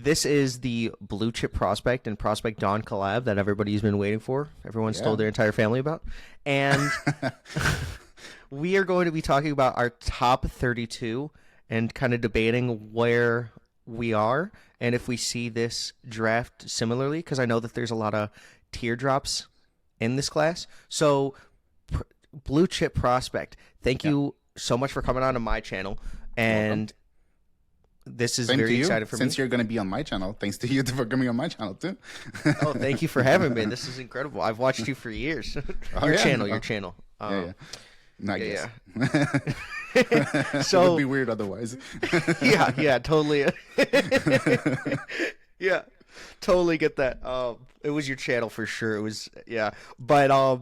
This is the Blue Chip Prospect and Prospect Dawn collab that everybody's been waiting for. Everyone's told their entire family about. And we are going to be talking about our top 32 and kind of debating where we are and if we see this draft similarly, because I know that there's a lot of teardrops in this class. So, Blue Chip Prospect, thank you so much for coming on to my channel. And this is very exciting for me. Since you're going to be on my channel, thanks to you for coming on my channel too. Oh, thank you for having me. This is incredible. I've watched you for years. Your channel. I guess. So it would be weird otherwise. yeah, totally. Yeah, totally get that. It was your channel for sure. It was, but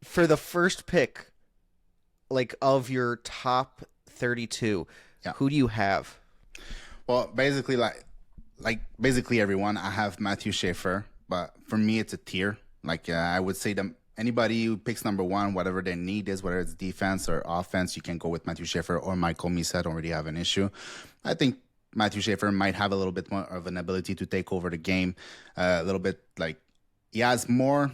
for the first pick, like of your top 32, who do you have? Well, basically, like basically everyone, I have Matthew Schaefer, but for me, it's a tier. Like I would say that anybody who picks number one, whatever their need is, whether it's defense or offense, you can go with Matthew Schaefer or Michael Misa. I don't really have an issue. I think Matthew Schaefer might have a little bit more of an ability to take over the game, a little bit like he has more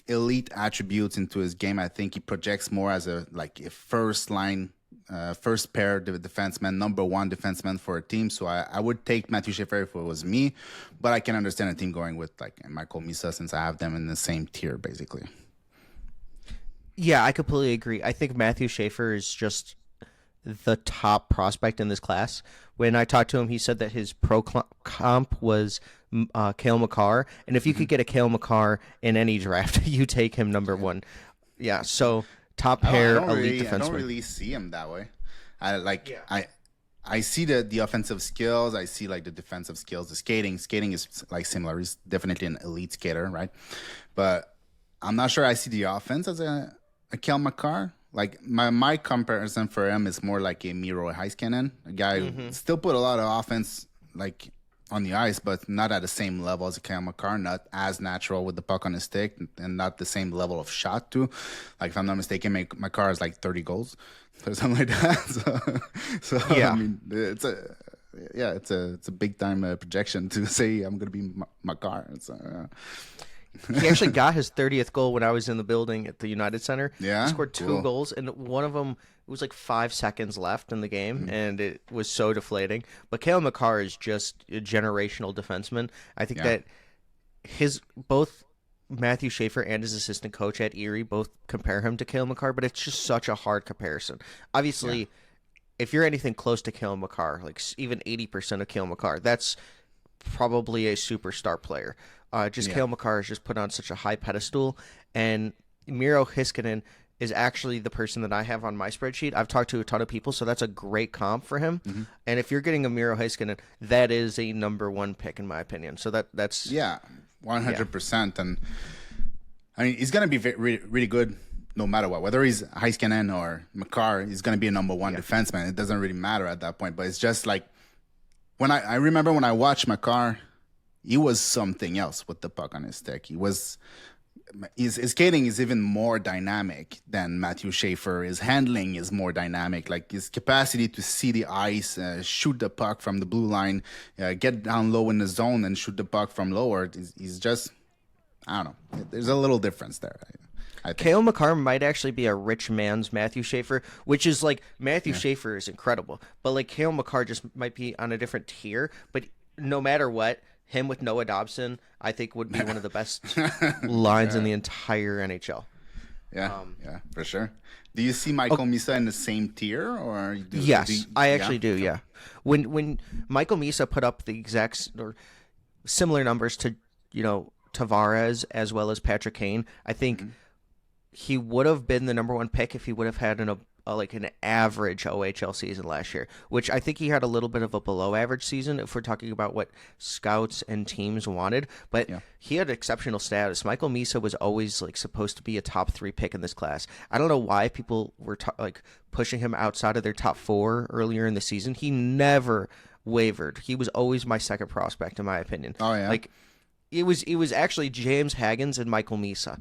elite attributes into his game. I think he projects more as a first line. First pair defenseman, number one defenseman for a team. So I would take Matthew Schaefer if it was me, but I can understand a team going with like Michael Misa since I have them in the same tier basically. Yeah, I completely agree. I think Matthew Schaefer is just the top prospect in this class. When I talked to him, he said that his pro comp was Cale Makar, and if you could get a Cale Makar in any draft, you take him number one. Yeah, so top pair elite defenseman. I don't really see him that way. I see the offensive skills. I see like the defensive skills. The skating is like similar. He's definitely an elite skater, right? But I'm not sure I see the offense as a Cale Makar. Like my comparison for him is more like a Miro Heiskanen, a guy who still put a lot of offense like on the ice, but not at the same level as a Cale Makar, not as natural with the puck on his stick, and not the same level of shot too. Like if I'm not mistaken, Makar is like 30 goals or something like that. So yeah. I mean, it's a big time projection to say I'm going to be Makar. So, He actually got his 30th goal when I was in the building at the United Center. Yeah, he scored two goals, and one of them, it was like 5 seconds left in the game, and it was so deflating. But Cale Makar is just a generational defenseman. I think that both Matthew Schaefer and his assistant coach at Erie both compare him to Cale Makar, but it's just such a hard comparison. Obviously, if you're anything close to Cale Makar, like even 80% of Cale Makar, that's probably a superstar player. Cale Makar is just put on such a high pedestal, and Miro Heiskanen is actually the person that I have on my spreadsheet. I've talked to a ton of people, so that's a great comp for him. And if you're getting a Miro Heiskanen, that is a number one pick in my opinion. So that's 100%. And I mean, he's gonna be really, really good no matter what. Whether he's Heiskanen or Makar, he's gonna be a number one defenseman. It doesn't really matter at that point. But it's just like when I remember when I watched Makar. He was something else with the puck on his stick. His skating is even more dynamic than Matthew Schaefer. His handling is more dynamic. Like his capacity to see the ice, shoot the puck from the blue line, get down low in the zone and shoot the puck from lower. He's just, I don't know. There's a little difference there. I think. Cale Makar might actually be a rich man's Matthew Schaefer, which is like Matthew Schaefer is incredible, but like Cale Makar just might be on a different tier. But no matter what, him with Noah Dobson, I think would be one of the best lines in the entire NHL. Yeah, for sure. Do you see Michael Misa in the same tier, or yes, I actually do. Yeah, when Michael Misa put up the exact or similar numbers to Tavares as well as Patrick Kane, I think he would have been the number one pick if he would have had an average OHL season last year, which I think he had a little bit of a below average season if we're talking about what scouts and teams wanted, but he had exceptional status. Michael Misa was always like supposed to be a top 3 pick in this class. I don't know why people were pushing him outside of their top 4 earlier in the season. He never wavered. He was always my second prospect in my opinion. Oh yeah. It was actually James Haggins and Michael Misa.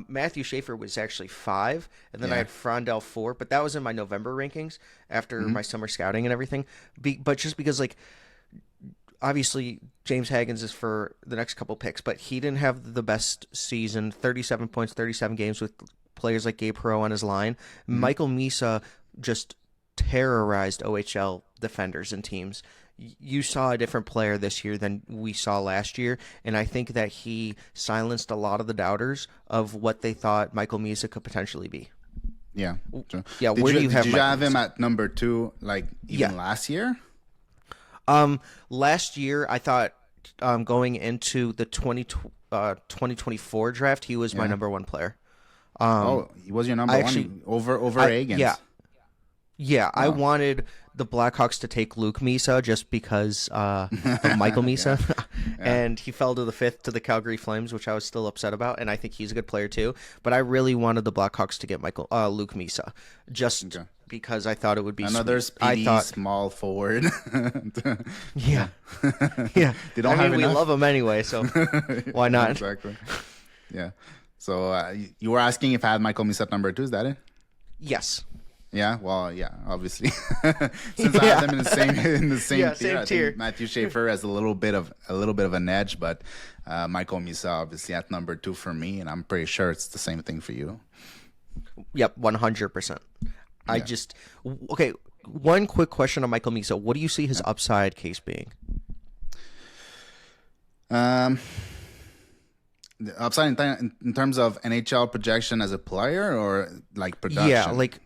Matthew Schaefer was actually 5, and then I had Frondell 4, but that was in my November rankings after my summer scouting and everything. But just because obviously James Hagens is for the next couple picks, but he didn't have the best season. 37 points, 37 games with players like Gabe Perreault on his line. Michael Misa just terrorized OHL defenders and teams. You saw a different player this year than we saw last year, and I think that he silenced a lot of the doubters of what they thought Michael Misa could potentially be. Yeah. Yeah, where do you have Did you Michael have him Misa? at number 2, like even last year? Last year, I thought going into the 2024 draft, he was my number one player. He was your number one over Hagens. Yeah, I wanted the Blackhawks to take Luke Misa just because of Michael Misa, and he fell to the 5th to the Calgary Flames, which I was still upset about, and I think he's a good player too. But I really wanted the Blackhawks to get Luke Misa, just because I thought it would be another speedy small forward. Yeah. They don't have we enough. love him anyway, so why not? Exactly. Yeah. So you were asking if I had Michael Misa at number 2. Is that it? Yes. Yeah, well, yeah, obviously, since I have them in the same tier, same I tier. think Matthew Schaefer has a little bit of an edge, but Michael Misa obviously at number 2 for me, and I'm pretty sure it's the same thing for you. Yep, 100%. I just okay. One quick question on Michael Misa: what do you see his upside case being? The upside in terms of NHL projection as a player, or like production? Yeah, like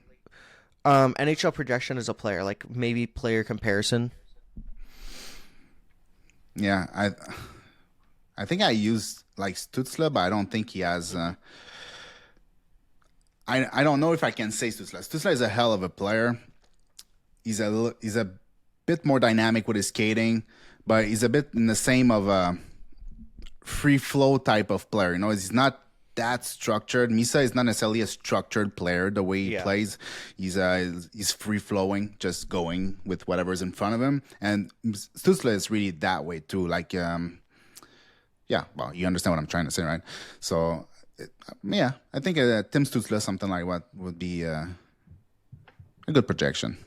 NHL projection as a player, like maybe player comparison. Yeah, I think I used like Stützle, but I don't think he has. I don't know if I can say Stützle. Stützle is a hell of a player. He's a bit more dynamic with his skating, but he's a bit in the same of a free flow type of player. You know, he's not that structured. Misa is not necessarily a structured player the way he plays. He's free flowing, just going with whatever's in front of him. And Stützle is really that way too. Like, well, you understand what I'm trying to say, right? So, I think Tim Stützle, something like what would be a good projection.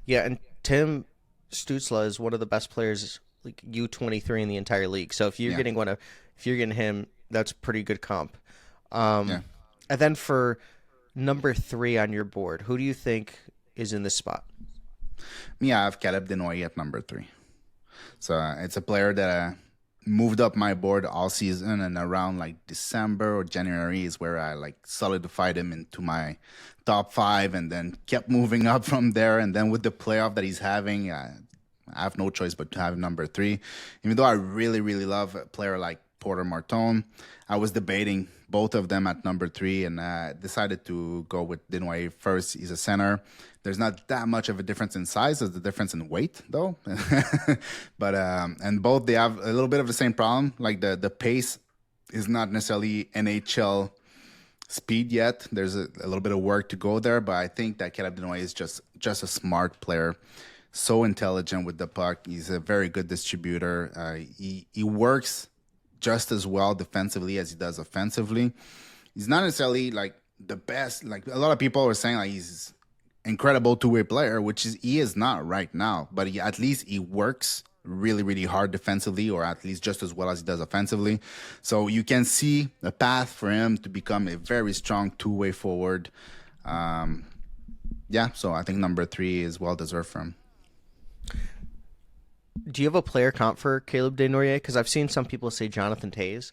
Yeah, and Tim Stützle is one of the best players, like U23 in the entire league. So if you're getting him, that's pretty good comp. And then for number 3 on your board, who do you think is in this spot? Me, I have Caleb Desnoyers at number 3. So it's a player that moved up my board all season, and around like December or January is where I like solidified him into my top 5, and then kept moving up from there. And then with the playoff that he's having, I have no choice but to have him number 3. Even though I really, really love a player like Porter Martone, I was debating both of them at number 3, and decided to go with Desnoyers first. He's a center. There's not that much of a difference in size. There's the difference in weight, though. But and both, they have a little bit of the same problem. Like the pace is not necessarily NHL speed yet. There's a little bit of work to go there. But I think that Caleb Desnoyers is just a smart player. So intelligent with the puck. He's a very good distributor. He works just as well defensively as he does offensively. He's not necessarily like the best. Like a lot of people are saying, like he's incredible two-way player, which he is not right now. But at least he works really, really hard defensively, or at least just as well as he does offensively. So you can see a path for him to become a very strong two-way forward. So I think number 3 is well deserved for him. Do you have a player comp for Caleb Desnoyers? Because I've seen some people say Jonathan Toews,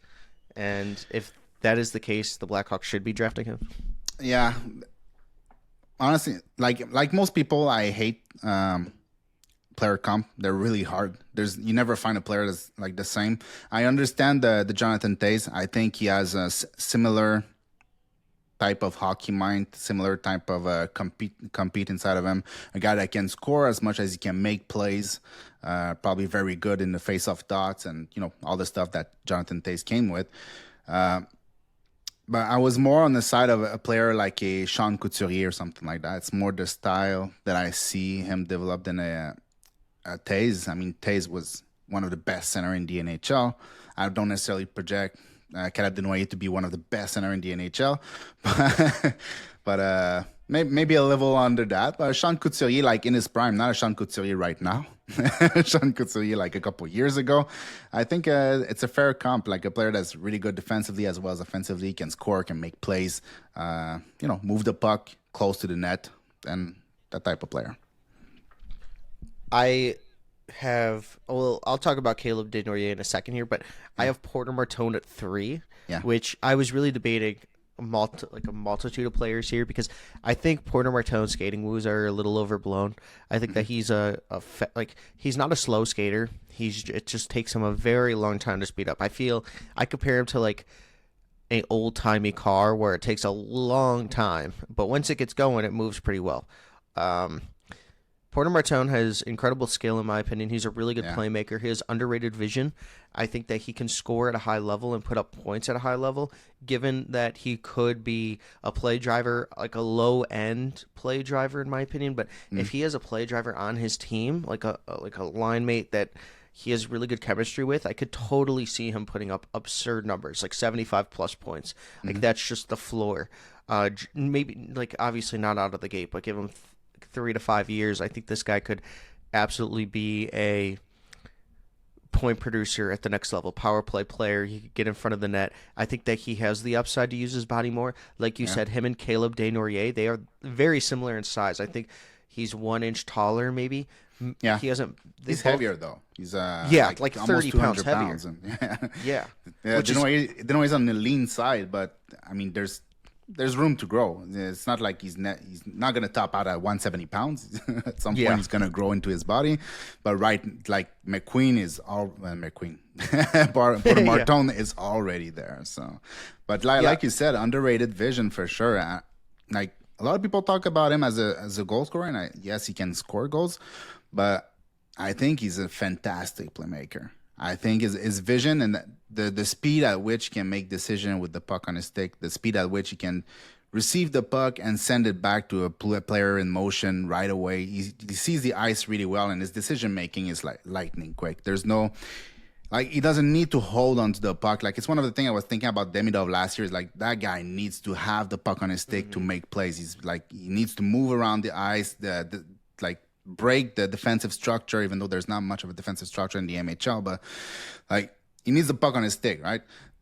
and if that is the case, the Blackhawks should be drafting him. Yeah, honestly, like most people, I hate player comp. They're really hard. You never find a player that's like the same. I understand the Jonathan Toews. I think he has a similar type of hockey mind, similar type of compete inside of him. A guy that can score as much as he can make plays. Probably very good in the face-off dots and all the stuff that Jonathan Toews came with. But I was more on the side of a player like a Sean Couturier or something like that. It's more the style that I see him developed in a Toews. I mean, Toews was one of the best center in the NHL. I don't necessarily project Caleb Desnoyers to be one of the best center in the NHL, but maybe a level under that. But Sean Couturier, like in his prime, not a Sean Couturier right now. Sean Couturier like a couple years ago. I think it's a fair comp, like a player that's really good defensively as well as offensively, can score, can make plays, move the puck close to the net, and that type of player. I'll talk about Caleb Desnoyers in a second here, but I have Porter Martone at 3, which I was really debating a multitude of players here because I think Porter Martone's skating moves are a little overblown. I think that he's he's not a slow skater. It just takes him a very long time to speed up. I feel I compare him to like an old timey car where it takes a long time, but once it gets going, it moves pretty well. Porter Martone has incredible skill, in my opinion. He's a really good playmaker. He has underrated vision. I think that he can score at a high level and put up points at a high level, given that he could be a play driver, like a low-end play driver, in my opinion. But if he has a play driver on his team, like a line mate that he has really good chemistry with, I could totally see him putting up absurd numbers, like 75-plus points. Like, that's just the floor. Maybe, like, obviously not out of the gate, but give him 3 to 5 years, I think this guy could absolutely be a point producer at the next level, power play player. He could get in front of the net. I think that he has the upside to use his body more. Like you said, him and Caleb Desnoyers, they are very similar in size. I think he's 1 inch taller, maybe. Yeah, he's heavier though. He's like 30 pounds heavier. Yeah. Desnoyers on the lean side, but I mean, there's room to grow. It's not like he's not going to top out at 170 pounds. At some point, he's going to grow into his body. But like Porter Martone is already there. So, but like you said, underrated vision for sure. Like a lot of people talk about him as a goal scorer, and yes, he can score goals, but I think he's a fantastic playmaker. I think his vision and the speed at which he can make decision with the puck on his stick, the speed at which he can receive the puck and send it back to a player in motion right away. He sees the ice really well, and his decision making is like lightning quick. There's no he doesn't need to hold onto the puck. Like, it's one of the things I was thinking about Demidov last year. Is like, that guy needs to have the puck on his stick to make plays. He needs to move around the ice, break the defensive structure, even though there's not much of a defensive structure in the MHL, but like, he needs the puck on his stick, right?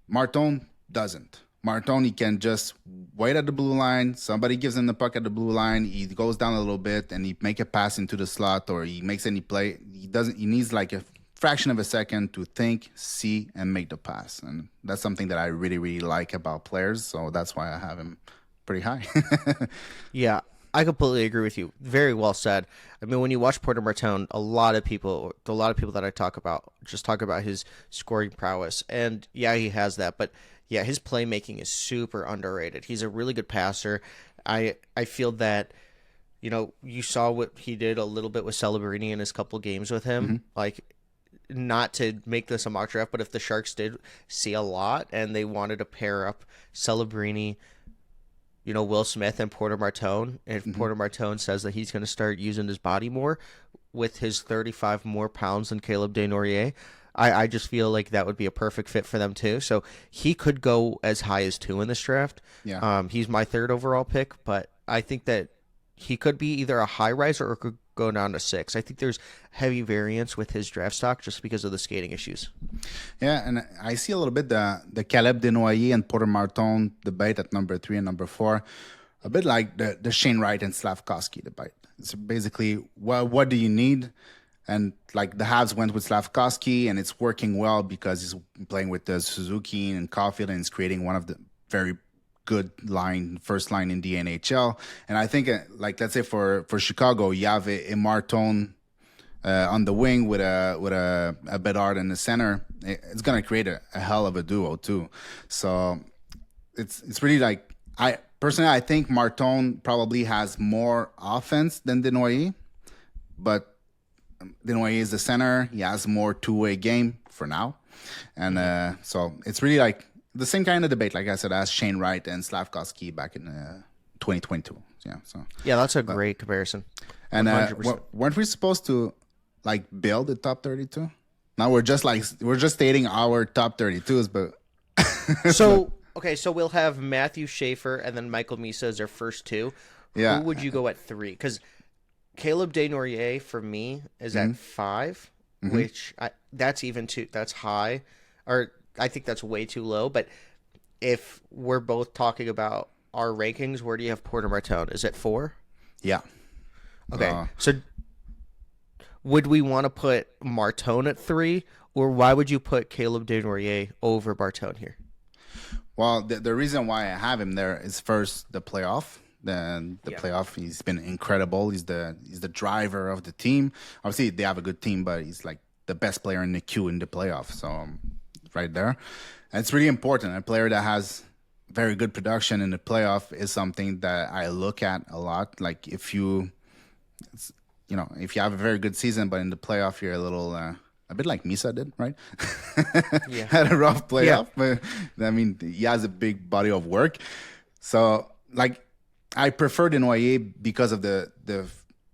Martone doesn't. Martone, he can just wait at the blue line. Somebody gives him the puck at the blue line. He goes down a little bit and he make a pass into the slot, or he makes any play. He needs like a fraction of a second to think, see, and make the pass. And that's something that I really, really like about players. So that's why I have him pretty high. Yeah. I completely agree with you. Very well said. I mean, when you watch Porter Martone, a lot of people that I talk about just talk about his scoring prowess. And yeah, he has that. But yeah, his playmaking is super underrated. He's a really good passer. I feel that, you saw what he did a little bit with Celebrini in his couple games with him. Mm-hmm. Like, not to make this a mock draft, but if the Sharks did see a lot and they wanted to pair up Celebrini, Will Smith and Porter Martone, and if Porter Martone says that he's going to start using his body more with his 35 more pounds than Caleb Desnoyers, I just feel like that would be a perfect fit for them too. So he could go as high as 2 in this draft. Yeah. He's my 3rd overall pick, but I think that he could be either a high riser or could go down to 6. I think there's heavy variance with his draft stock just because of the skating issues. Yeah, and I see a little bit the Caleb Desnoyers and Porter Martone debate at number 3 and number 4, a bit like the Shane Wright and Slavkovsky debate. It's basically, what do you need? And like, the Habs went with Slavkovsky, and it's working well because he's playing with the Suzuki and Caulfield, and it's creating one of the very good first line in the NHL. And I think, let's say for Chicago, you have a Martone on the wing with a Bedard in the center. It's gonna create a hell of a duo too. So it's really like, I think Martone probably has more offense than Desnoyers, but Desnoyers is the center. He has more two-way game for now, and so it's really like the same kind of debate, like I said, as Shane Wright and Slavkovsky back in 2022. Yeah, that's a great comparison. And weren't we supposed to build the top 32? Now we're just stating our top 32s, but so we'll have Matthew Schaefer and then Michael Misa as our first 2. Yeah. Who would you go at 3? Because Caleb Desnoyers for me is at 5, which that's that's high, or I think that's way too low. But if we're both talking about our rankings, where do you have Porter Martone? Is it 4? Yeah. Okay. So would we want to put Martone at 3, or why would you put Caleb Desnoyers over Martone here? Well, the reason why I have him there is first the playoff. The playoff, he's been incredible. He's the driver of the team. Obviously, they have a good team, but he's like the best player in the queue in the playoff. So right there, and it's really important. A player that has very good production in the playoff is something that I look at a lot. Like if you have a very good season, but in the playoff you're a bit like Misa did, right? Had a rough playoff, but I mean he has a big body of work. So like I prefer Desnoyers because of the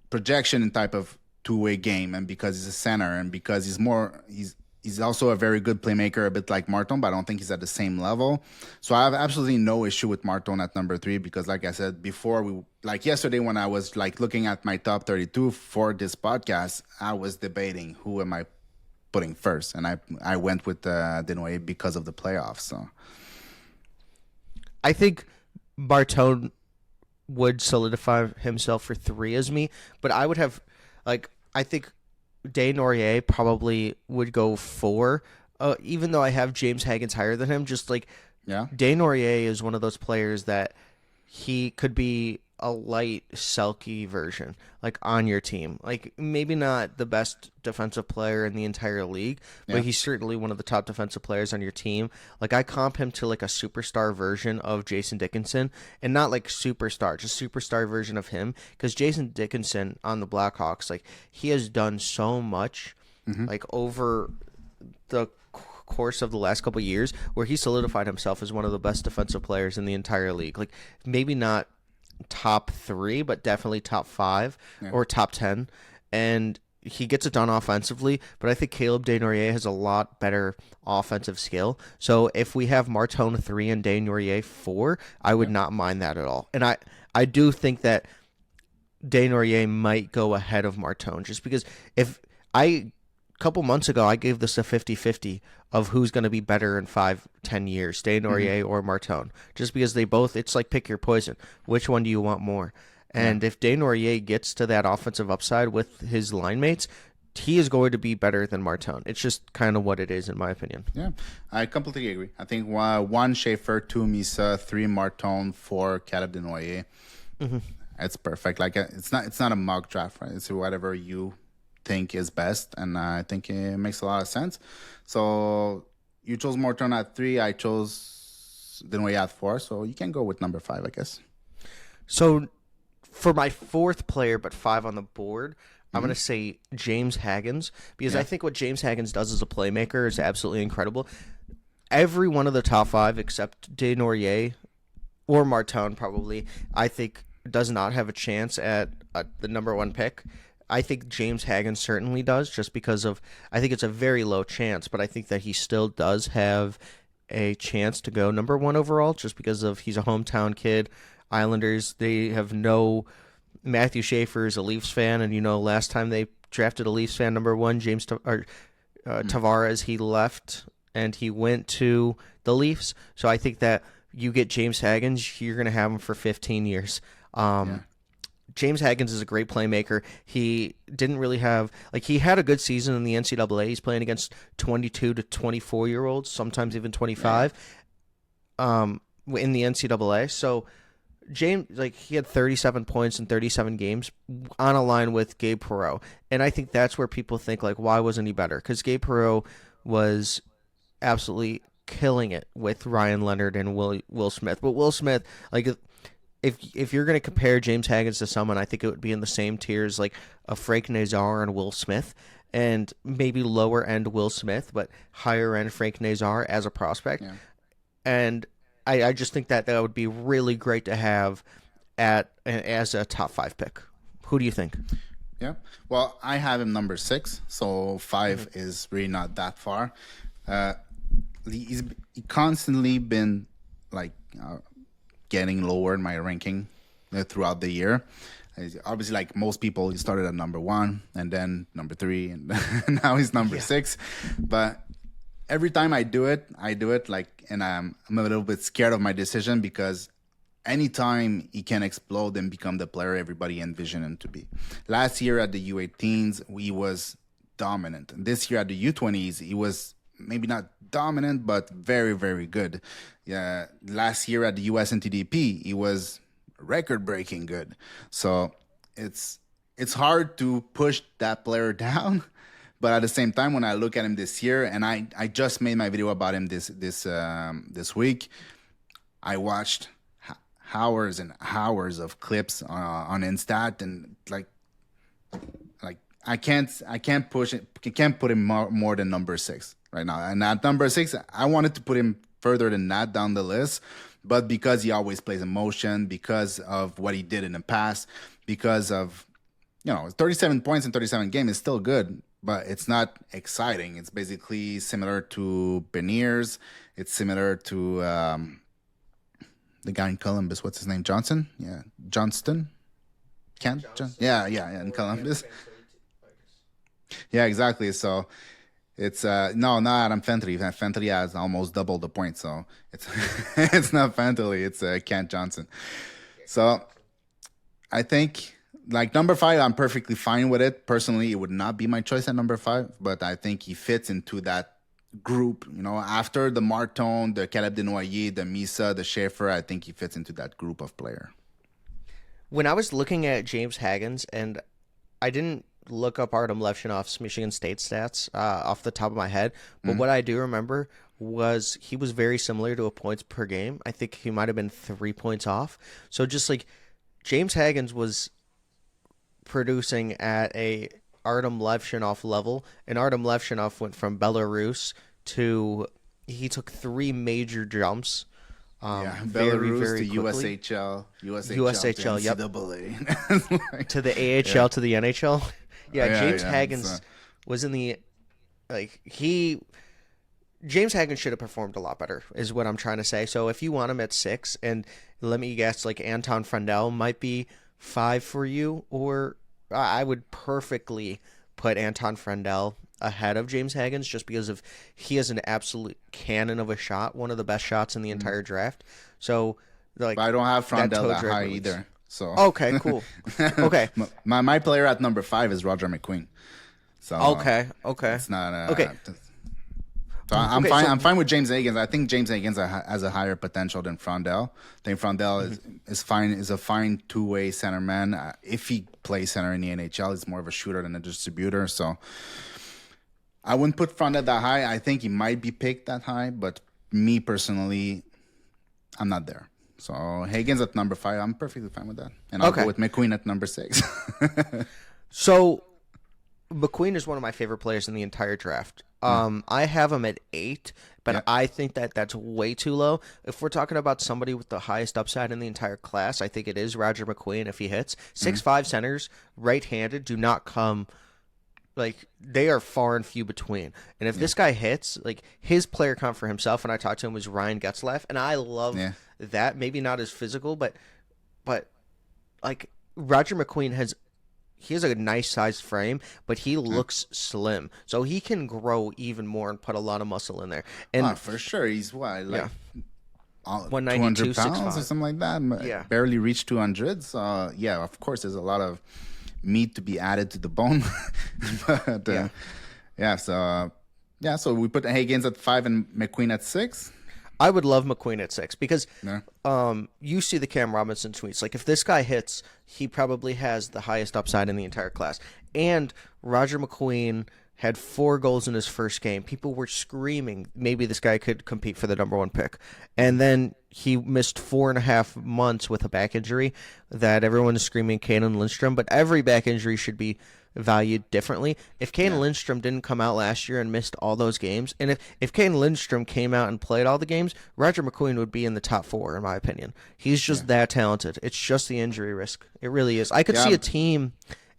projection and type of two-way game, and because he's a center, and because he's also a very good playmaker, a bit like Martone, but I don't think he's at the same level. So I have absolutely no issue with Martone at number 3 because, like I said before, yesterday when I was like looking at my top 32 for this podcast, I was debating who am I putting first, and I went with Desnoyers because of the playoffs. So I think Martone would solidify himself for 3 as me, but I would have I think Desnoyers probably would go 4, even though I have James Hagens higher than him. Just like Desnoyers is one of those players that he could be a light Selke version, like on your team. Like maybe not the best defensive player in the entire league, but he's certainly one of the top defensive players on your team. Like I comp him to like a superstar version of Jason Dickinson, and not like superstar, just superstar version of him. Because Jason Dickinson on the Blackhawks, like he has done so much, like over the course of the last couple of years, where he solidified himself as one of the best defensive players in the entire league. Like maybe not top 3, but definitely top 5 or top 10. And he gets it done offensively, but I think Caleb Desnoyers has a lot better offensive skill. So if we have Martone 3 and Desnoyers 4, I would not mind that at all. And I do think that Desnoyers might go ahead of Martone, just because a couple months ago, I gave this a 50-50 of who's going to be better in 5-10 years, Desnoyers or Martone, just because they both, it's like pick your poison. Which one do you want more? And if Desnoyers gets to that offensive upside with his line mates, he is going to be better than Martone. It's just kind of what it is, in my opinion. Yeah, I completely agree. I think 1 Schaefer, 2 Misa, 3 Martone, 4 Caleb Desnoyers. It's perfect. Like it's not a mock draft, right? It's whatever you think is best, and I think it makes a lot of sense. So you chose Martone at 3, I chose Desnoyers at 4, so you can go with number 5, I guess. So for my 4th player, but 5 on the board, I'm going to say James Hagens, because I think what James Hagens does as a playmaker is absolutely incredible. Every one of the top 5 except Desnoyers or Martone probably, I think, does not have a chance at the number 1 pick. I think James Hagens certainly does, just because of, I think it's a very low chance, but I think that he still does have a chance to go number 1 overall, just because of he's a hometown kid. Islanders, they have no, Matthew Schaefer is a Leafs fan, and last time they drafted a Leafs fan number 1, Tavares, he left and he went to the Leafs. So I think that you get James Hagens, you're going to have him for 15 years. James Hagens is a great playmaker. He didn't really have, he had a good season in the NCAA. He's playing against 22 to 24-year-olds, sometimes even 25, in the NCAA. So James, he had 37 points in 37 games on a line with Gabe Perreault. And I think that's where people think, why wasn't he better? Because Gabe Perreault was absolutely killing it with Ryan Leonard and Will Smith. But Will Smith, if you're going to compare James Hagens to someone, I think it would be in the same tiers a Frank Nazar and Will Smith, and maybe lower end Will Smith, but higher end Frank Nazar as a prospect. Yeah. And I just think that would be really great to have as a top 5 pick. Who do you think? Yeah, well, I have him number 6, so 5 is really not that far. He constantly been getting lower in my ranking throughout the year. Obviously, like most people, he started at number 1 and then number 3, and now he's number 6. But every time I do it like, and I'm a little bit scared of my decision, because anytime he can explode and become the player everybody envisioned him to be. Last year at the U18s, he was dominant. This year at the U20s, he was maybe not dominant, but very, very good. Yeah, last year at the US and TDP, he was record-breaking good. So it's hard to push that player down. But at the same time, when I look at him this year, and I just made my video about him this week, I watched hours and hours of clips on Instat, and like I can't push it. I can't put him more than number 6 right now. And at number 6, I wanted to put him further than that down the list, but because he always plays in motion, because of what he did in the past, because of 37 points in 37 games is still good, but it's not exciting. It's basically similar to Beniers. It's similar to the guy in Columbus. What's his name? Johnson? Yeah, Johnston. Yeah, in Columbus. Yeah, exactly. So it's no, not Adam Fentley. Fentley has almost double the points, so it's it's not Fentley. It's Kent Johnson. So I think, like, number 5, I'm perfectly fine with it. Personally, it would not be my choice at number 5, but I think he fits into that group. After the Martin, the Caleb Desnoyers, the Misa, the Schaefer, I think he fits into that group of player. When I was looking at James Hagens, and I didn't look up Artem Levshinov's Michigan State stats off the top of my head, but what I do remember was he was very similar to a points per game. I think he might have been 3 points off. So just like James Hagens was producing at a Artem Levshinov level, and Artem Levshinov went from Belarus to, he took 3 major jumps. Belarus very to quickly. USHL, yep. NCAA. To the AHL, to the NHL. James Hagens so. was in the, James Hagens should have performed a lot better, is what I'm trying to say. So if you want him at 6, and let me guess, like Anton Frendel might be 5 for you, or I would perfectly put Anton Frendel ahead of James Hagens, just because of he has an absolute cannon of a shot, one of the best shots in the entire draft. So like, but I don't have Frendel that high either. So okay, cool. Okay, my player at number 5 is Roger McQueen. So okay, it's not okay. So I'm fine. I'm fine with James Hagens. I think James Hagens has a higher potential than Frendel. I think Frendel is fine. Is a fine 2-way centerman. If he plays center in the NHL, he's more of a shooter than a distributor. So I wouldn't put Frendel that high. I think he might be picked that high, but me personally, I'm not there. So Hagens at number 5, I'm perfectly fine with that, and I'll go with McQueen at number 6. So McQueen is one of my favorite players in the entire draft. I have him at 8, but I think that's way too low. If we're talking about somebody with the highest upside in the entire class, I think it is Roger McQueen if he hits. 6'5" centers, right-handed, do not come, like, they are far and few between. And if this guy hits, like, his player comp for himself, when I talked to him, was Ryan Getzlaff, and I love that. Maybe not as physical, but like, Roger McQueen has a nice sized frame, but he looks slim, so he can grow even more and put a lot of muscle in there. And for sure, he's what, like 192, 200 pounds or something like that. Yeah, barely reached 200. So of course, there's a lot of meat to be added to the bone. But so we put Hagens at 5 and McQueen at 6. I would love McQueen at 6 because you see the Cam Robinson tweets. Like, if this guy hits, he probably has the highest upside in the entire class. And Roger McQueen had 4 goals in his first game. People were screaming maybe this guy could compete for the number 1 pick. And then he missed 4.5 months with a back injury that everyone is screaming Kaden Lindstrom. But every back injury should be valued differently. If Kaden Lindstrom didn't come out last year and missed all those games, and if Kaden Lindstrom came out and played all the games, Roger McQueen would be in the top 4, in my opinion. He's just that talented. It's just the injury risk. It really is. I could see a team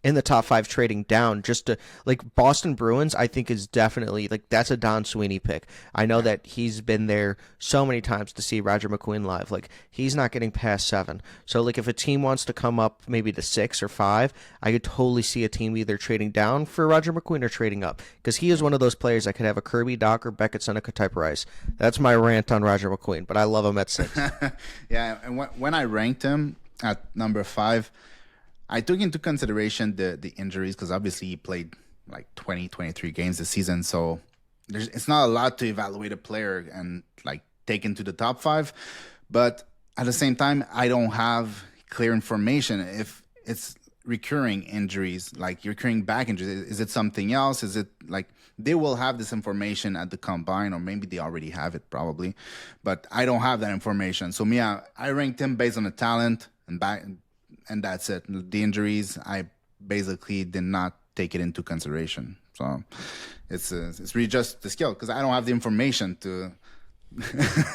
in the top 5 trading down just to like Boston Bruins. I think is definitely like that's a Don Sweeney pick. I know that he's been there so many times to see Roger McQueen live. Like he's not getting past 7. So like if a team wants to come up maybe to 6 or 5, I could totally see a team either trading down for Roger McQueen or trading up because he is one of those players that could have a Kirby, Doc, or Beckett Seneca type rise. That's my rant on Roger McQueen, but I love him at 6. Yeah, and when I ranked him at number 5, I took into consideration the injuries because obviously he played like 23 games this season. So it's not a lot to evaluate a player and like take into the top 5. But at the same time, I don't have clear information if it's recurring injuries, like recurring back injuries. Is it something else? Is it like they will have this information at the combine, or maybe they already have it probably, but I don't have that information. So I ranked him based on the talent and back, and that's it. The injuries, I basically did not take it into consideration. So it's really just the skill because I don't have the information to.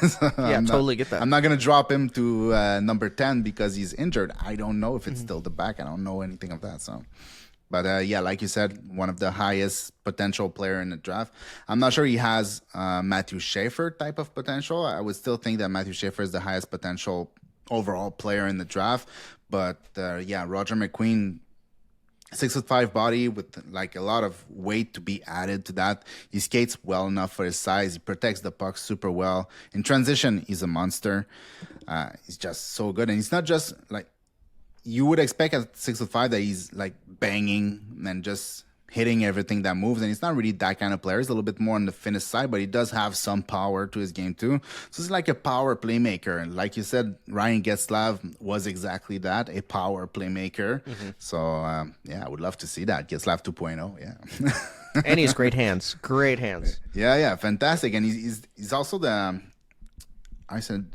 So totally get that. I'm not gonna drop him to number 10 because he's injured. I don't know if it's still the back. I don't know anything of that. So, but like you said, one of the highest potential player in the draft. I'm not sure he has Matthew Schaefer type of potential. I would still think that Matthew Schaefer is the highest potential overall player in the draft. But Roger McQueen, 6'5" body with like a lot of weight to be added to that. He skates well enough for his size. He protects the puck super well. In transition, he's a monster. He's just so good. And he's not just like you would expect at 6'5" that he's like banging and just hitting everything that moves. And he's not really that kind of player. He's a little bit more on the finish side, but he does have some power to his game too. So he's like a power playmaker. And like you said, Ryan Getzlaf was exactly that, a power playmaker. So, I would love to see that. Getzlaf 2.0, yeah. And he has great hands. Great hands. Yeah, fantastic. And he's also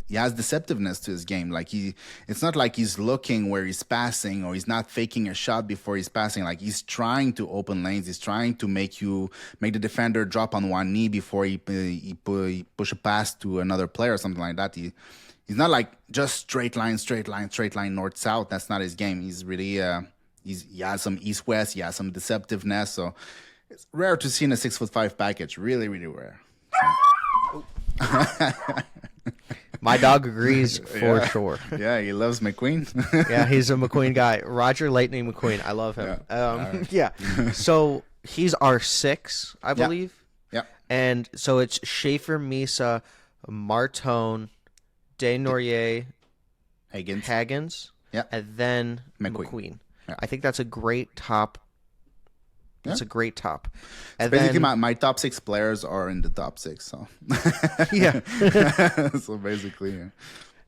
he has deceptiveness to his game. Like it's not like he's looking where he's passing or he's not faking a shot before he's passing. Like he's trying to open lanes. He's trying to make the defender drop on one knee before he push a pass to another player or something like that. He's not like just straight line, north south. That's not his game. He's really he has some east west. He has some deceptiveness. So it's rare to see in a 6'5" package. Really, really rare. So. My dog agrees for sure. Yeah, he loves McQueen. Yeah, he's a McQueen guy. Roger Lightning McQueen. I love him. Yeah. So he's our 6, I believe. Yeah. And so it's Schaefer, Misa, Martone, Desnoyers, Hagens, and then McQueen. Yeah. I think that's a great top. That's a great top. And so basically, my top 6 players are in the top 6. So yeah. So basically, yeah.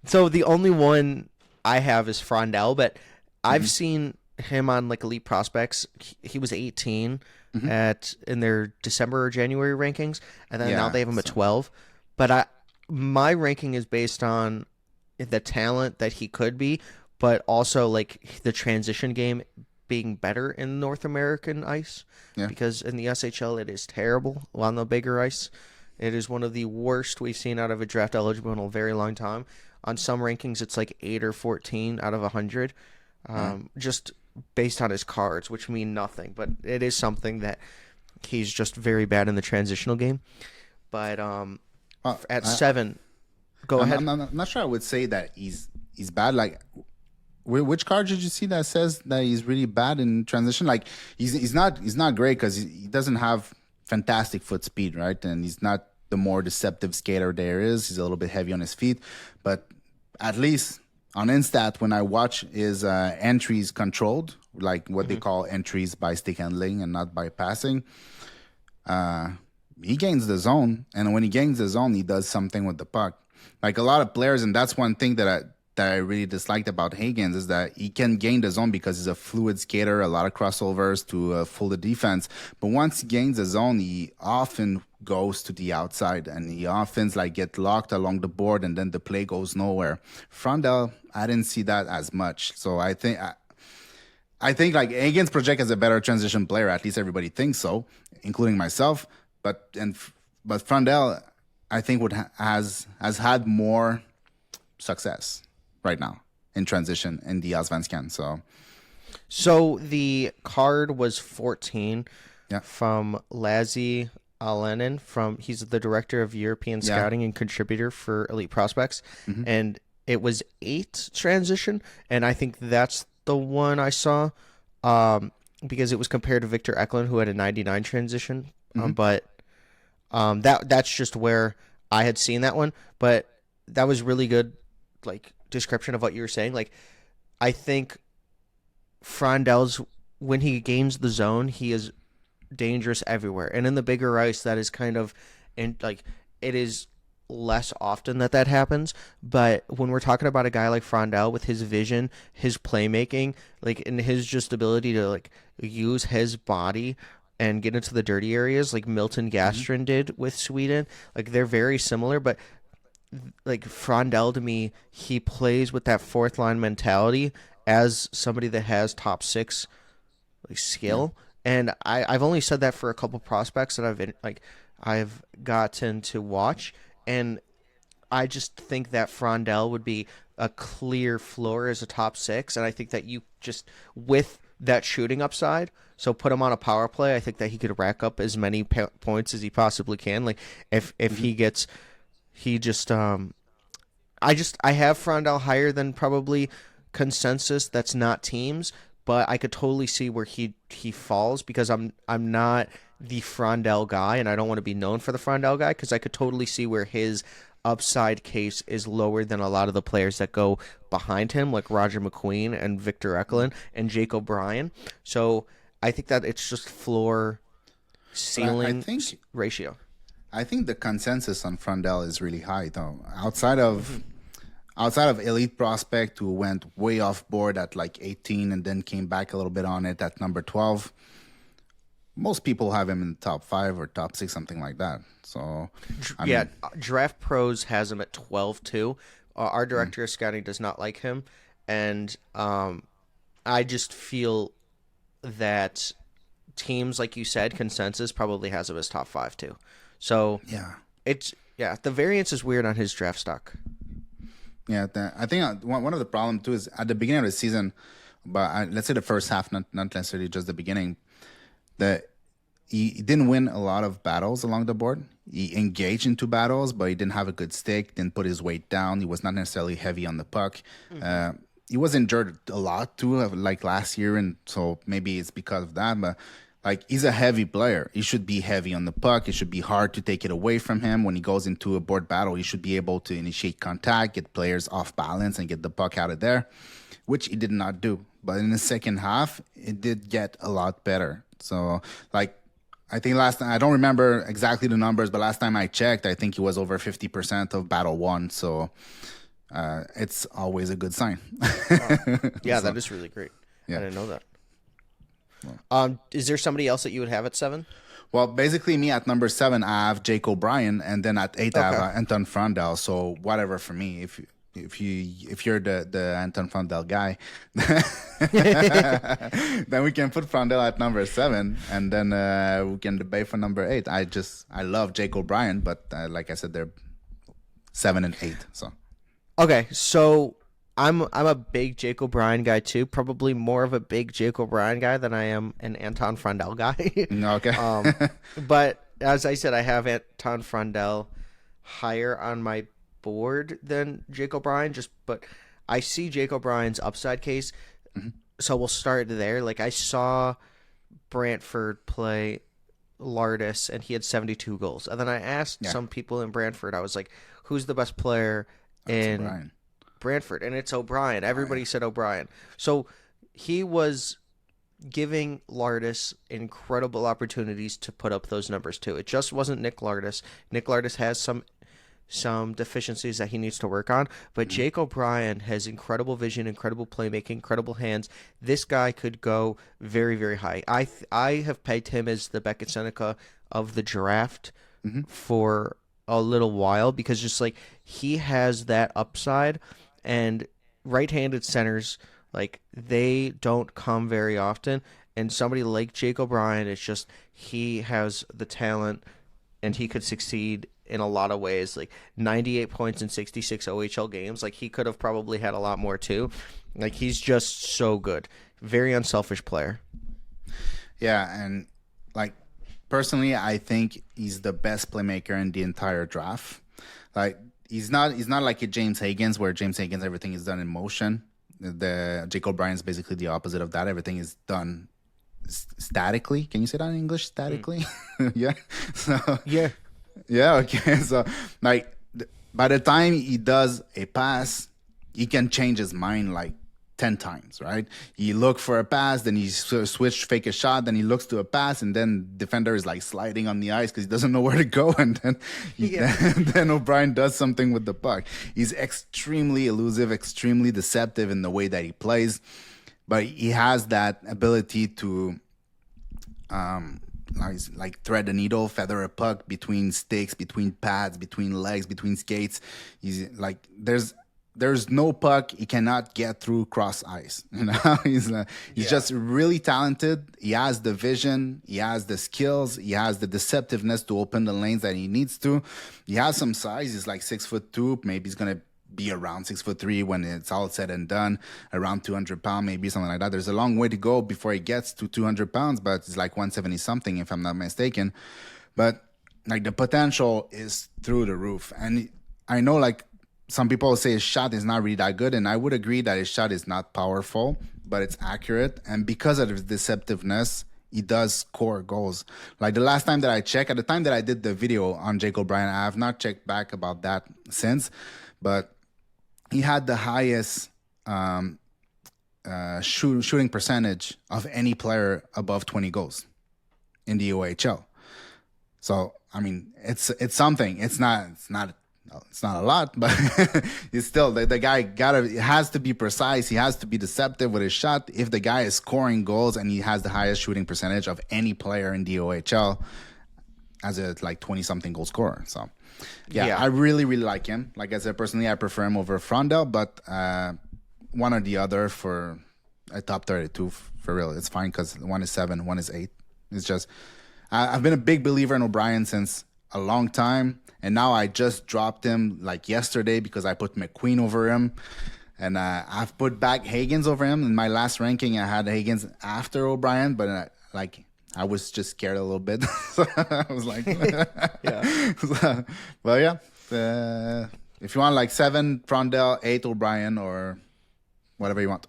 So the only one I have is Frondell, but I've seen him on like Elite Prospects. He was 18 in their December or January rankings, and then now they have him at 12. But my ranking is based on the talent that he could be, but also like the transition game being better in North American ice, because in the SHL it is terrible on the bigger ice. It is one of the worst we've seen out of a draft eligible in a very long time. On some rankings, it's like 8 or 14 out of 100, just based on his cards, which mean nothing. But it is something that he's just very bad in the transitional game. But at 7, go ahead. I'm not sure I would say that he's bad. Like, which card did you see that says that he's really bad in transition? Like he's not great because he doesn't have fantastic foot speed, right? And he's not the more deceptive skater there is. He's a little bit heavy on his feet, but at least on Instat, when I watch his entries controlled, like what they call entries by stick handling and not by passing, he gains the zone, and when he gains the zone, he does something with the puck. Like a lot of players, and that's one thing that I really disliked about Hagens is that he can gain the zone because he's a fluid skater, a lot of crossovers to fool the defense. But once he gains the zone, he often goes to the outside and he often like get locked along the board and then the play goes nowhere. Frondell, I didn't see that as much. So I think like Hagens project as a better transition player. At least everybody thinks so, including myself. But Frondell, I think has had more success right now in transition in the Allsvenskan. So the card was 14 Yeah. from Lazi Alenin. He's the director of European Yeah. scouting and contributor for Elite Prospects, Hmm. and it was 8 transition, and I think that's the one I saw, because it was compared to Victor Eklund, who had a 99 transition, Hmm. but that's just where I had seen that one, but that was really good, like description of what you were saying. Like I think Frondel's when he gains the zone, he is dangerous everywhere. And in the bigger ice, that is kind of it is less often that happens. But when we're talking about a guy like Frondel with his vision, his playmaking, like and his just ability to like use his body and get into the dirty areas, like Milton Hmm. Gastrin did with Sweden, like they're very similar. But like Frondel to me, he plays with that fourth line mentality as somebody that has top six like Yeah. skill. And I've only said that for a couple prospects that I've gotten to watch, and I just think that Frondel would be a clear floor as a top six, and I think that you just with that shooting upside. So put him on a power play. I think that he could rack up as many points as he possibly can. Like if Hmm. he gets, he just I have Frondel higher than probably consensus. That's not teams, but I could totally see where he falls because I'm not the Frondel guy, and I don't want to be known for the Frondel guy because I could totally see where his upside case is lower than a lot of the players that go behind him, like Roger McQueen and Victor Eklund and Jake O'Brien. So I think that it's just floor But I ceiling think ratio. the consensus on Frondel is really high though. Outside of Elite Prospect, who went way off board at like 18 and then came back a little bit on it at number 12, most people have him in the top 5 or top 6, something like that. So, I Yeah, mean, Draft Pros has him at 12 too. Our mm, director of scouting does not like him, and I just feel that teams, like you said, consensus probably has him as top 5 too. So yeah. it's yeah, the variance is weird on his draft stock. Yeah, I think one of the problems too is at the beginning of the season, but let's say the first half, not necessarily just the beginning, that he didn't win a lot of battles along the board. He engaged into battles, but he didn't have a good stick, didn't put his weight down. He was not necessarily heavy on the puck. Mm-hmm. Uh, he was injured a lot too, like last year, and so maybe it's because of that. But like he's a heavy player. He should be heavy on the puck. It should be hard to take it away from him. When he goes into a board battle, he should be able to initiate contact, get players off balance, and get the puck out of there, which he did not do. But in the second half, it did get a lot better. So like I think last time, I don't remember exactly the numbers, but last time I checked, I think he was over 50% of battle won. So it's always a good sign. Wow. Yeah, So, that is really great. I yeah. didn't know that. Is there somebody else that you would have at 7? Well, basically, me at number 7, I have Jake O'Brien, and then at 8, I have Okay. Anton Frondel. So whatever for me. If you're the Anton Frondel guy, then we can put Frondel at number 7, and then we can debate for number 8. I love Jake O'Brien, but like I said, they're 7 and 8. So Okay, so I'm a big Jake O'Brien guy too. Probably more of a big Jake O'Brien guy than I am an Anton Frondel guy. okay. But as I said, I have Anton Frondel higher on my board than Jake O'Brien. But I see Jake O'Brien's upside case. Mhm. So we'll start there. Like I saw Brantford play Lardis, and he had 72 goals. And then I asked Yeah, some people in Brantford, I was like, "Who's the best player that's in O'Brien. Brantford?" And it's O'Brien. Oh yeah. Everybody said O'Brien. So he was giving Lardis incredible opportunities to put up those numbers too. It just wasn't Nick Lardis. Nick Lardis has some deficiencies that he needs to work on, but Mhm. Jake O'Brien has incredible vision, incredible playmaking, incredible hands. This guy could go very, very high. I have pegged him as the Beckett Seneca of the draft Mhm. for a little while because just like he has that upside, and right-handed centers like they don't come very often, and somebody like Jake O'Brien, it's just he has the talent and he could succeed in a lot of ways. Like 98 points in 66 OHL games. Like he could have probably had a lot more too. Like he's just so good. Very unselfish player. Yeah, and like personally, I think he's the best playmaker in the entire draft. Like he's not like a James Higgins, where James Higgins everything is done in motion. The Jake O'Brien's basically the opposite of that. Everything is done statically. Can you say that in English? Statically? Yeah. So Yeah. yeah. Okay. So like by the time he does a pass, he can change his mind like 10 times, right? He look for a pass, then he switch, fake a shot, then he looks to a pass, and then defender is like sliding on the ice because he doesn't know where to go, and then then O'Brien does something with the puck. He's extremely elusive, extremely deceptive in the way that he plays, but he has that ability to like thread the needle, feather a puck between sticks, between pads, between legs, between skates. He's like there's no puck he cannot get through cross ice. You know, he's just really talented. He has the vision, he has the skills, he has the deceptiveness to open the lanes that he needs to. He has some size. He's like 6'2". Maybe he's gonna be around 6'3" when it's all said and done. Around 200 pounds, maybe something like that. There's a long way to go before he gets to 200 pounds, but it's like 170 something if I'm not mistaken. But like the potential is through the roof, and I know like some people say his shot is not really that good, and I would agree that his shot is not powerful, but it's accurate. And because of his deceptiveness, he does score goals. Like the last time that I checked, at the time that I did the video on Jake O'Brien, I have not checked back about that since, but he had the highest shooting percentage of any player above 20 goals in the OHL. So, I mean, it's something. It's not a lot, but it's still the guy has to be precise. He has to be deceptive with his shot. If the guy is scoring goals and he has the highest shooting percentage of any player in the OHL as a like 20 something goal scorer. So yeah, I really, really like him. Like I said, personally, I prefer him over Frondel, but one or the other for a top 32 for real. It's fine because one is 7, one is 8. It's just, I've been a big believer in O'Brien since a long time. And now I just dropped him like yesterday because I put McQueen over him. And I've put back Higgins over him. In my last ranking, I had Higgins after O'Brien, but I was just scared a little bit. So I was like, yeah. So, well, yeah. If you want like 7 Frondel, 8 O'Brien, or whatever you want.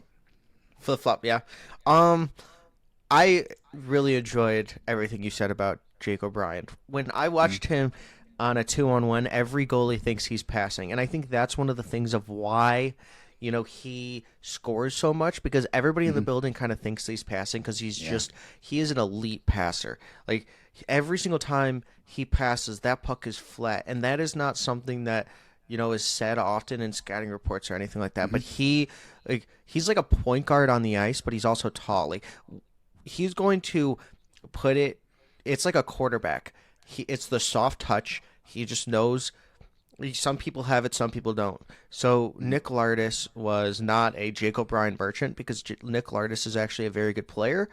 Flip flop, yeah. I really enjoyed everything you said about Jake O'Brien. When I watched him on a 2-on-1, every goalie thinks he's passing. And I think that's one of the things of why, he scores so much, because everybody in the building kind of thinks he's passing because he is an elite passer. Like every single time he passes, that puck is flat. And that is not something that, is said often in scouting reports or anything like that. But he's like a point guard on the ice, but he's also tall. Like he's going to put it, it's like a quarterback. It's the soft touch. He just knows. Some people have it, some people don't. So Nick Lardis was not a Jake O'Brien merchant because Nick Lardis is actually a very good player,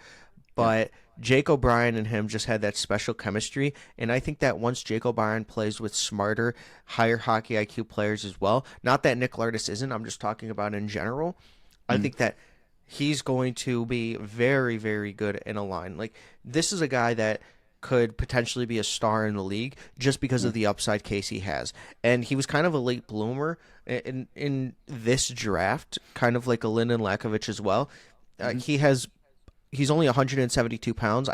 but Jake O'Brien and him just had that special chemistry. And I think that once Jake O'Brien plays with smarter, higher hockey IQ players as well, not that Nick Lardis isn't, I'm just talking about in general, I think that he's going to be very, very good in a line. Like this is a guy that could potentially be a star in the league just because of the upside case he has. And he was kind of a late bloomer in this draft, kind of like a Lyndon Lakovich as well. He's only 172 pounds.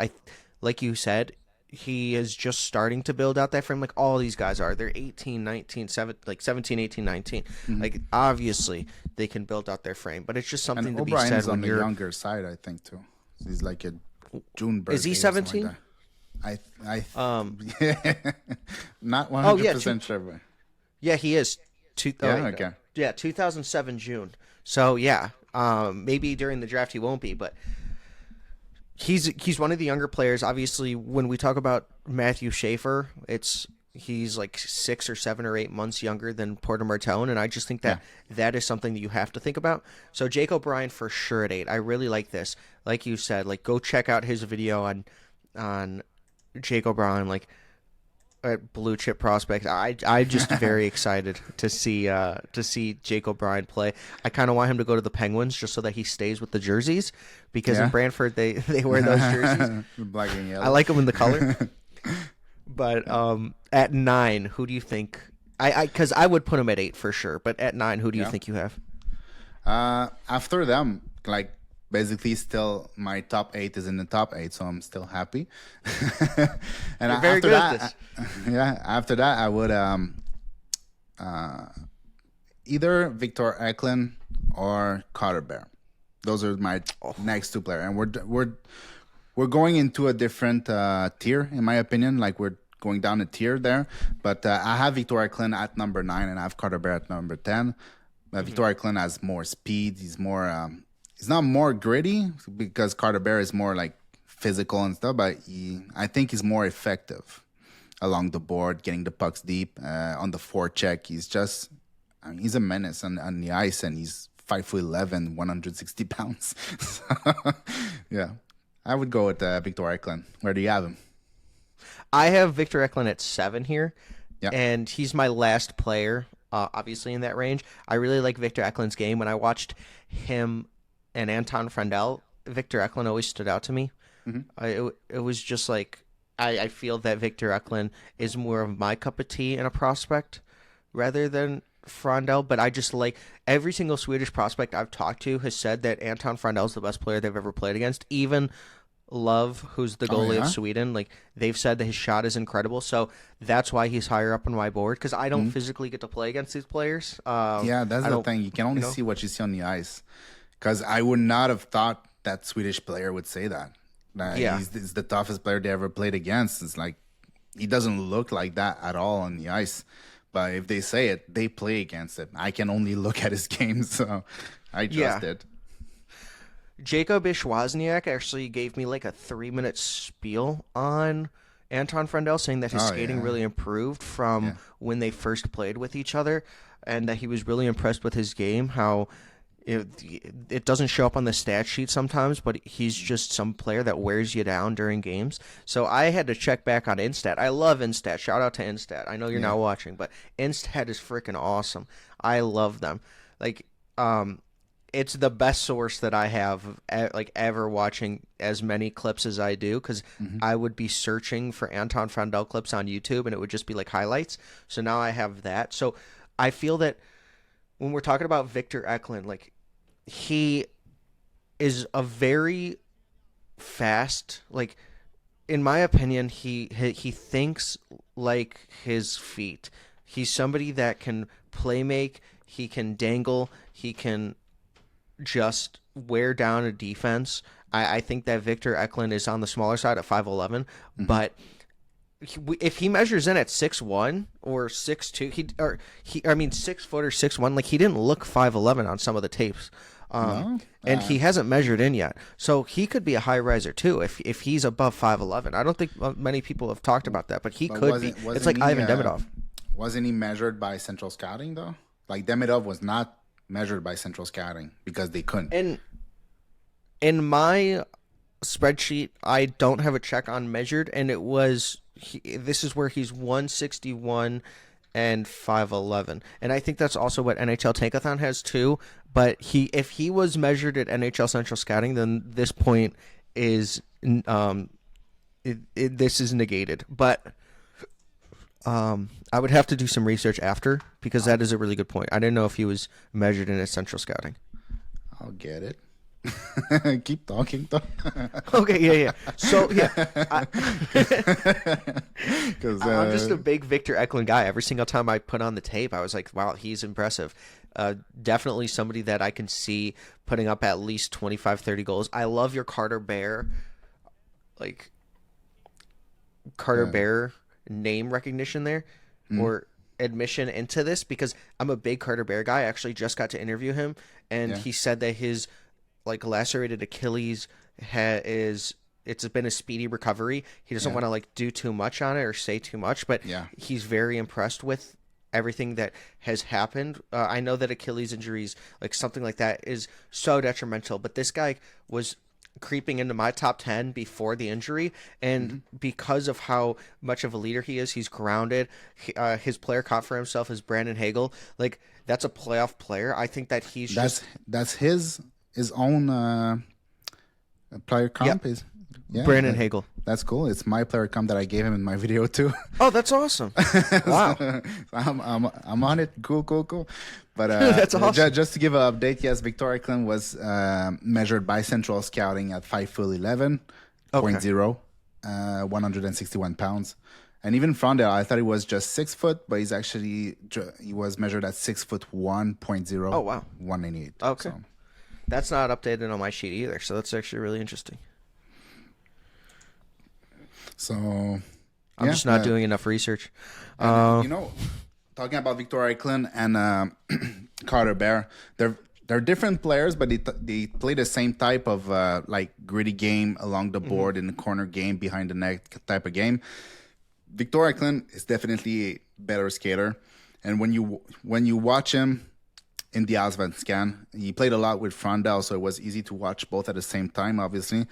Like you said, he is just starting to build out that frame like all these guys are. They're 18, 19, 17, 18, 19. Like obviously they can build out their frame, but it's just something and to O'Brien's be said on when the you're younger side, I think too. He's like a June birthday. Is he 17? I not 100% sure. But yeah, he is. Okay. Yeah, 2007 June. So yeah, maybe during the draft he won't be, but he's one of the younger players. Obviously, when we talk about Matthew Schaefer, he's like 6 or 7 or 8 months younger than Porter Martone, and I just think that that is something that you have to think about. So Jake O'Brien for sure at 8. I really like this. Like you said, like go check out his video on Jake O'Brien. Like at blue chip prospects. I'm just very excited to see Jake O'Brien play. I kind of want him to go to the Penguins just so that he stays with the jerseys, because in Brantford they wear those jerseys. Black and yellow. I like them in the color. But at 9, who do you think? Because I would put him at 8 for sure. But at 9, who do you think you have? After them, like basically, still my top 8 is in the top 8, so I'm still happy. And You're very good at this. After that, I would either Victor Eklund or Carter Bear. Those are my next 2 players, and we're going into a different tier, in my opinion. Like we're going down a tier there. But I have Victor Eklund at number 9, and I have Carter Bear at number 10. Victor Eklund has more speed. He's more. He's not more gritty, because Carter Bear is more like physical and stuff. But I think he's more effective along the board, getting the pucks deep on the forecheck. He's a menace on the ice, and he's 5'11", 160 pounds. So, yeah. I would go with Victor Eklund. Where do you have him? I have Victor Eklund at 7 here, Yeah. and he's my last player, obviously, in that range. I really like Victor Eklund's game. When I watched him and Anton Frandel, Victor Eklund always stood out to me. Mm-hmm. It was just like, I feel that Victor Eklund is more of my cup of tea in a prospect rather than Frandel, but I just like every single Swedish prospect I've talked to has said that Anton Frandel is the best player they've ever played against. Even Love, who's the goalie of Sweden, like they've said that his shot is incredible. So that's why he's higher up on my board, because I don't physically get to play against these players. That's the thing. You can only see what you see on the ice. Because I would not have thought that Swedish player would say that. He's the toughest player they ever played against. It's like he doesn't look like that at all on the ice. But if they say it, they play against it. I can only look at his game, so I trust it. Jacob Ishwazniak actually gave me like a 3-minute spiel on Anton Frandel, saying that his skating really improved from when they first played with each other, and that he was really impressed with his game, how it doesn't show up on the stat sheet sometimes, but he's just some player that wears you down during games. So I had to check back on Instat. I love Instat. Shout out to Instat. I know you're not watching, but Instat is freaking awesome. I love them. Like, it's the best source that I have, like, ever watching as many clips as I do, because I would be searching for Anton Frandel clips on YouTube, and it would just be like highlights. So now I have that. So I feel that when we're talking about Victor Eklund, like, he is a very fast, like, in my opinion, he thinks like his feet. He's somebody that can play make, he can dangle, he can just wear down a defense. I think that Victor Eklund is on the smaller side at 5'11", but if he measures in at 6'1" or 6'2", 6 foot or 6'1", like, he didn't look 5'11" on some of the tapes. And he hasn't measured in yet. So he could be a high riser too if he's above 5'11". I don't think many people have talked about that, but he could be. It's like Ivan Demidov. Wasn't he measured by Central Scouting though? Like, Demidov was not measured by Central Scouting because they couldn't. And in my spreadsheet, I don't have a check on measured, and it was this is where he's 161 and 5'11", and I think that's also what NHL Tankathon has too. But if he was measured at NHL Central Scouting, then this point is this is negated. But I would have to do some research after, because that is a really good point. I didn't know if he was measured in at Central Scouting. I'll get it. Keep talking, though. Okay, yeah. So, yeah. I'm just a big Victor Eklund guy. Every single time I put on the tape, I was like, wow, he's impressive. Definitely somebody that I can see putting up at least 25, 30 goals. I love your Carter Bear, Bear name recognition there, or admission into this, because I'm a big Carter Bear guy. I actually just got to interview him, and he said that his lacerated Achilles it's been a speedy recovery. He doesn't want to do too much on it or say too much, but he's very impressed with everything that has happened. I know that Achilles injuries, something like that, is so detrimental, but this guy was creeping into my top 10 before the injury, and because of how much of a leader he is, he's grounded. His player comp for himself is Brandon Hagel. Like, that's a playoff player. I think that he's that's his own player comp. Yep. Is yeah, Brandon Hagel. That's cool. It's my player comp that I gave him in my video too. Oh, that's awesome! Wow, so I'm on it. Cool. But that's awesome. Just to give an update, yes, Victor Eklund was measured by Central Scouting at 5'11", 0.0, 161 pounds. And even Frondell, I thought he was just 6 foot, but he was measured at 6'1", 0.0. Oh wow, 198. Okay, so. That's not updated on my sheet either, so that's actually really interesting. So I'm just not doing enough research. Talking about Victor Eklund and Carter Bear, they're different players, but they play the same type of like gritty game along the board in the corner game, behind the net type of game. Victor Eklund is definitely a better skater, and when you watch him in the Allsvenskan, he played a lot with Frondell, so it was easy to watch both at the same time. Obviously,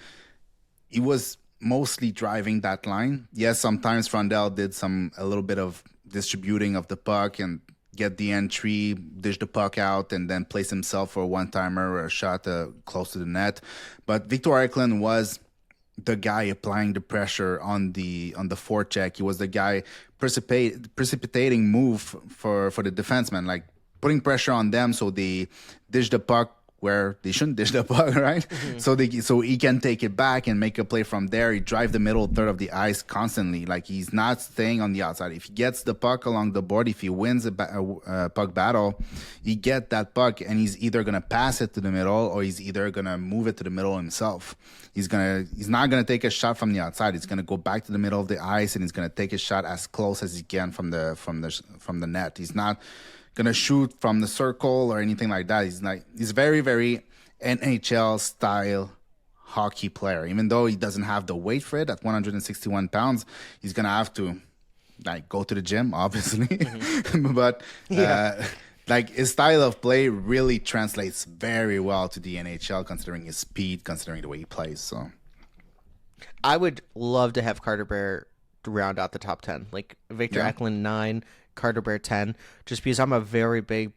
he was mostly driving that line. Yes, sometimes Frondell did a little bit of distributing of the puck and get the entry, dish the puck out, and then place himself for a one-timer or a shot close to the net. But Victor Eklund was the guy applying the pressure on the forecheck. He was the guy precipitating move for the defenseman, like putting pressure on them so they dish the puck where they shouldn't dish the puck, right? So he can take it back and make a play from there. He drive the middle third of the ice constantly. Like, he's not staying on the outside. If he gets the puck along the board, if he wins a puck battle, he get that puck and he's either gonna pass it to the middle or he's either gonna move it to the middle himself. He's not gonna take a shot from the outside. He's gonna go back to the middle of the ice and he's gonna take a shot as close as he can from the net. He's not gonna shoot from the circle or anything like that. He's very, very NHL style hockey player. Even though he doesn't have the weight for it at 161 pounds, he's gonna have to go to the gym, obviously. But his style of play really translates very well to the NHL, considering his speed, considering the way he plays. So I would love to have Carter Bear to round out the top 10. Like, Victor Eklund 9, Carter Bear 10, just because I'm a very big,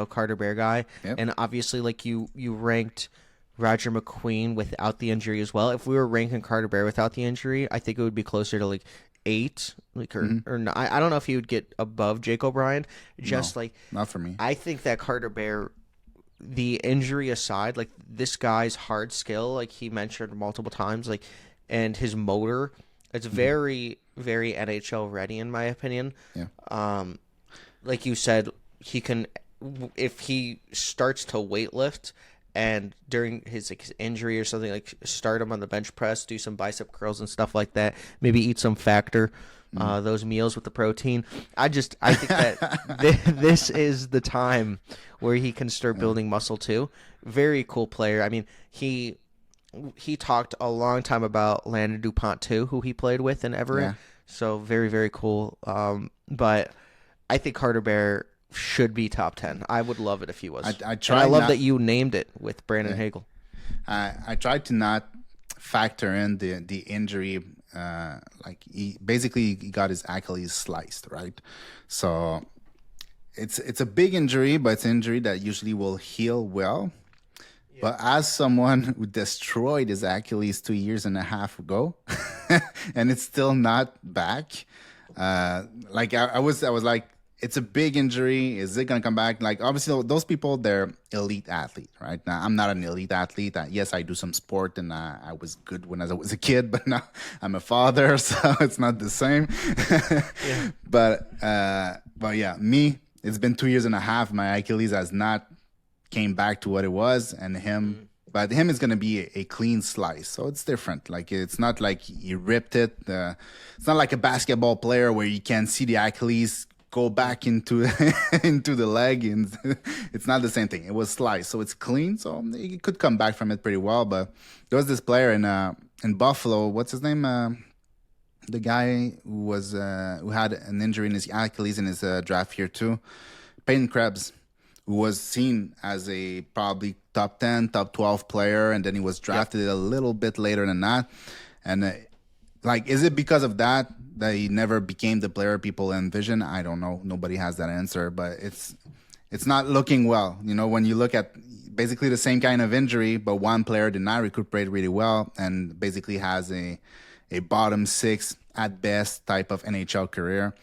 Carter Bear guy. Yep. And obviously, like, you ranked Roger McQueen without the injury as well. If we were ranking Carter Bear without the injury, I think it would be closer to like 8, or 9. I don't know if he would get above Jake O'Brien. Not for me. I think that Carter Bear, the injury aside, like, this guy's hard skill, like he mentioned multiple times, like, and his motor, it's very, very NHL ready in my opinion. Yeah. Like you said, he can, if he starts to weightlift and during his injury or something, like, start him on the bench press, do some bicep curls and stuff like that, maybe eat some Factor, those meals with the protein. I think that this is the time where he can start building muscle too. Very cool player. I mean, he talked a long time about Landon DuPont too, who he played with in Everett. Yeah. So very, very cool. But I think Carter Bear should be top 10. I would love it if he was. I love that you named it with Brandon Hagel. I tried to not factor in the injury. He got his Achilles sliced, right? So it's a big injury, but it's an injury that usually will heal well. But as someone who destroyed his Achilles 2.5 years ago, and it's still not back, I was like, it's a big injury. Is it going to come back? Like, obviously, those people, they're elite athletes, right? Now, I'm not an elite athlete. Yes, I do some sport, and I was good when I was a kid, but now I'm a father, so it's not the same. Yeah. But yeah, me, it's been 2.5 years. My Achilles has not came back to what it was, and but him is going to be a clean slice, so it's different. Like, it's not like he ripped it. It's not like a basketball player where you can see the Achilles go back into into the leg, and it's not the same thing. It was sliced, so it's clean, so he could come back from it pretty well. But there was this player in Buffalo, what's his name, the guy who had an injury in his Achilles in his draft year too, Peyton Krebs, who was seen as a probably top 10, top 12 player, and then he was drafted a little bit later than that. And is it because of that he never became the player people envision? I don't know. Nobody has that answer, but it's not looking well. When you look at basically the same kind of injury, but one player did not recuperate really well and basically has a bottom 6 at best type of NHL career.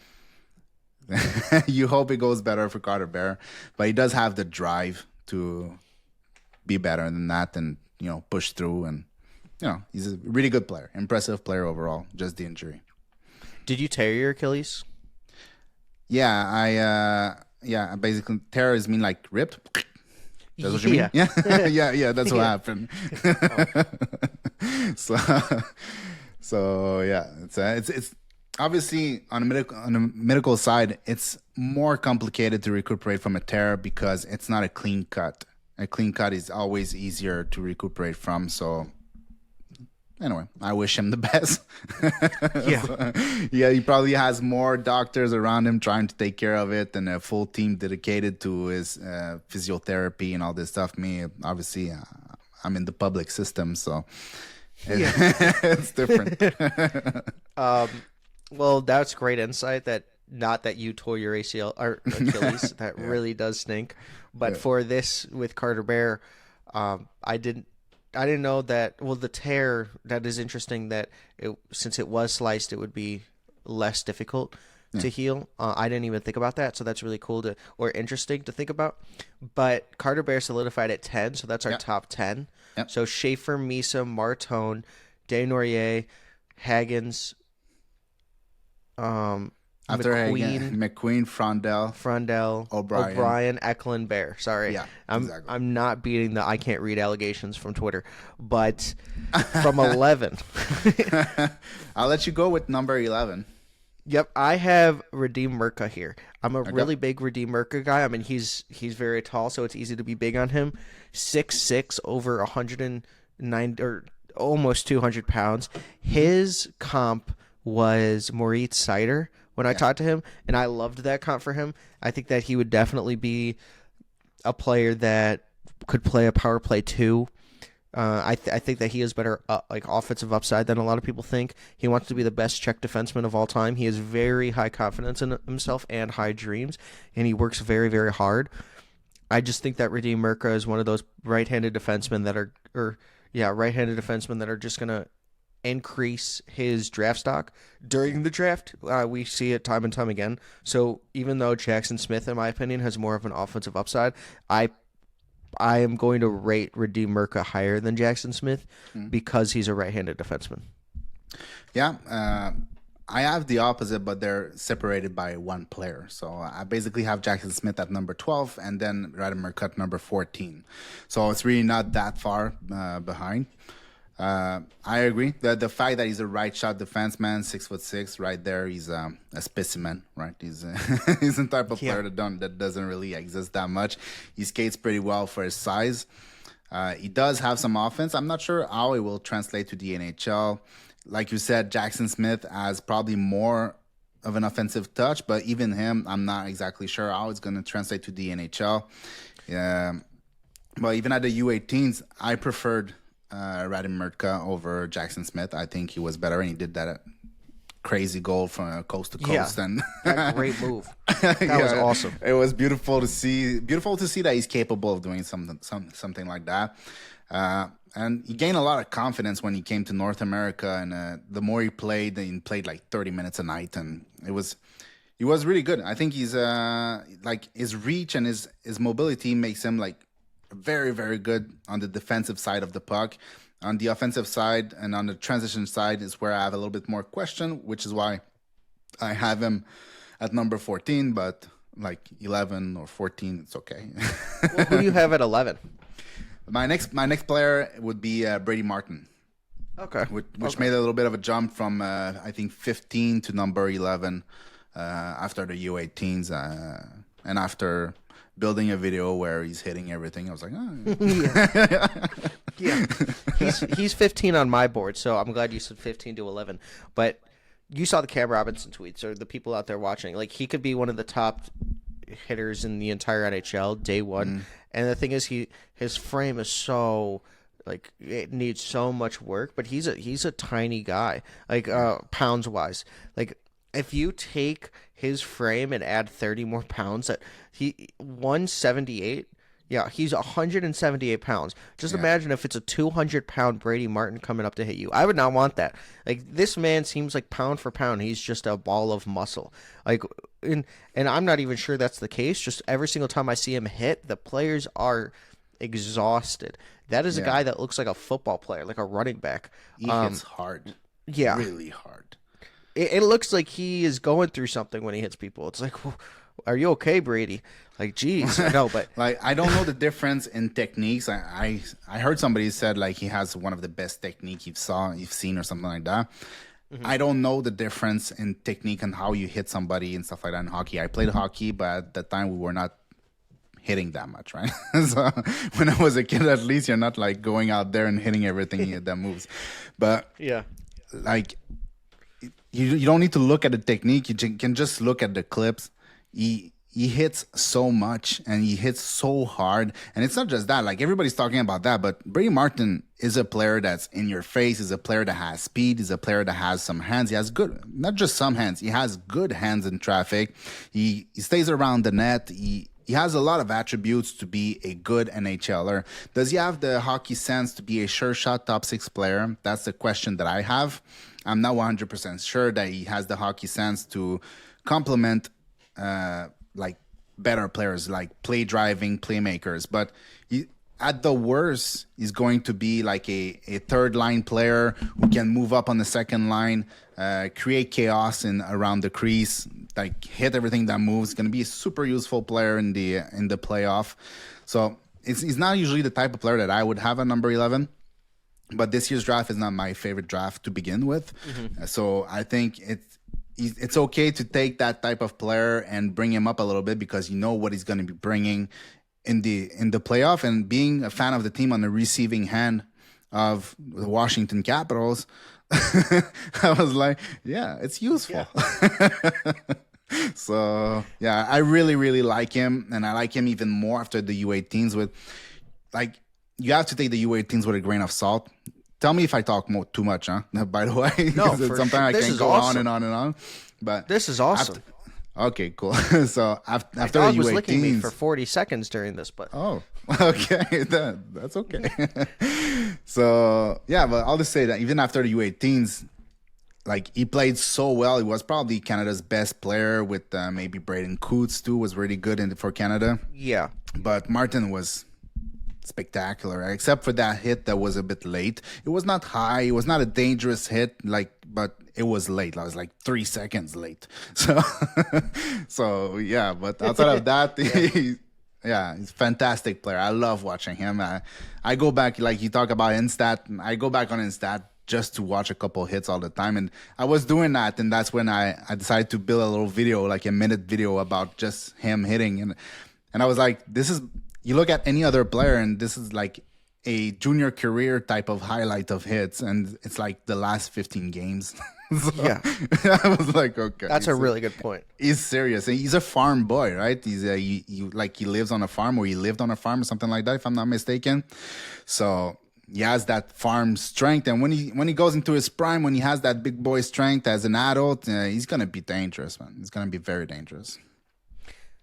You hope it goes better for Carter Bear, but he does have the drive to be better than that and, push through. And, he's a really good player, impressive player overall, just the injury. Did you tear your Achilles? Yeah, basically tear is mean like ripped. That's what you mean? Yeah. yeah, that's what happened. So yeah, it's obviously on the medical side, it's more complicated to recuperate from a tear because it's not a clean cut. A clean cut is always easier to recuperate from. So anyway, I wish him the best. Yeah, he probably has more doctors around him trying to take care of it and a full team dedicated to his physiotherapy and all this stuff. Me, obviously, I'm in the public system, so it's different. Well, that's great insight. Not that you tore your ACL or Achilles. That really does stink. But for this with Carter Bear, I didn't know that. Well, the tear, that is interesting. That since it was sliced, it would be less difficult to heal. I didn't even think about that. So that's really cool or interesting to think about. But Carter Bear solidified at 10, so that's our top 10. Yep. So Schaefer, Misa, Martone, Desnoyers, Hagens. After McQueen, Frondell, O'Brien, Eklund, Bear. Sorry, exactly. I'm not beating the I can't read allegations from Twitter, but from 11, I'll let you go with number 11. Yep, I have Radim Merca here. I'm a really big Radim Merca guy. I mean, he's very tall, so it's easy to be big on him. 6'6", over 109 or almost 200 pounds. His comp was Moritz Seider when I talked to him, and I loved that comp for him. I think that he would definitely be a player that could play a power play too. I think that he has better offensive upside than a lot of people think. He wants to be the best Czech defenseman of all time. He has very high confidence in himself and high dreams, and he works very, very hard. I just think that Radim Merca is one of those right-handed defensemen that are just going to increase his draft stock during the draft. We see it time and time again. So even though Jackson Smith, in my opinion, has more of an offensive upside, I am going to rate Radim Merca higher than Jackson Smith because he's a right-handed defenseman. Yeah, I have the opposite, but they're separated by one player. So I basically have Jackson Smith at number 12 and then Radim Merca at number 14. So it's really not that far behind. I agree that the fact that he's a right shot defenseman, 6'6", right there, he's a specimen, right? He's he's the type of player that doesn't really exist that much. He skates pretty well for his size. He does have some offense. I'm not sure how it will translate to the NHL. Like you said, Jackson Smith has probably more of an offensive touch, but even him, I'm not exactly sure how it's going to translate to the NHL. But even at the U18s, I preferred Radim Merca over Jackson Smith. I think he was better, and he did that crazy goal from coast to coast. And that great move. That was awesome. It was beautiful to see. Beautiful to see that he's capable of doing something like that. And he gained a lot of confidence when he came to North America. And the more he played like 30 minutes a night, and he was really good. I think he's his reach and his mobility makes him like very, very good on the defensive side of the puck. On the offensive side and on the transition side is where I have a little bit more question, which is why I have him at number 14, but like 11 or 14, it's okay. Well, who do you have at 11? My next player would be Brady Martin. Okay. Which made a little bit of a jump from, I think, 15 to number 11 after the U18s. And after building a video where he's hitting everything, I was like, oh. Yeah. He's 15 on my board, so I'm glad you said 15 to 11. But you saw the Cam Robinson tweets, or the people out there watching. Like, he could be one of the top hitters in the entire NHL day one. And the thing is, his frame is so like it needs so much work, but he's a tiny guy, like pounds wise. Like if you take his frame and add 30 more pounds, that he 178. Yeah, he's 178 pounds. Just imagine if it's a 200-pound Brady Martin coming up to hit you. I would not want that. Like, this man seems like pound for pound, he's just a ball of muscle. Like, and I'm not even sure that's the case. Just every single time I see him hit, the players are exhausted. That is a guy that looks like a football player, like a running back. He hits hard. Yeah. Really hard. It looks like he is going through something when he hits people. It's like, well, are you okay, Brady? Like, geez, no, but like I don't know the difference in techniques. I heard somebody said like he has one of the best technique you've seen or something like that. I don't know the difference in technique and how you hit somebody and stuff like that in hockey. I played hockey, but at the time we were not hitting that much, right? So when I was a kid, at least you're not like going out there and hitting everything that moves. But yeah, like you don't need to look at the technique. You can just look at the clips. He hits so much and he hits so hard. And it's not just that. Like everybody's talking about that, but Brady Martin is a player that's in your face. He's a player that has speed. He's a player that has some hands. He has good, not just some hands. He has good hands in traffic. He stays around the net. He has a lot of attributes to be a good NHLer. Does he have the hockey sense to be a sure shot top 6 player? That's the question that I have. I'm not 100% sure that he has the hockey sense to complement like better players, like play driving playmakers. But at the worst, he's going to be like a third line player who can move up on the second line, create chaos around the crease, like hit everything that moves. Going to be a super useful player in the playoff. So he's not usually the type of player that I would have at number 11. But this year's draft is not my favorite draft to begin with. So I think it's okay to take that type of player and bring him up a little bit because you know what he's going to be bringing in the playoff. And being a fan of the team on the receiving hand of the Washington Capitals, I was like, yeah, it's useful. Yeah. So yeah, I really, really like him, and I like him even more after the U18s. With like, you have to take the U18s with a grain of salt. Tell me if I talk too much, huh? By the way, no, sometimes I can go on and on and on. But this is awesome. Okay, cool. So after the U18s, was licking me for 40 seconds during this, but okay, that's okay. So yeah, but I'll just say that even after the U18s, like he played so well. He was probably Canada's best player with maybe Braden Coots too. Was really good for Canada. Yeah, but Martin was spectacular, except for that hit that was a bit late. It was not high. It was not a dangerous hit, but it was late. I was like 3 seconds late. So yeah. But outside of that, he's a fantastic player. I love watching him. I go back, like you talk about Instat. I go back on Instat just to watch a couple hits all the time. And I was doing that, and that's when I decided to build a little video, like a minute video about just him hitting. And I was like, this is. You look at any other player, and this is like a junior career type of highlight of hits, and it's like the last 15 games. So, yeah, I was like, okay, that's a really good point. He's serious. He's a farm boy, right? He's he lives on a farm, or he lived on a farm, or something like that, if I'm not mistaken. So he has that farm strength, and when he goes into his prime, when he has that big boy strength as an adult, he's gonna be dangerous, man. He's gonna be very dangerous.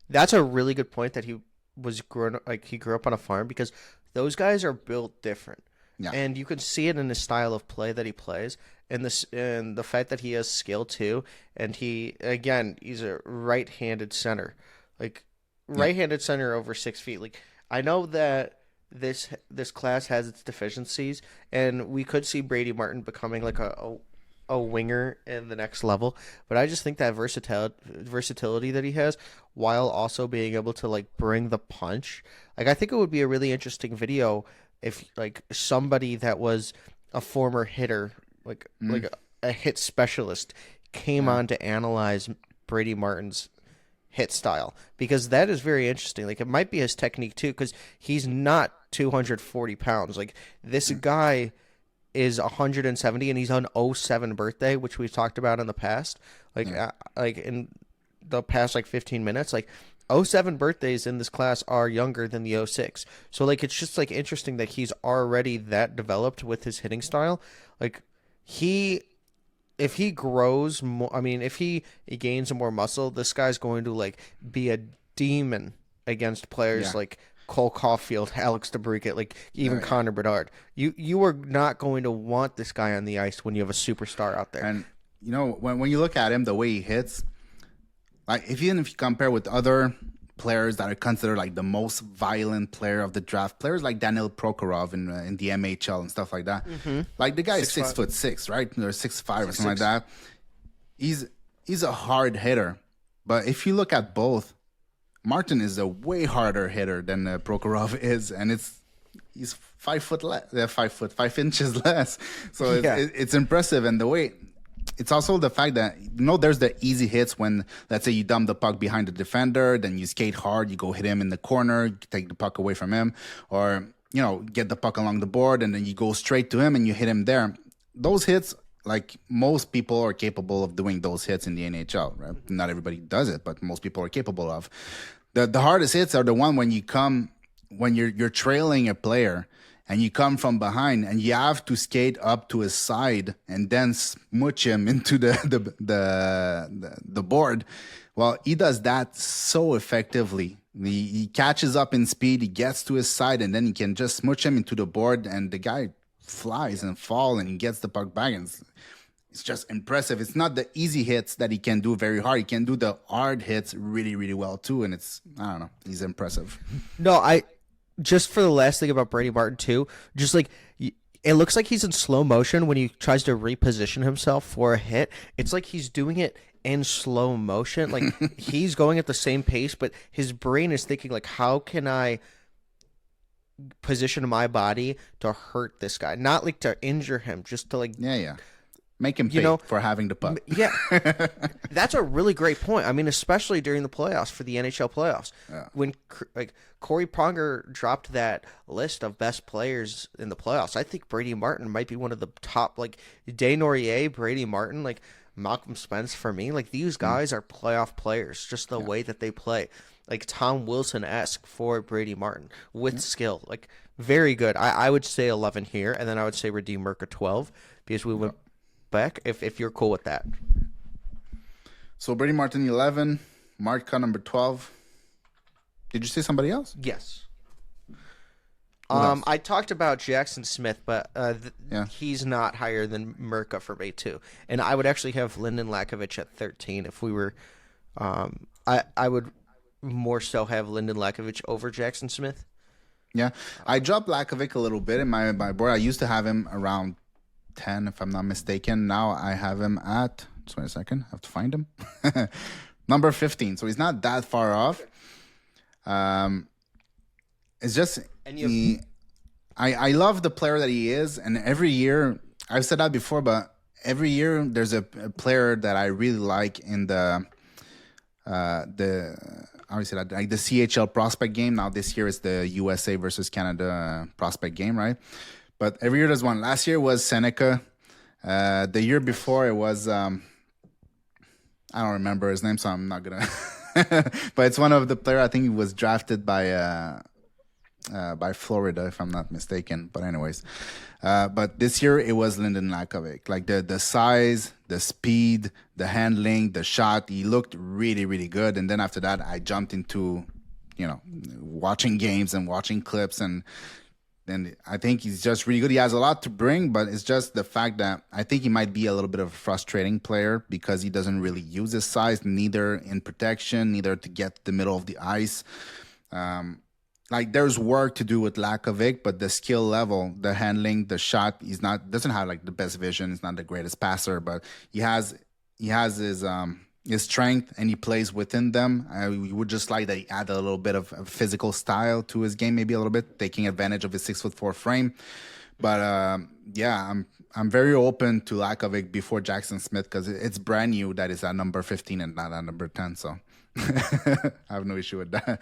That's a really good point that he grew up on a farm, because those guys are built different. Yeah. And you can see it in the style of play that he plays, and the fact that he has skill too. And he's a right-handed center, like right-handed center over 6 feet. Like, I know that this class has its deficiencies, and we could see Brady Martin becoming like a winger in the next level, but I just think that versatility that he has, while also being able to like bring the punch, like I think it would be a really interesting video if like somebody that was a former hitter, like a hit specialist, came on to analyze Brady Martin's hit style, because that is very interesting. Like, it might be his technique too, because he's not 240 pounds. Like, this guy is 170, and he's on 07 birthday, which we've talked about in the past. Like, like in the past like 15 minutes, like '07 birthdays in this class are younger than the '06. So like it's just like interesting that he's already that developed with his hitting style. Like he if he grows more, I mean, if he gains more muscle, this guy's going to like be a demon against players Yeah. like Cole Caulfield, Alex DeBrincat, like even Connor Bedard. You are not going to want this guy on the ice when you have a superstar out there. And when you look at him, the way he hits, like even if you compare with other players that are considered like the most violent player of the draft, players like Daniil Prokhorov in the MHL and stuff like that. Like the guy is 6'6", right? Or 6'5" or something like that. He's a hard hitter, but if you look at both, Martin is a way harder hitter than Prokhorov is, and he's 5 inches less. So it's impressive, and the way. It's also the fact that, there's the easy hits when, let's say, you dump the puck behind the defender, then you skate hard, you go hit him in the corner, you take the puck away from him, or, get the puck along the board, and then you go straight to him and you hit him there. Those hits, like most people are capable of doing those hits in the NHL, right? Not everybody does it, but most people are capable of. The hardest hits are the one when you're trailing a player, and you come from behind and you have to skate up to his side and then smooch him into the board. Well, he does that so effectively. He catches up in speed, he gets to his side, and then he can just smooch him into the board, and the guy flies and falls, and he gets the puck back. And it's just impressive. It's not the easy hits that he can do very hard. He can do the hard hits really, really well too. And I don't know, he's impressive. No, just for the last thing about Brady Martin too, just like it looks like he's in slow motion when he tries to reposition himself for a hit. It's like he's doing it in slow motion. Like he's going at the same pace, but his brain is thinking like, how can I position my body to hurt this guy? Not like to injure him, just to like make him pay for having the puck. Yeah. That's a really great point. I mean, especially during the playoffs, for the NHL playoffs. Yeah. When like Corey Pronger dropped that list of best players in the playoffs, I think Brady Martin might be one of the top, like Desnoyers, Brady Martin, like Malcolm Spence for me. Like these guys are playoff players, just the way that they play. Like Tom Wilson-esque for Brady Martin with skill. Like very good. I would say 11 here, and then I would say Radim Merca 12 because we went back, if you're cool with that. So Brady Martin 11, Marca number 12. Did you say somebody else? Yes. I talked about Jackson Smith, but he's not higher than Merca for me too. And I would actually have Lyndon Lakovich at 13 if we were. I would more so have Lyndon Lakovich over Jackson Smith. Yeah, I dropped Lakovic a little bit in my board. I used to have him around 10, if I'm not mistaken. Now I have him at, just wait a second, I have to find him. Number 15. So he's not that far off. It's just, I love the player that he is. And every year, I've said that before, but every year there's a player that I really like in the obviously like the CHL prospect game. Now this year is the USA versus Canada prospect game, right? But every year there's one. Last year was Seneca. The year before it was I don't remember his name, so I'm not gonna. But it's one of the player. I think he was drafted by Florida, if I'm not mistaken. But anyways, but this year it was Lyndon Lakovic. Like the size, the speed, the handling, the shot. He looked really, really good. And then after that, I jumped into, watching games and watching clips, and I think he's just really good. He has a lot to bring, but it's just the fact that I think he might be a little bit of a frustrating player because he doesn't really use his size, neither in protection, neither to get to the middle of the ice. Like there's work to do with Lakovic, but the skill level, the handling, the shot, doesn't have like the best vision. He's not the greatest passer, but he has his strength and he plays within them. We would just like that he add a little bit of a physical style to his game, maybe a little bit, taking advantage of his 6'4" frame. But I'm very open to Lakovic before Jackson Smith because it's brand new that is at number 15 and not at number 10. So I have no issue with that.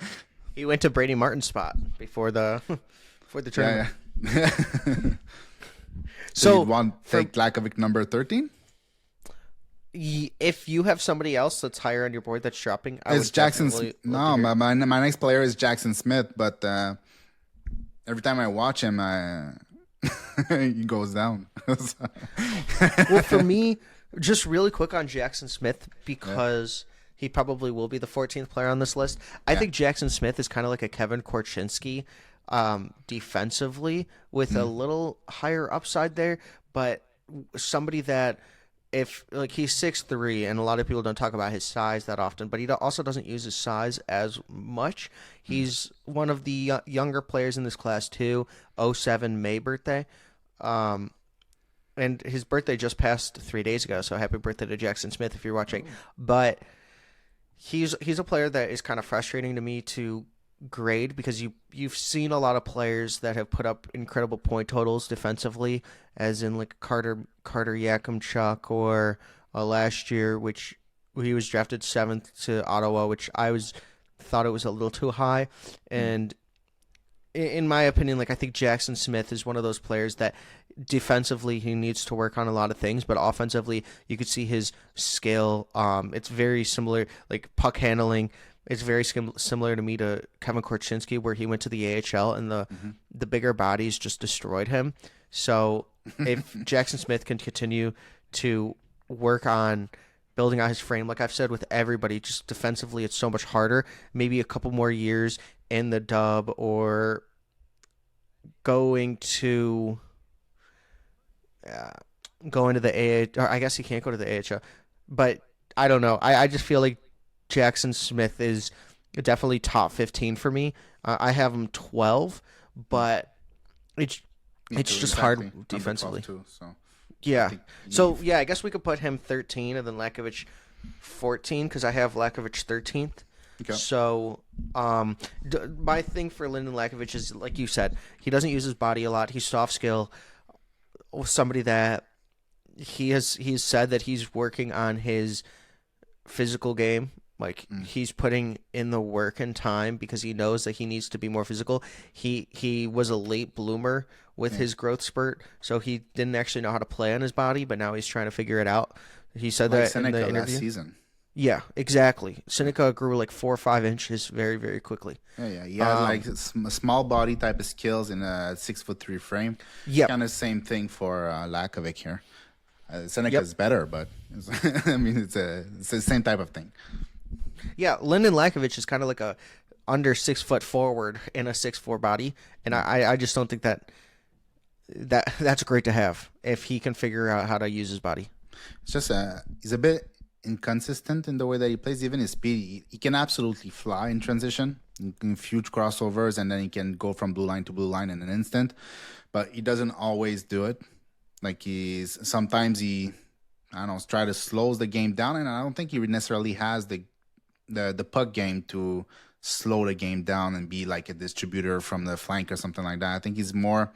He went to Brady Martin's spot before the tournament. Yeah. So you want to take Lakovic number 13? If you have somebody else that's higher on your board that's dropping, I It's would Jackson. definitely love to No, hear. my next player is Jackson Smith, but every time I watch him, he goes down. Well, for me, just really quick on Jackson Smith, Yeah, because he probably will be the 14th player on this list. I yeah. think Jackson Smith is kind of like a Kevin Korchinski defensively, with a Mhm. little higher upside there, but somebody that, if like, he's 6'3", and a lot of people don't talk about his size that often, but he also doesn't use his size as much. He's one of the younger players in this class too. '07 May birthday. Um, and his birthday just passed 3 days ago, so happy birthday to Jackson Smith if you're watching. But he's a player that is kind of frustrating to me to grade, because you've seen a lot of players that have put up incredible point totals defensively, as in like Carter Yakimchuk, or last year, which he was drafted 7th to Ottawa, which I was thought it was a little too high. Mm. And in my opinion, like, I think Jackson Smith is one of those players that defensively he needs to work on a lot of things, but offensively you could see his skill. It's very similar, like puck handling. It's very similar to me to Kevin Korchinski, where he went to the AHL and the bigger bodies just destroyed him. So if Jackson Smith can continue to work on building out his frame, like I've said with everybody, just defensively it's so much harder. Maybe a couple more years in the dub, or going to uh, going to the AH, or I guess he can't go to the AHL, but I don't know. I just feel like Jackson Smith is definitely top 15 for me. I have him 12, but it's Me it's too, just exactly. hard Number 12 defensively. too. So I Yeah. think So yeah, I guess we could put him 13 and then Lakovic 14, because I have Lakovic 13th. okay. So, my thing for Lyndon Lakovic is, like you said, he doesn't use his body a lot. He's soft skill. Somebody that he's said that he's working on his physical game. Like, Mm. he's putting in the work and time because he knows that he needs to be more physical. He was a late bloomer with Yeah. his growth spurt, so he didn't actually know how to play on his body, but now he's trying to figure it out. He said Like that in Seneca the last interview. season. Yeah, exactly. Seneca grew like 4 or 5 inches very, very quickly. Yeah, yeah. He had like a small body type of skills in a 6'3" frame. Yep. Kind of same thing for Lakovic here. Seneca's Yep. better, but I mean it's the same type of thing. Yeah, Lyndon Lakovic is kind of like a under 6 foot forward in a 6'4" body, and I just don't think that's great to have if he can figure out how to use his body. It's just he's a bit inconsistent in the way that he plays. Even his speed, he can absolutely fly in transition, in huge crossovers, and then he can go from blue line to blue line in an instant. But he doesn't always do it. Like sometimes he, I don't know, try to slows the game down, and I don't think he necessarily has the puck game to slow the game down and be like a distributor from the flank or something like that. I think he's more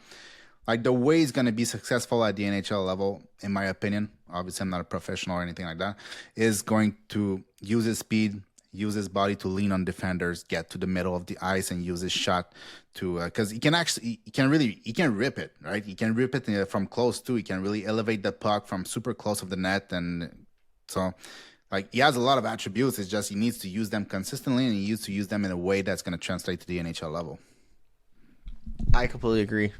like the way he's going to be successful at the NHL level, in my opinion. Obviously, I'm not a professional or anything like that. Is going to use his speed, use his body to lean on defenders, get to the middle of the ice, and use his shot to because he can rip it, right? He can rip it from close too. He can really elevate the puck from super close of the net, and so like he has a lot of attributes. It's just he needs to use them consistently, and he needs to use them in a way that's going to translate to the NHL level. I completely agree.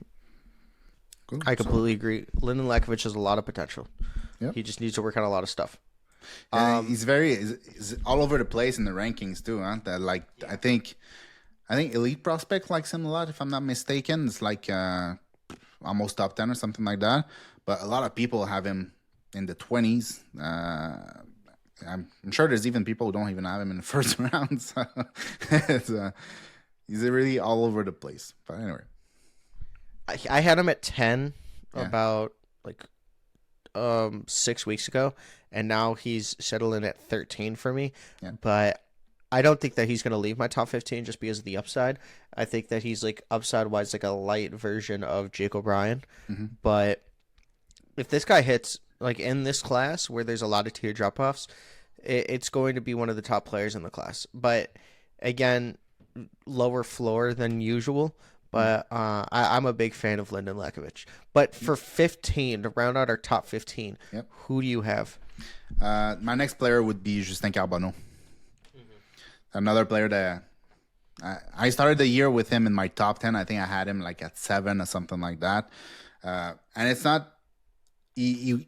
Cool. I completely agree. Lyndon Lakovic has a lot of potential. Yep. He just needs to work on a lot of stuff. And he's all over the place in the rankings too, huh? That like I think Elite Prospect likes him a lot, if I'm not mistaken. It's like almost top 10 or something like that. But a lot of people have him in the 20s. I'm sure there's even people who don't even have him in the first round. So he's really all over the place. But anyway, I had him at 10 Yeah. about like 6 weeks ago, and now he's settled in at 13 for me. Yeah. But I don't think that he's going to leave my top 15 just because of the upside. I think that he's like upside wise like a light version of Jake O'Brien. Mm-hmm. But if this guy hits like in this class where there's a lot of tier drop offs, it's going to be one of the top players in the class. But again, lower floor than usual. But I'm a big fan of Lyndon Lakovic. But for 15, to round out our top 15, Yep. who do you have? My next player would be Justin Carbonneau. Another player that I started the year with him in my top 10. I think I had him like at 7 or something like that. And it's not, he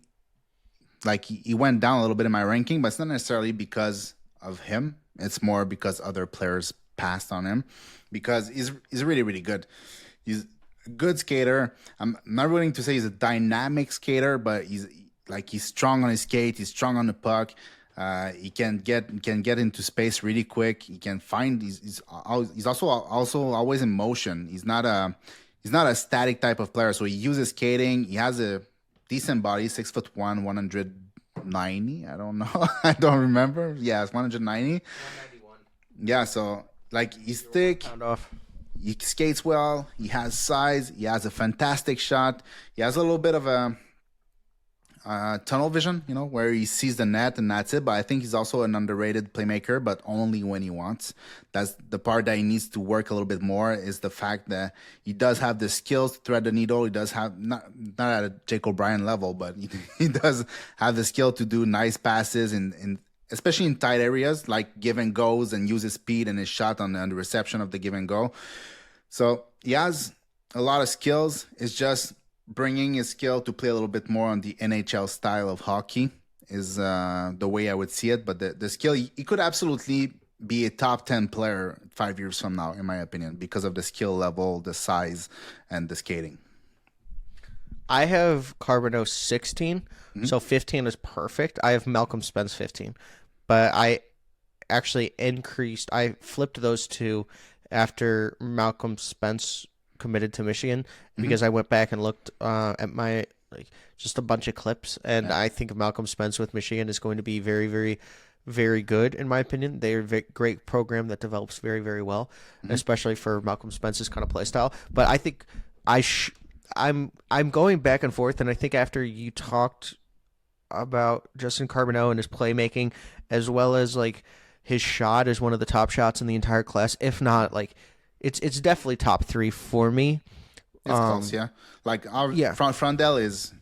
went down a little bit in my ranking, but it's not necessarily because of him. It's more because other players passed on him, because he's really, really good. He's a good skater. I'm not willing to say he's a dynamic skater, but he's strong on his skate. He's strong on the puck. He can get into space really quick. He can find. He's also always in motion. He's not a static type of player. So he uses skating. He has a decent body, 6'1", 190. I don't know. I don't remember. Yeah, it's 190. 191. Yeah. So he's thick. He skates well. He has size. He has a fantastic shot. He has a little bit of a tunnel vision, where he sees the net and that's it. But I think he's also an underrated playmaker, but only when he wants. That's the part that he needs to work a little bit more, is the fact that he does have the skills to thread the needle. He does have, not at a Jake O'Brien level, but he does have the skill to do nice passes, especially in tight areas, like give and goes, and use his speed and his shot on the reception of the give and go. So he has a lot of skills. It's just bringing his skill to play a little bit more on the NHL style of hockey is the way I would see it. But the skill, he could absolutely be a top 10 player 5 years from now, in my opinion, because of the skill level, the size, and the skating. I have Carbonneau 16, so 15 is perfect. I have Malcolm Spence 15, but I actually I flipped those two after Malcolm Spence committed to Michigan, because I went back and looked at my just a bunch of clips, and I think Malcolm Spence with Michigan is going to be very, very, very good, in my opinion. They're a great program that develops very, very well, especially for Malcolm Spence's kind of play style. But I think I'm going back and forth, and I think after you talked about Justin Carbonneau and his playmaking, as well as his shot is one of the top shots in the entire class, if not it's definitely top 3 for me. It's close, yeah. Frondel is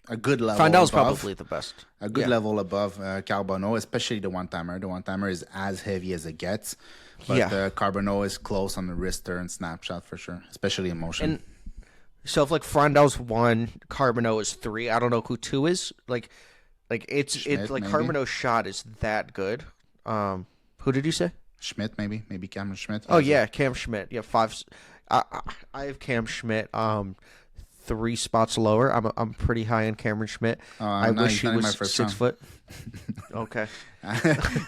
a good level. Frondel's probably the best. A good level above Carbonneau, especially the one-timer. The one-timer is as heavy as it gets. But Carbonneau is close on the wrister and snapshot for sure, especially in motion. And so if Frondel's 1, Carbonneau is 3, I don't know who 2 is. Schmidt, Carbonneau's shot is that good. Who did you say? Schmidt, maybe Cameron Schmidt. Oh yeah, Cam Schmidt. Yeah, 5. I have Cam Schmidt 3 spots lower. I'm pretty high on Cameron Schmidt. I wish he was 6 foot. Okay.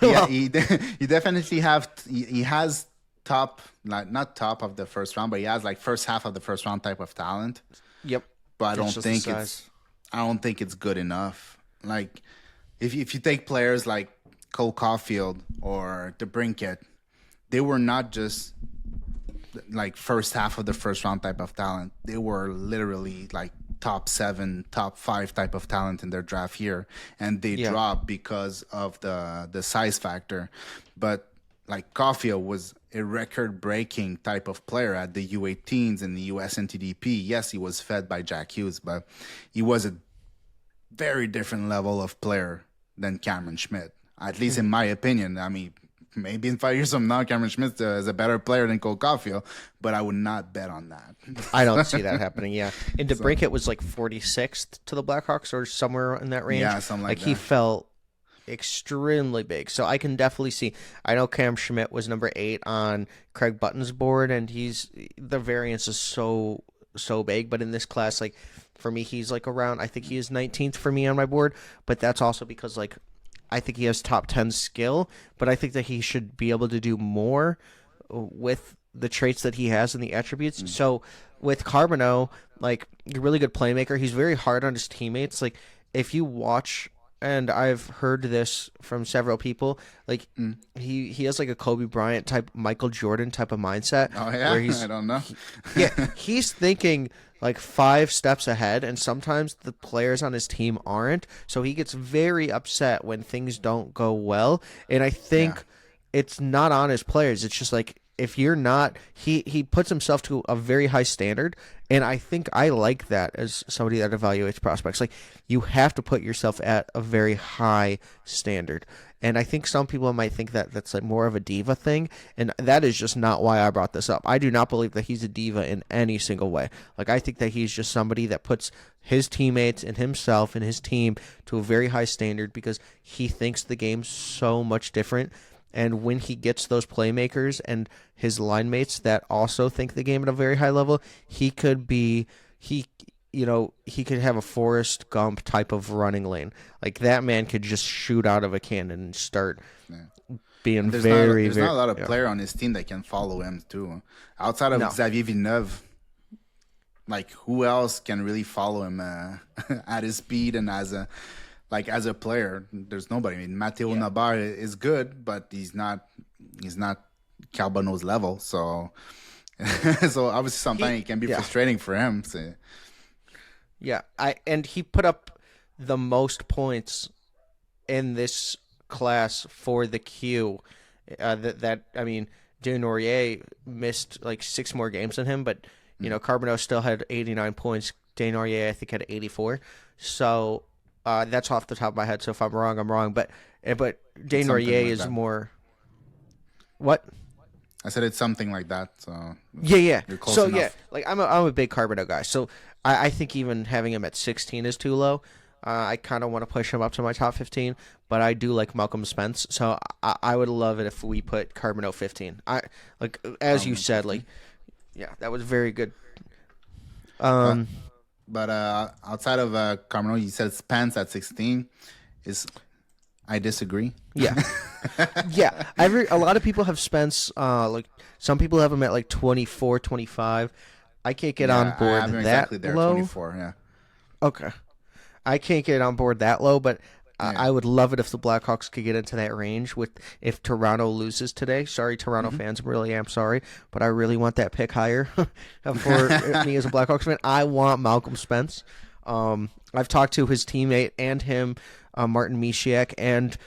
Yeah, he definitely he has top, not top of the first round, but he has first half of the first round type of talent. Yep. But I don't think it's good enough. If you take players like Cole Caulfield or DeBrincat, they were not just first half of the first round type of talent. They were literally top 7, top 5 type of talent in their draft year, and they dropped because of the size factor. But Caulfield was a record-breaking type of player at the U18s in the US NTDP. Yes, he was fed by Jack Hughes, but he was a very different level of player than Cameron Schmidt. At least in my opinion. I mean, maybe in 5 years from now, Cameron Schmidt is a better player than Cole Caulfield, but I would not bet on that. I don't see that happening, yeah. And DeBrincat was 46th to the Blackhawks or somewhere in that range. Yeah, something like that. He felt extremely big. So I can definitely see. I know Cam Schmidt was number 8 on Craig Button's board, and the variance is so big. But in this class, for me, he's around, I think he is 19th for me on my board, but that's also because I think he has top 10 skill, but I think that he should be able to do more with the traits that he has and the attributes. So with Carbonneau, a really good playmaker. He's very hard on his teammates. If you watch, and I've heard this from several people, he has a Kobe Bryant type, Michael Jordan type of mindset. Oh yeah, where I don't know. He's thinking 5 steps ahead, and sometimes the players on his team aren't. So he gets very upset when things don't go well. And I think it's not on his players. It's just if you're not, he puts himself to a very high standard, and I think I like that as somebody that evaluates prospects. Like, you have to put yourself at a very high standard. And I think some people might think that that's like more of a diva thing, and that is just not why I brought this up. I do not believe that he's a diva in any single way. Like, I think that he's just somebody that puts his teammates and himself and his team to a very high standard because he thinks the game's so much different. And when he gets those playmakers and his line mates that also think the game at a very high level, he could have a Forrest Gump type of running lane. Like, that man could just shoot out of a cannon and start being there's very, not, there's very... not a lot of player on his team that can follow him too. Outside of Xavier Villeneuve, like, who else can really follow him at his speed and as a player? There's nobody. I mean, Matteo Nabar is good, but he's not Carbonneau's level. So so obviously sometimes it can be frustrating for him. So. Yeah, and he put up the most points in this class for the Q. Desnoyers missed like 6 more games than him, but Carbonneau still had 89 points. Desnoyers, I think, had 84. So that's off the top of my head. So if I'm wrong, I'm wrong. But Desnoyers is more. What? I said it's something like that. So yeah. You're close so enough. like I'm a big Carbonneau guy. So I think even having him at 16 is too low. I kind of want to push him up to my top 15, but I do like Malcolm Spence. So I would love it if we put Carbonneau 15. As you said, like, yeah, that was very good. But outside of Carbonneau, you said Spence at 16. I disagree. Yeah. Yeah. A lot of people have Spence, like, some people have him at like 24, 25. I can't get on board I have him that exactly there, low. 24, yeah. Okay. I can't get on board that low, but I would love it if the Blackhawks could get into that range if Toronto loses today. Sorry, Toronto fans, I really am sorry, but I really want that pick higher for me as a Blackhawks fan. I want Malcolm Spence. I've talked to his teammate and him, Martin Misiak, and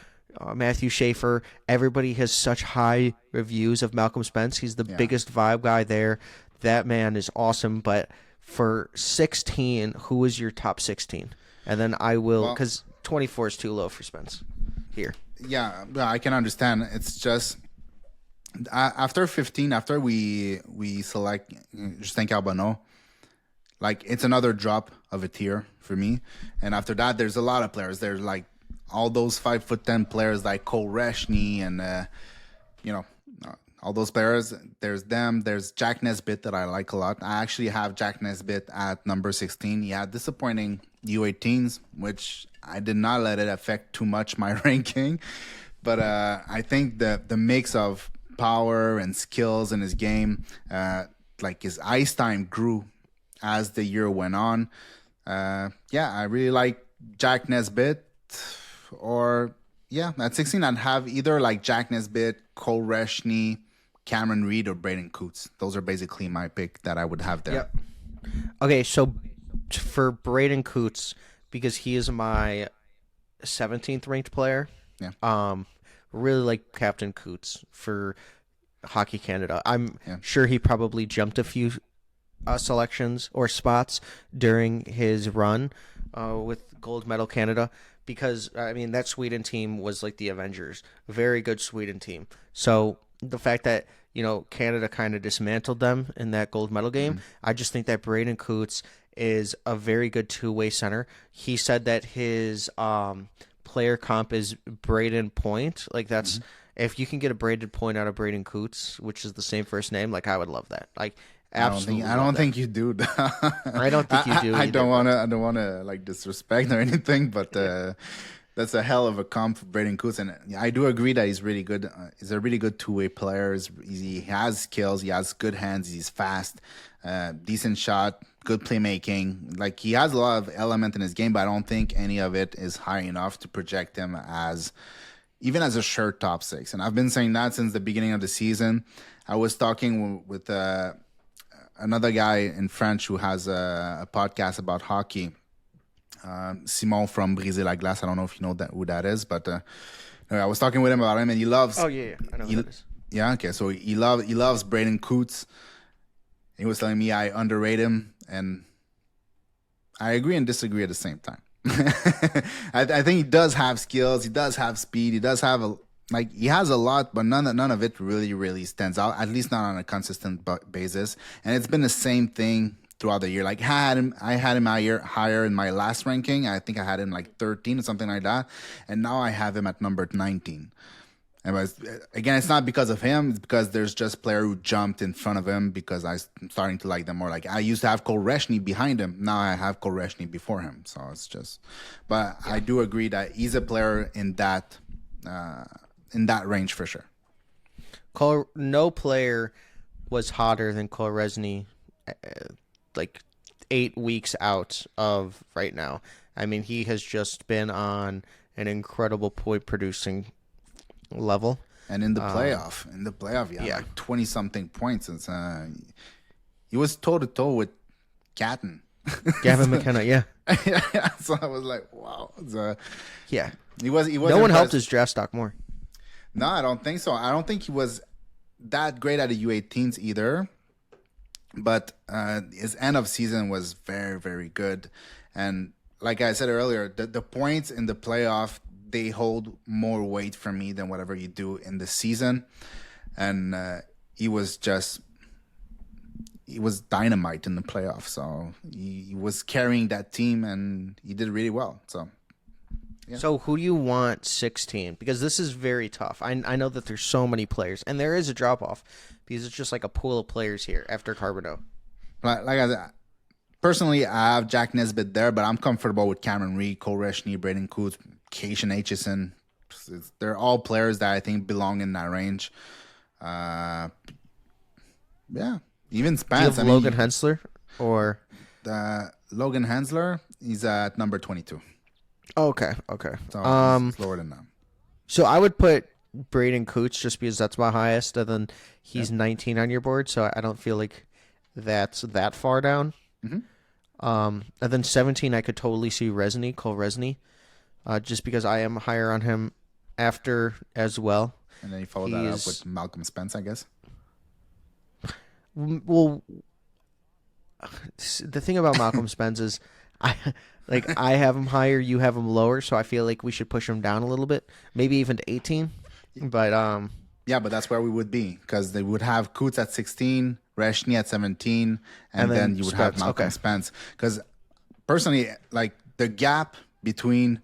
Matthew Schaefer. Everybody has such high reviews of Malcolm Spence. He's the biggest vibe guy there. That man is awesome. But for 16, who is your top 16? And then I will, because 24 is too low for Spence here. Yeah, I can understand. It's just after 15, after we select Justin Carbonneau, like, it's another drop of a tier for me. And after that, there's a lot of players. There's like all those 5'10" players like Cole Reshny and all those players. There's them. There's Jack Nesbitt that I like a lot. I actually have Jack Nesbitt at number 16. He had disappointing U18s, which I did not let it affect too much my ranking. But I think the mix of power and skills in his game, like his ice time grew as the year went on. I really like Jack Nesbitt. Or, at 16, I'd have either like Jack Nesbitt, Cole Reshny, Cameron Reed, or Braden Coots. Those are basically my pick that I would have there. Yep. Okay, so for Braden Coots, because he is my 17th ranked player, really like Captain Coots for Hockey Canada. I'm sure he probably jumped a few selections or spots during his run with Gold Medal Canada, because that Sweden team was like the Avengers, very good Sweden team. So the fact that Canada kind of dismantled them in that gold medal game, I just think that Braden Coots is a very good two-way center. He said that his player comp is Braden Point. Like, that's if you can get a Braden Point out of Braden Coots, which is the same first name, like, I would love that. Like, absolutely. I don't think you do. I don't think you do. I don't want to like disrespect or anything, but that's a hell of a comp for Braden Coots, and I do agree that he's really good. He's a really good two-way player. He has skills. He has good hands. He's fast, decent shot, good playmaking. Like, he has a lot of element in his game, but I don't think any of it is high enough to project him even as a sure top 6. And I've been saying that since the beginning of the season. I was talking with another guy in French who has a podcast about hockey, Simon from Briser la Glace. I don't know if you know who that is, but I was talking with him about him, and he loves. Oh yeah, I know who that is. Yeah, okay. So he loves Braden Coots. He was telling me I underrate him, and I agree and disagree at the same time. I think he does have skills. He does have speed. He does have he has a lot, but none of it really stands out. At least not on a consistent basis. And it's been the same thing throughout the year. Like I had him higher in my last ranking. I think I had him like 13 or something like that, and now I have him at number 19. And again, it's not because of him. It's because there's just player who jumped in front of him because I'm starting to like them more. Like I used to have Kolresny behind him. Now I have Kolresny before him. So it's just, but yeah. I do agree that he's a player in that range for sure. No player was hotter than Kolresny like 8 weeks out of right now. I mean, he has just been on an incredible point producing level. And in the playoff, yeah, like 20 something points. It's he was toe to toe with Gavin McKenna, yeah. Yeah. So I was like, wow. Yeah. He was. No one helped his draft stock more. No, I don't think so. I don't think he was that great at the U18s either. But his end of season was very, very good. And like I said earlier, the points in the playoff, they hold more weight for me than whatever you do in the season. And he was dynamite in the playoff. So he was carrying that team, and he did really well. So, yeah. So who do you want 16? Because this is very tough. I know that there's so many players, and there is a drop-off because it's just like a pool of players here after Carbonneau. Like I said, personally, I have Jack Nesbitt there, but I'm comfortable with Cameron Reed, Kolresny, Braden Coots, Cation Aitchison. They're all players that I think belong in that range. Yeah, even Spence. Do you have Logan Hensler or Logan Hensler? He's at number 22. Okay. So he's lower than that. So I would put Braden Coots just because that's my highest, and then he's 19 on your board, so I don't feel like that's that far down. Mm-hmm. And then 17, I could totally see Cole Resny, just because I am higher on him after as well. And then you follow that up with Malcolm Spence, I guess. Well, the thing about Malcolm Spence is I have him higher, you have him lower, so I feel like we should push him down a little bit, maybe even to 18. But yeah, but that's where we would be because they would have Coots at 16, Resny at 17, and then you would have Malcolm Spence. Because personally, like the gap between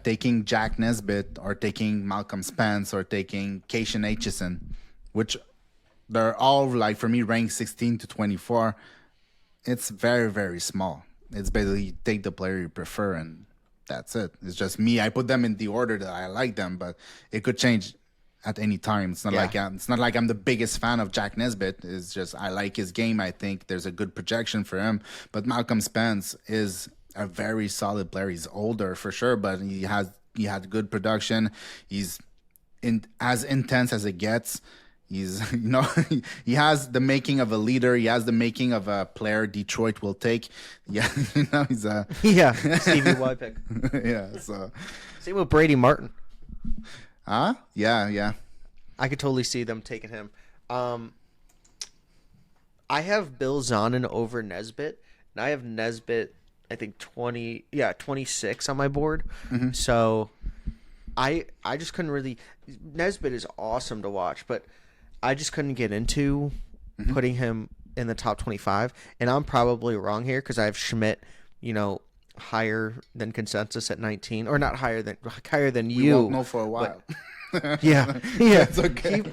taking Jack Nesbitt or taking Malcolm Spence or taking Cation Aitchison, which they're all like for me ranked 16 to 24, it's very, very small. It's basically you take the player you prefer and that's it. It's just me. I put them in the order that I like them, but it could change at any time. It's not like I'm the biggest fan of Jack Nesbitt. It's just I like his game. I think there's a good projection for him. But Malcolm Spence is a very solid player. He's older for sure, but he had good production. He's as intense as it gets. He's he has the making of a leader. He has the making of a player Detroit will take. Yeah, he's a Stevie Y pick. Yeah, so same with Brady Martin. Yeah. I could totally see them taking him. I have Bill Zonin over Nesbitt, and I have Nesbitt, I think 26 on my board. Mm-hmm. So I just couldn't really. Nesbitt is awesome to watch, but I just couldn't get into putting him in the top 25, and I'm probably wrong here because I have Schmidt, higher than consensus at 19, or not higher than you. We won't know for a while. Yeah. It's okay.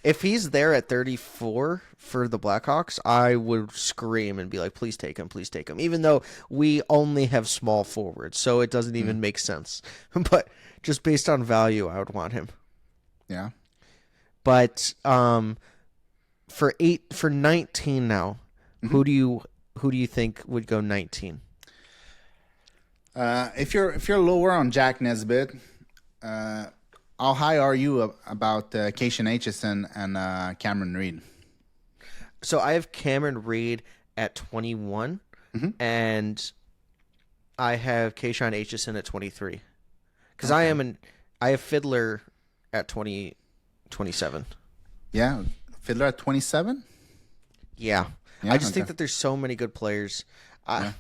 If he's there at 34 for the Blackhawks, I would scream and be like, please take him, even though we only have small forwards, so it doesn't even make sense. But just based on value, I would want him. Yeah. But for 19 now, who do you think would go 19? If you're lower on Jack Nesbitt, how high are you about Cation Aitchison and Cameron Reed? So I have Cameron Reed at 21, and I have Cation Aitchison at 23. Because I have Fiddler at 27. Yeah, Fiddler at 27. Yeah. Yeah, I just okay. think that there's so many good players. Yeah.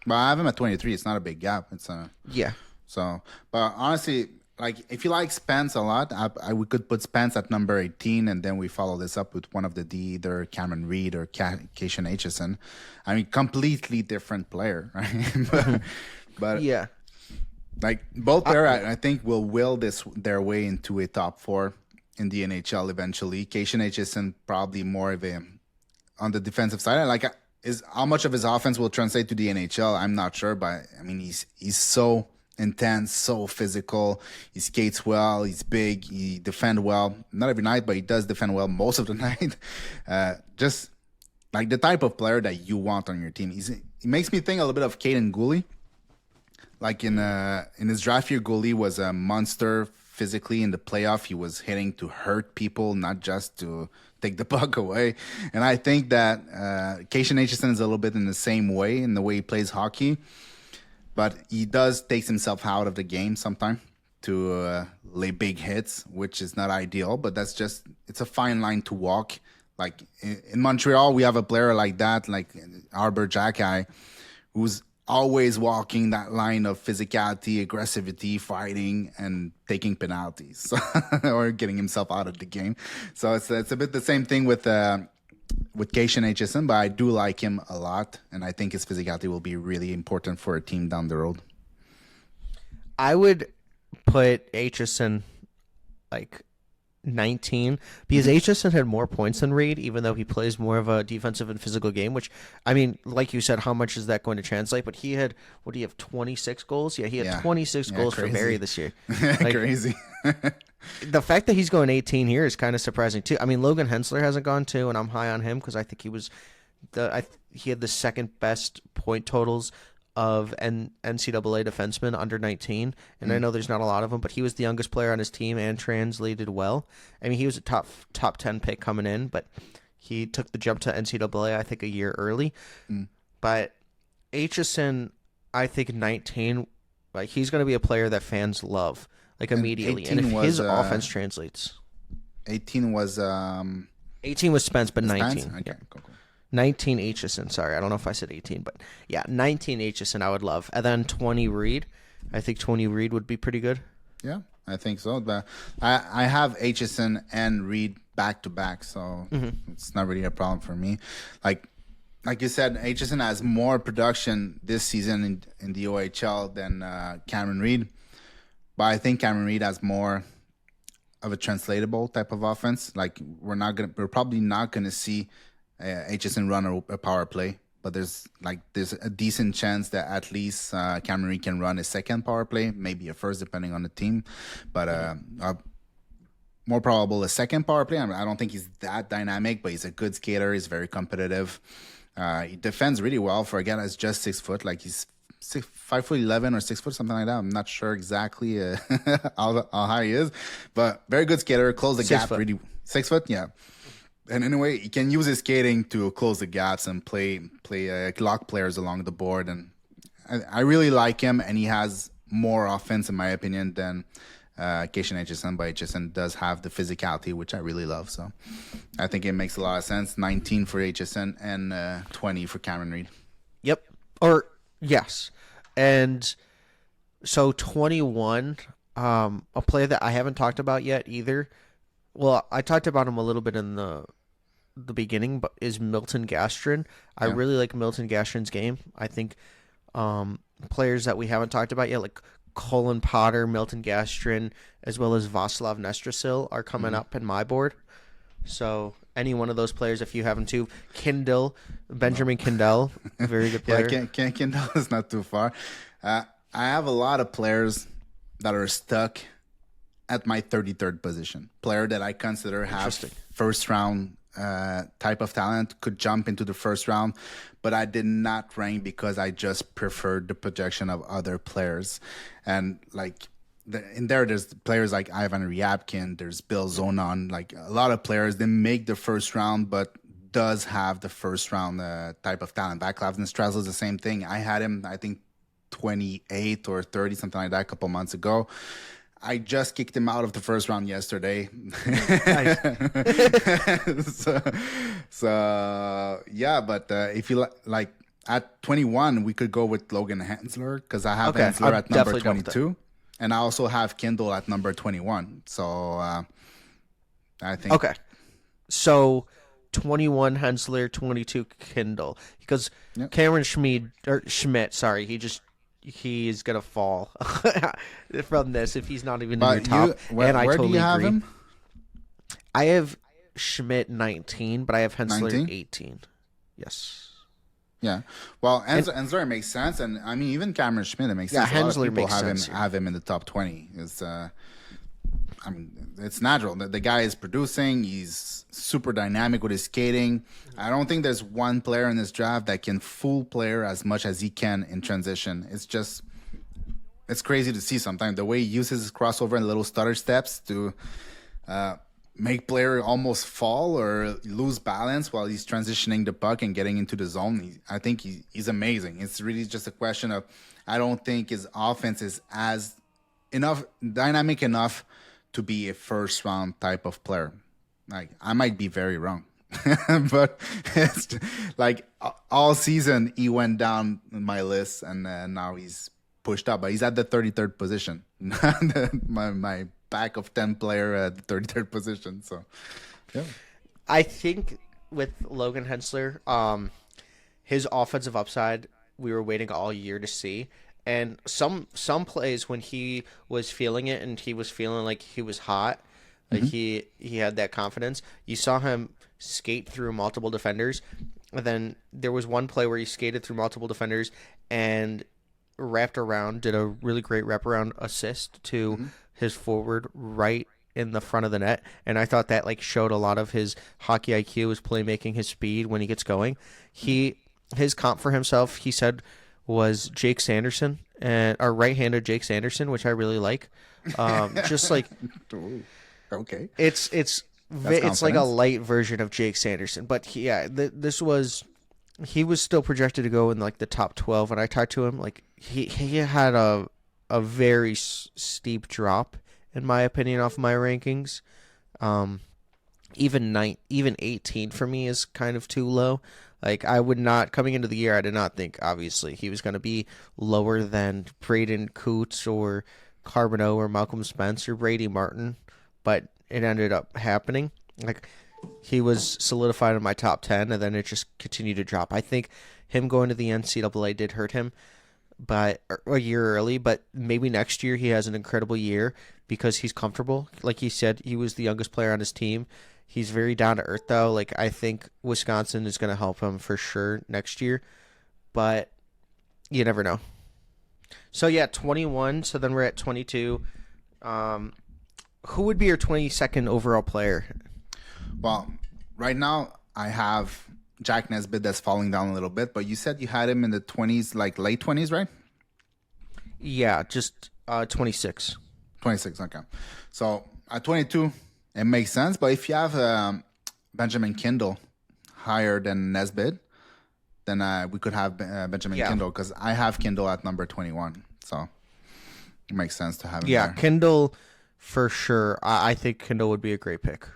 But I have him at 23. It's not a big gap. It's Yeah. so. But honestly, like if you like Spence a lot, we could put Spence at number 18, and then we follow this up with one of the D, either Cameron Reed or Cation Aitchison. I mean, completely different player, right? but Yeah. like both there, I think will their way into a top 4 in the NHL eventually. Cation Aitchison probably more of a on the defensive side. Like is how much of his offense will translate to the NHL, I'm not sure, but I mean he's so intense, so physical. He skates well, he's big, he defend well. Not every night, but he does defend well most of the night. Just like the type of player that you want on your team. He makes me think a little bit of Caden Gooley. Like in his draft year, Gooley was a monster physically. In the playoff, he was hitting to hurt people, not just to take the puck away. And I think that Cation Aitchison is a little bit in the same way in the way he plays hockey. But he does takes himself out of the game sometimes to lay big hits, which is not ideal. But it's a fine line to walk. Like in Montreal, we have a player like that, like Arbor Jackeye, who's always walking that line of physicality, aggressivity, fighting, and taking penalties or getting himself out of the game. So it's a bit the same thing with Cation Aitchison, but I do like him a lot, and I think his physicality will be really important for a team down the road. I would put Aitchison like 19 because Aitchison had more points than Reed, even though he plays more of a defensive and physical game, which, I mean, like you said, how much is that going to translate? But he had, what do you have, 26 goals? Yeah, he had 26 goals crazy. for Barrie this year. Like, crazy. The fact that he's going 18 here is kind of surprising, too. I mean, Logan Hensler hasn't gone, too, and I'm high on him because I think he had the second best point totals of NCAA defensemen under 19, and I know there's not a lot of them, but he was the youngest player on his team and translated well. I mean, he was a top 10 pick coming in, but he took the jump to NCAA, I think, a year early. But Aitchison, I think 19, like he's going to be a player that fans love, like immediately, and if his offense translates. 18 was 18 was Spence, but 19. Spence? Okay, yeah. cool. 19 Aitchison. Sorry, I don't know if I said 18, but yeah, 19 Aitchison I would love. And then 20 Reed. I think 20 Reed would be pretty good. Yeah, I think so. But I have Aitchison and Reed back to back, so it's not really a problem for me. Like you said, Aitchison has more production this season in the OHL than Cameron Reed. But I think Cameron Reed has more of a translatable type of offense. Like we're probably not gonna see Aitchison run a power play, but there's a decent chance that at least Cameron Reed can run a second power play, maybe a first, depending on the team. But more probable a second power play. I mean, I don't think he's that dynamic, but he's a good skater. He's very competitive. He defends really well for a guy that's just 6 foot. Like he's 5'11" or 6 foot, something like that. I'm not sure exactly how high he is, but very good skater. Close the gap really. 6 foot, yeah. And anyway, he can use his skating to close the gaps and play lock players along the board. And I really like him, and he has more offense, in my opinion, than Cation Aitchison. But Aitchison does have the physicality, which I really love. So I think it makes a lot of sense. 19 for Aitchison and 20 for Cameron Reed. Yep. Yes. And so 21, a player that I haven't talked about yet either. Well, I talked about him a little bit in the beginning, but is Milton Gastrin. I really like Milton Gastrin's game. I think players that we haven't talked about yet, like Colin Potter, Milton Gastrin, as well as Vaslav Nestrasil are coming up in my board. So any one of those players, if you have them too. Benjamin Kindell, very good player. Yeah, Kindell is not too far. I have a lot of players that are stuck at my 33rd position. Player that I consider have first round type of talent, could jump into the first round, but I did not rank because I just preferred the projection of other players. And like there's players like Ivan Ryabkin, there's Bill Zonon, like a lot of players, they make the first round, but does have the first round type of talent. Vaclav Nestrasil is the same thing. I had him, I think, 28 or 30, something like that, a couple months ago. I just kicked him out of the first round yesterday. so yeah, but if you like at 21, we could go with Logan Hensler because I have Hensler at number 22, and I also have Kindle at number 21. So I think okay. So 21 Hensler, 22 Kindle, because Cameron Schmidt, sorry, he's gonna fall from this if he's not even in your top. Where totally do you have him? I have Schmidt 19, but I have Hensler 18. Yes. Yeah. Well, Hensler makes sense, and I mean even Cameron Schmidt, it makes sense. Hensler makes sense. Have him in the top 20. I mean, it's natural. The guy is producing. He's super dynamic with his skating. I don't think there's one player in this draft that can fool player as much as he can in transition. It's crazy to see sometimes the way he uses his crossover and little stutter steps to make player almost fall or lose balance while he's transitioning the puck and getting into the zone. I think he's amazing. It's really just a question of, I don't think his offense is dynamic enough to be a first round type of player. Like, I might be very wrong, but it's like all season he went down my list, and now he's pushed up, but he's at the 33rd position. my back of 10 player at the 33rd position. So, yeah. I think with Logan Hensler, his offensive upside, we were waiting all year to see. And some plays when he was feeling it and he was feeling like he was hot, like he had that confidence, you saw him skate through multiple defenders. And then there was one play where he skated through multiple defenders and wrapped around, did a really great wraparound assist to his forward right in the front of the net. And I thought that like showed a lot of his hockey IQ, his playmaking, his speed when he gets going. His comp for himself, he said, was Jake Sanderson, and our right-handed Jake Sanderson, which I really like. Just like, okay, it's like a light version of Jake Sanderson, but he was still projected to go in like the top 12. When I talked to him, like he had a very steep drop in my opinion off my rankings. Even 18 for me is kind of too low. Like, I would not, coming into the year, I did not think, obviously, he was going to be lower than Braden Coots or Carbonneau or Malcolm Spence or Brady Martin, but it ended up happening. Like, he was solidified in my top 10, and then it just continued to drop. I think him going to the NCAA did hurt him but a year early, but maybe next year he has an incredible year because he's comfortable. Like he said, he was the youngest player on his team. He's very down to earth, though. Like, I think Wisconsin is going to help him for sure next year, but you never know. So, yeah, 21. So then we're at 22. Who would be your 22nd overall player? Well, right now I have Jack Nesbitt that's falling down a little bit, but you said you had him in the 20s, like late 20s, right? Yeah, just 26. 26, okay. So at 22, it makes sense. But if you have Benjamin Kindle higher than Nesbitt, then we could have Benjamin Kindle, because I have Kindle at number 21. So it makes sense to have him there. Kindle for sure. I think Kindle would be a great pick.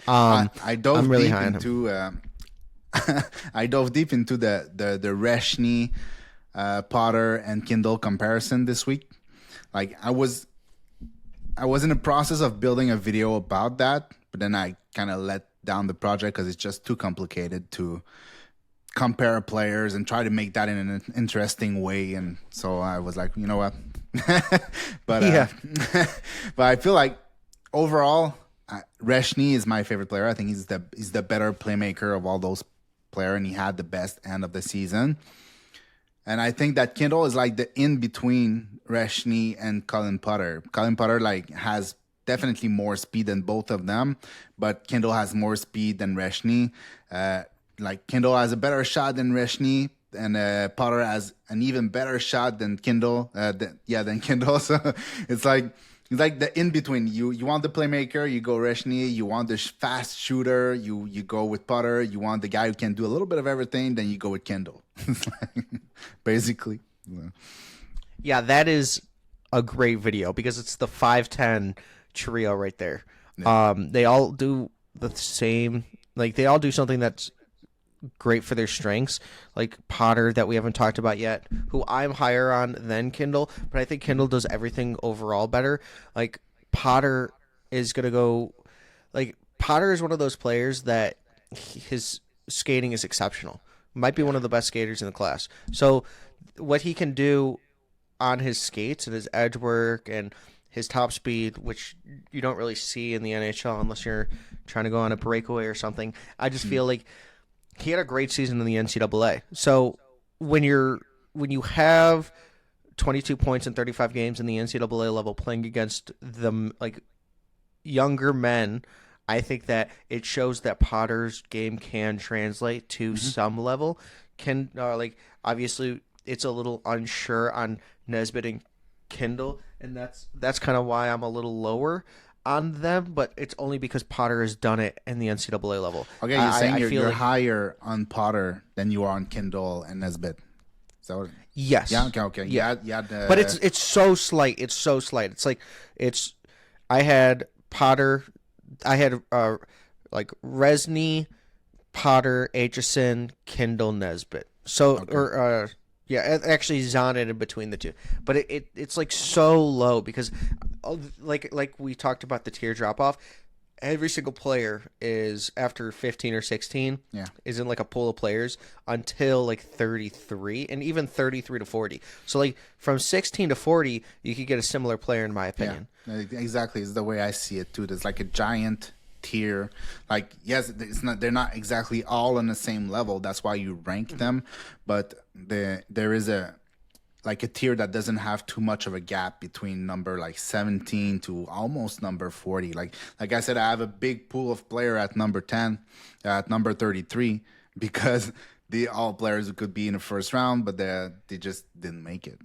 I dove really deep into I dove deep into the Reshny, Potter, and Kindle comparison this week. Like, I was in the process of building a video about that, but then I kind of let down the project because it's just too complicated to compare players and try to make that in an interesting way. And so I was like, you know what? But but I feel like overall, Reshny is my favorite player. I think he's the better playmaker of all those players, and he had the best end of the season. And I think that Kindle is like the in between Reshny and Colin Potter. Colin Potter like has definitely more speed than both of them, but Kindle has more speed than Reshny. Like, Kindle has a better shot than Reshny, and Potter has an even better shot than Kindle. Than Kindle. So it's like the in between. You want the playmaker, you go Reshny. You want the fast shooter, you go with Potter. You want the guy who can do a little bit of everything, then you go with Kindle. Basically. Yeah, that is a great video because it's the 5'10" trio right there. Yeah. They all do the same, like they all do something that's great for their strengths. Like Potter, that we haven't talked about yet, who I'm higher on than Kindle, but I think Kindle does everything overall better. Like Potter is gonna go, like Potter is one of those players that his skating is exceptional. Might be one of the best skaters in the class. So what he can do on his skates and his edge work and his top speed, which you don't really see in the NHL unless you're trying to go on a breakaway or something. I just feel like he had a great season in the NCAA. So when you have 22 points in 35 games in the NCAA level playing against the like younger men, I think that it shows that Potter's game can translate to some level. Can like obviously it's a little unsure on Nesbitt and Kindle, and that's kind of why I'm a little lower on them. But it's only because Potter has done it in the NCAA level. Okay, you're saying you're like, higher on Potter than you are on Kindle and Nesbitt. Is that what? Yes. Yeah. Okay. Yeah. Yeah. But it's so slight. It's so slight. It's like I had Potter. I had like Resny, Potter, Aitchison, Kindle, Nesbitt. So Okay. yeah, actually Zoned in between the two. But it's like so low because like we talked about the tier drop off. Every single player is after 15 or 16 is in like a pool of players until like 33 and even 33 to 40. So like from 16 to 40, you could get a similar player in my opinion. Yeah, exactly. It's the way I see it too. There's like a giant tier. Like, yes, they're not exactly all on the same level. That's why you rank them. But there is a tier that doesn't have too much of a gap between number like 17 to almost number 40. Like I said, I have a big pool of player at number 10, at number 33, because all players who could be in the first round, but they just didn't make it.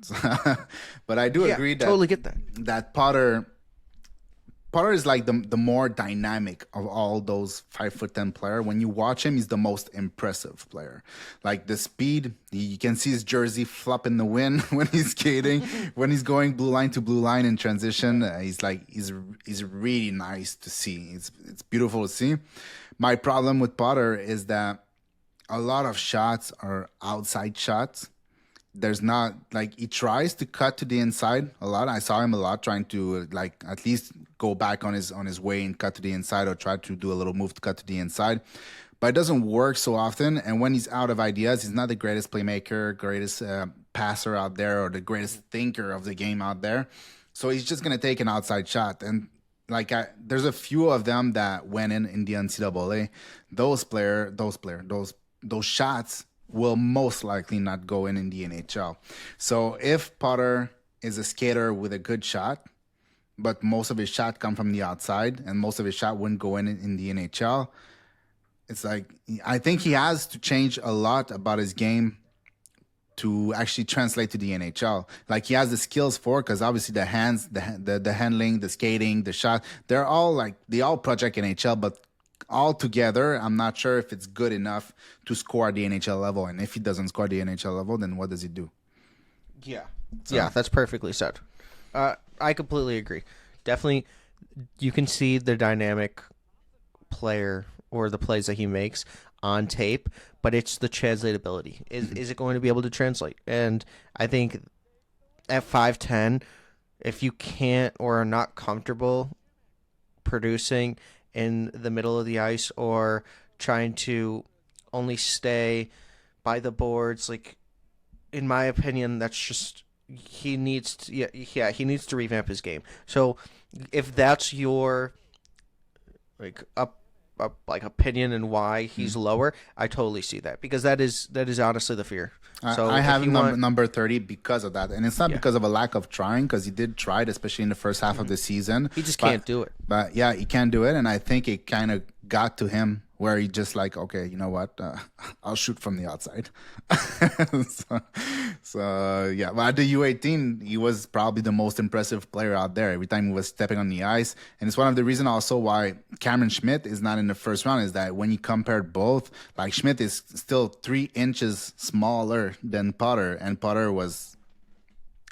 But I do agree that totally get that. That Potter is like the more dynamic of all those 5'10" player. When you watch him, he's the most impressive player. Like the speed, you can see his jersey flop in the wind when he's skating, when he's going blue line to blue line in transition. He's really nice to see. It's beautiful to see. My problem with Potter is that a lot of shots are outside shots. There's not like he tries to cut to the inside a lot. I saw him a lot trying to like at least go back on his way and cut to the inside or try to do a little move to cut to the inside. But it doesn't work so often. And when he's out of ideas, he's not the greatest playmaker, greatest passer out there, or the greatest thinker of the game out there. So he's just gonna take an outside shot. And like there's a few of them that went in the NCAA. Those shots will most likely not go in the NHL. So if Potter is a skater with a good shot, but most of his shot come from the outside and most of his shot wouldn't go in the NHL, it's like I think he has to change a lot about his game to actually translate to the NHL. Like he has the skills for, because obviously the hands, the handling, the skating, the shot, they all project NHL, but all together, I'm not sure if it's good enough to score at the NHL level. And if he doesn't score at the NHL level, then what does he do? Yeah. Yeah, that's perfectly said. I completely agree. Definitely, you can see the dynamic player or the plays that he makes on tape, but it's the translatability. Is it going to be able to translate? And I think at 5'10", if you can't or are not comfortable producing in the middle of the ice or trying to only stay by the boards, like in my opinion, that's just he needs to revamp his game. So if that's your like opinion and why he's lower, I totally see that, because that is honestly the fear. So I have number 30 because of that, and it's not because of a lack of trying, because he did try it, especially in the first half of the season. He just can't do it. But yeah, he can't do it, and I think it kind of got to him where he just like, okay, you know what, I'll shoot from the outside. so yeah, but at the U18, he was probably the most impressive player out there every time he was stepping on the ice, and it's one of the reasons also why Cameron Schmidt is not in the first round, is that when you compared both, like Schmidt is still 3 inches smaller than Potter, and Potter was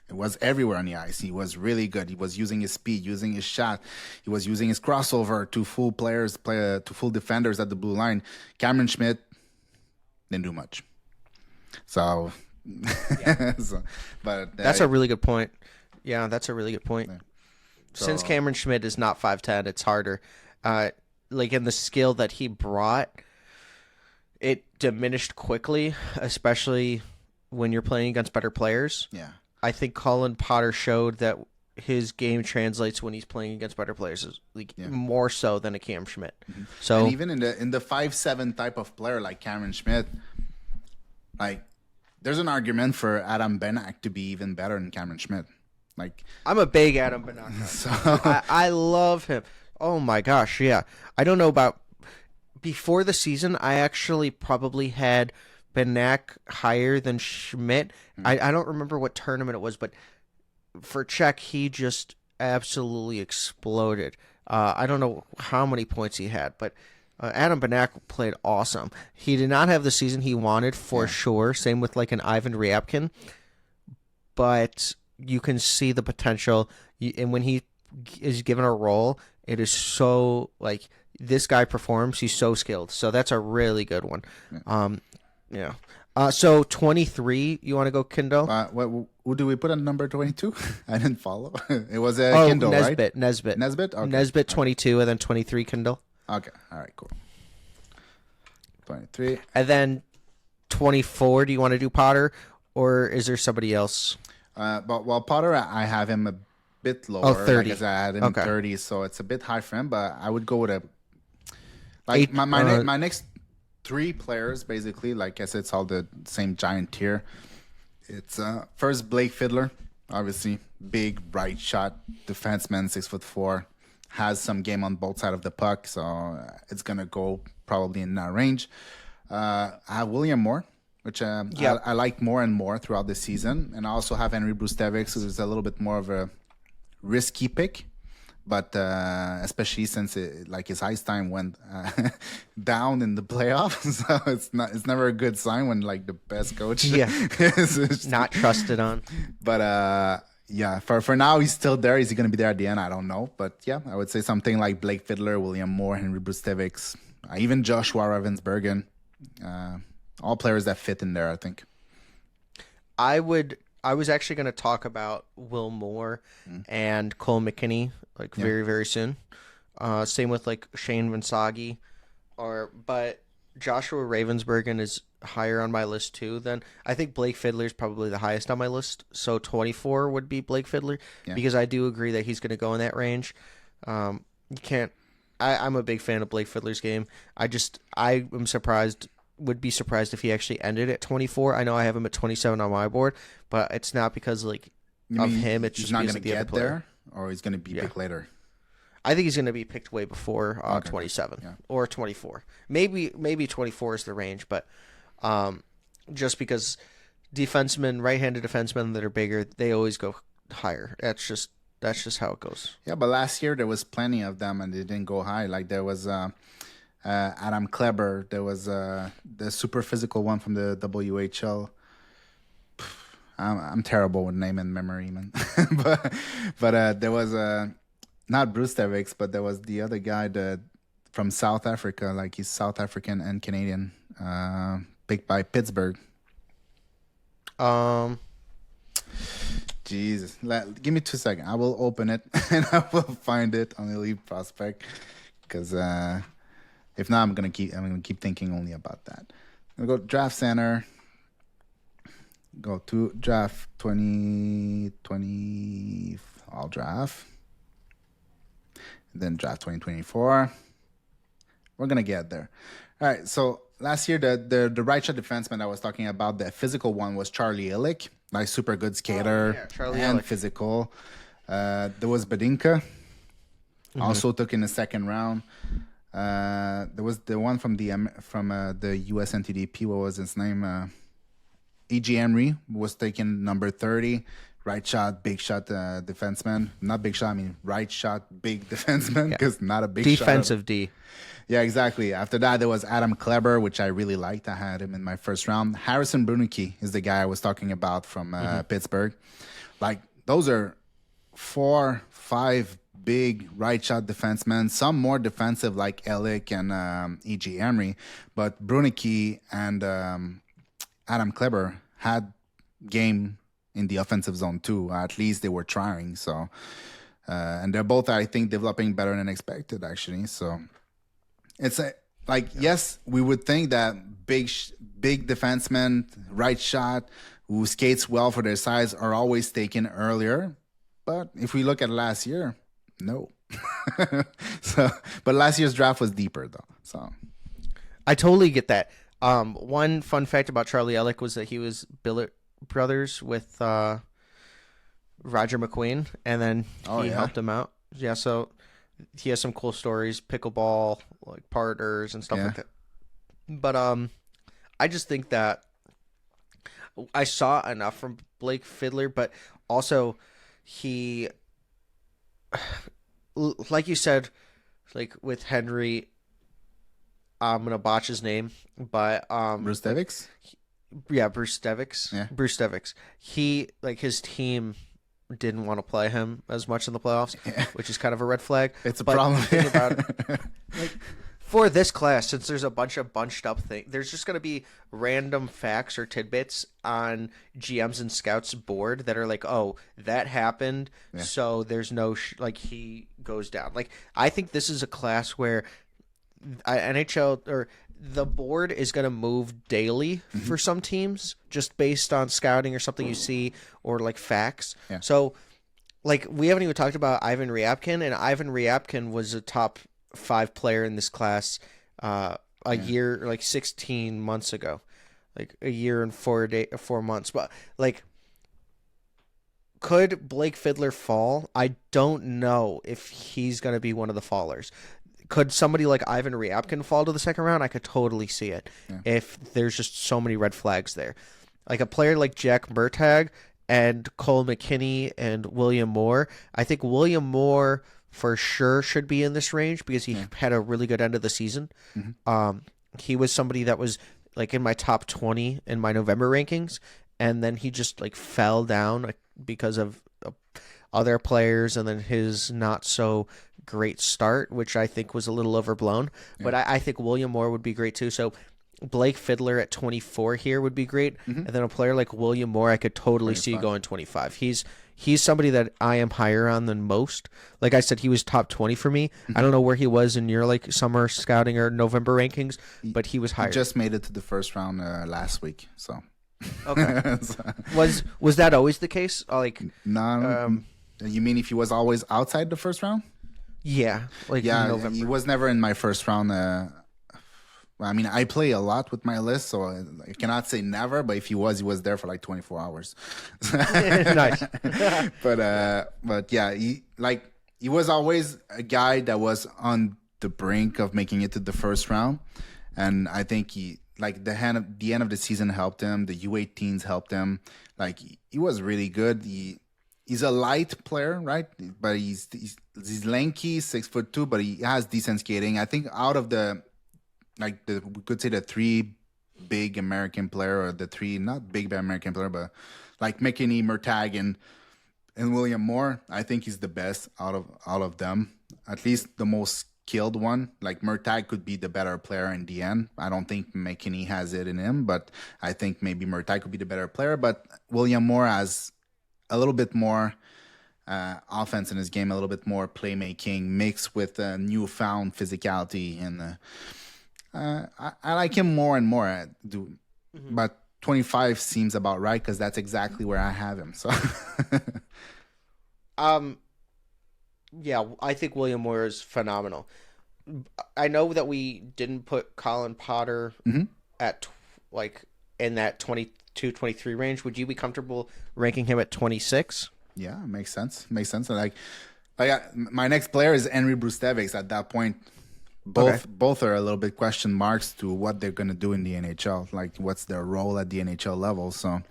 It was everywhere on the ice. He was really good. He was using his speed, using his shot. He was using his crossover to fool players, to fool defenders at the blue line. Cameron Schmidt didn't do much. So, but that's a really good point. Yeah, that's a really good point. Yeah. Since Cameron Schmidt is not 5'10", it's harder. Like in the skill that he brought, it diminished quickly, especially when you're playing against better players. Yeah. I think Colin Potter showed that his game translates when he's playing against better players, more so than a Cam Schmidt. Mm-hmm. So, and even in the 5'7" type of player like Cameron Schmidt, like there's an argument for Adam Benak to be even better than Cameron Schmidt. Like I'm a big Adam Benak guy. So I love him. Oh my gosh, yeah. I don't know about before the season. I actually probably had Benak higher than Schmidt. I don't remember what tournament it was, but for Czech, he just absolutely exploded. I don't know how many points he had, but Adam Benak played awesome. He did not have the season he wanted for sure. Same with like an Ivan Ryabkin, but you can see the potential. And when he is given a role, it is so like this guy performs. He's so skilled. So that's a really good one. Yeah. So 23, you want to go Kindle? What do we put on number 22? I didn't follow. It was a Kindle, Nesbitt, right? Nesbitt. Okay. Nesbitt 22, and then 23 Kindle. Okay. All right, cool. 23. And then 24, do you want to do Potter, or is there somebody else? But Potter, I have him a bit lower. 30. Like I had him 30, so it's a bit high for him, but I would go with my next 3 players, basically. Like I said, it's all the same giant tier. It's first Blake Fiddler, obviously big right shot defenseman, 6'4", has some game on both sides of the puck, so it's gonna go probably in that range. I have William Moore, which I like more and more throughout the season, and I also have Henry Brustevics, who's a little bit more of a risky pick. But especially since his ice time went down in the playoffs, so it's never a good sign when like the best coach is not trusted on. But for now he's still there. Is he going to be there at the end? I don't know. But yeah, I would say something like Blake Fiddler, William Moore, Henry Brustevics, even Joshua Ravensbergen, all players that fit in there. I think. I was actually going to talk about Will Moore and Cole McKinney very, very soon. Same with like Shane Vinsagi, but Joshua Ravensbergen is higher on my list too. Then I think Blake Fiddler is probably the highest on my list. So 24 would be Blake Fiddler because I do agree that he's going to go in that range. You can't. I'm a big fan of Blake Fiddler's game. I am surprised. Would be surprised if he actually ended at 24. I know I have him at 27 on my board, but it's not because of him. It's he's just not going to get there, or he's going to be picked later. I think he's going to be picked way before 27 or 24. Maybe 24 is the range, but just because right-handed defensemen that are bigger, they always go higher. That's just how it goes. Yeah, but last year there was plenty of them, and they didn't go high. Like there was. Adam Kleber. There was the super physical one from the WHL. I'm terrible with name and memory, man. but there was not Brustevics, but there was the other guy from South Africa. Like he's South African and Canadian, picked by Pittsburgh. Jesus, give me 2 seconds. I will open it and I will find it on the Elite Prospect because. If not, I'm gonna keep thinking only about that. I'm gonna go draft center. Go to draft 2020. All draft. And then draft 2024. We're gonna get there. All right. So last year, the right shot defenseman I was talking about, the physical one was Charlie Illick, like super good skater and physical. There was Badinka, also took in the second round. There was the one from the US NTDP. What was his name? E.G. Emery was taken number 30. Right shot, big shot defenseman. Not big shot, I mean right shot, big defenseman, because not a big defensive shot. D. Yeah, exactly. After that, there was Adam Kleber, which I really liked. I had him in my first round. Harrison Brunicky is the guy I was talking about from Pittsburgh. Like those are 4-5 big right shot defensemen, some more defensive like Elick and E.G. Emery, but Brunicky and Adam Kleber had game in the offensive zone too. At least they were trying. So, and they're both, I think, developing better than expected actually. So it's yes, we would think that big defensemen, right shot, who skates well for their size are always taken earlier. But if we look at last year, no. But last year's draft was deeper though. So I totally get that. One fun fact about Charlie Elick was that he was Billet brothers with Roger McQueen, and then he helped him out. Yeah, so he has some cool stories, pickleball like partners and stuff like that. But I just think that I saw enough from Blake Fiddler, but also he, like you said, like with Henry, I'm gonna botch his name, but Bruce Devics? Yeah, Bruce Devics. Yeah. Bruce Devics. He, like, his team didn't want to play him as much in the playoffs, which is kind of a red flag. It's a problem. Think about it, like, for this class, since there's a bunch of bunched up things, there's just going to be random facts or tidbits on GMs and scouts board that are like, oh, that happened, so there's no like he goes down. Like, I think this is a class where NHL or the board is going to move daily for some teams just based on scouting or something you see or like facts. Yeah. So, like, we haven't even talked about Ivan Ryabkin, and Ivan Ryabkin was a top 5 player in this class a year, like 16 months ago, like a year and 4 months. But like, could Blake Fiddler fall? I don't know if he's going to be one of the fallers. Could somebody like Ivan Ryabkin fall to the second round? I could totally see it if there's just so many red flags there. Like a player like Jack Murtagh and Cole McKinney and William Moore. I think William Moore for sure should be in this range because he had a really good end of the season. He was somebody that was like in my top 20 in my November rankings, and then he just like fell down because of other players and then his not so great start, which I think was a little overblown. But I think William Moore would be great too. So Blake Fiddler at 24 here would be great. And then a player like William Moore, I could totally 25. See going 25. He's somebody that I am higher on than most. Like I said, he was top 20 for me. I don't know where he was in your like summer scouting or November rankings, but he was higher. He just made it to the first round last week. So okay. Was that always the case? Like no. You mean if he was always outside the first round? Yeah, like November. He was never in my first round. I mean, I play a lot with my list, so I cannot say never. But if he was there for like 24 hours. Nice. But yeah, he was always a guy that was on the brink of making it to the first round, and I think he like the end of the season helped him. The U18s helped him. Like he was really good. He's a light player, right? But he's lanky, 6'2", but he has decent skating. I think out of we could say the 3 big American player, or the 3 not big American player, but like McKinney, Murtagh, and William Moore. I think he's the best out of them. At least the most skilled one. Like Murtagh could be the better player in the end. I don't think McKinney has it in him, but I think maybe Murtagh could be the better player. But William Moore has a little bit more offense in his game, a little bit more playmaking mixed with newfound physicality, and I like him more and more. But 25 seems about right because that's exactly where I have him. So, yeah, I think William Moore is phenomenal. I know that we didn't put Colin Potter at in that 22-23 range. Would you be comfortable ranking him at 26? Yeah, makes sense. Like my next player is Henry Brustevics. At that point, both are a little bit question marks to what they're going to do in the NHL. Like, what's their role at the NHL level? So,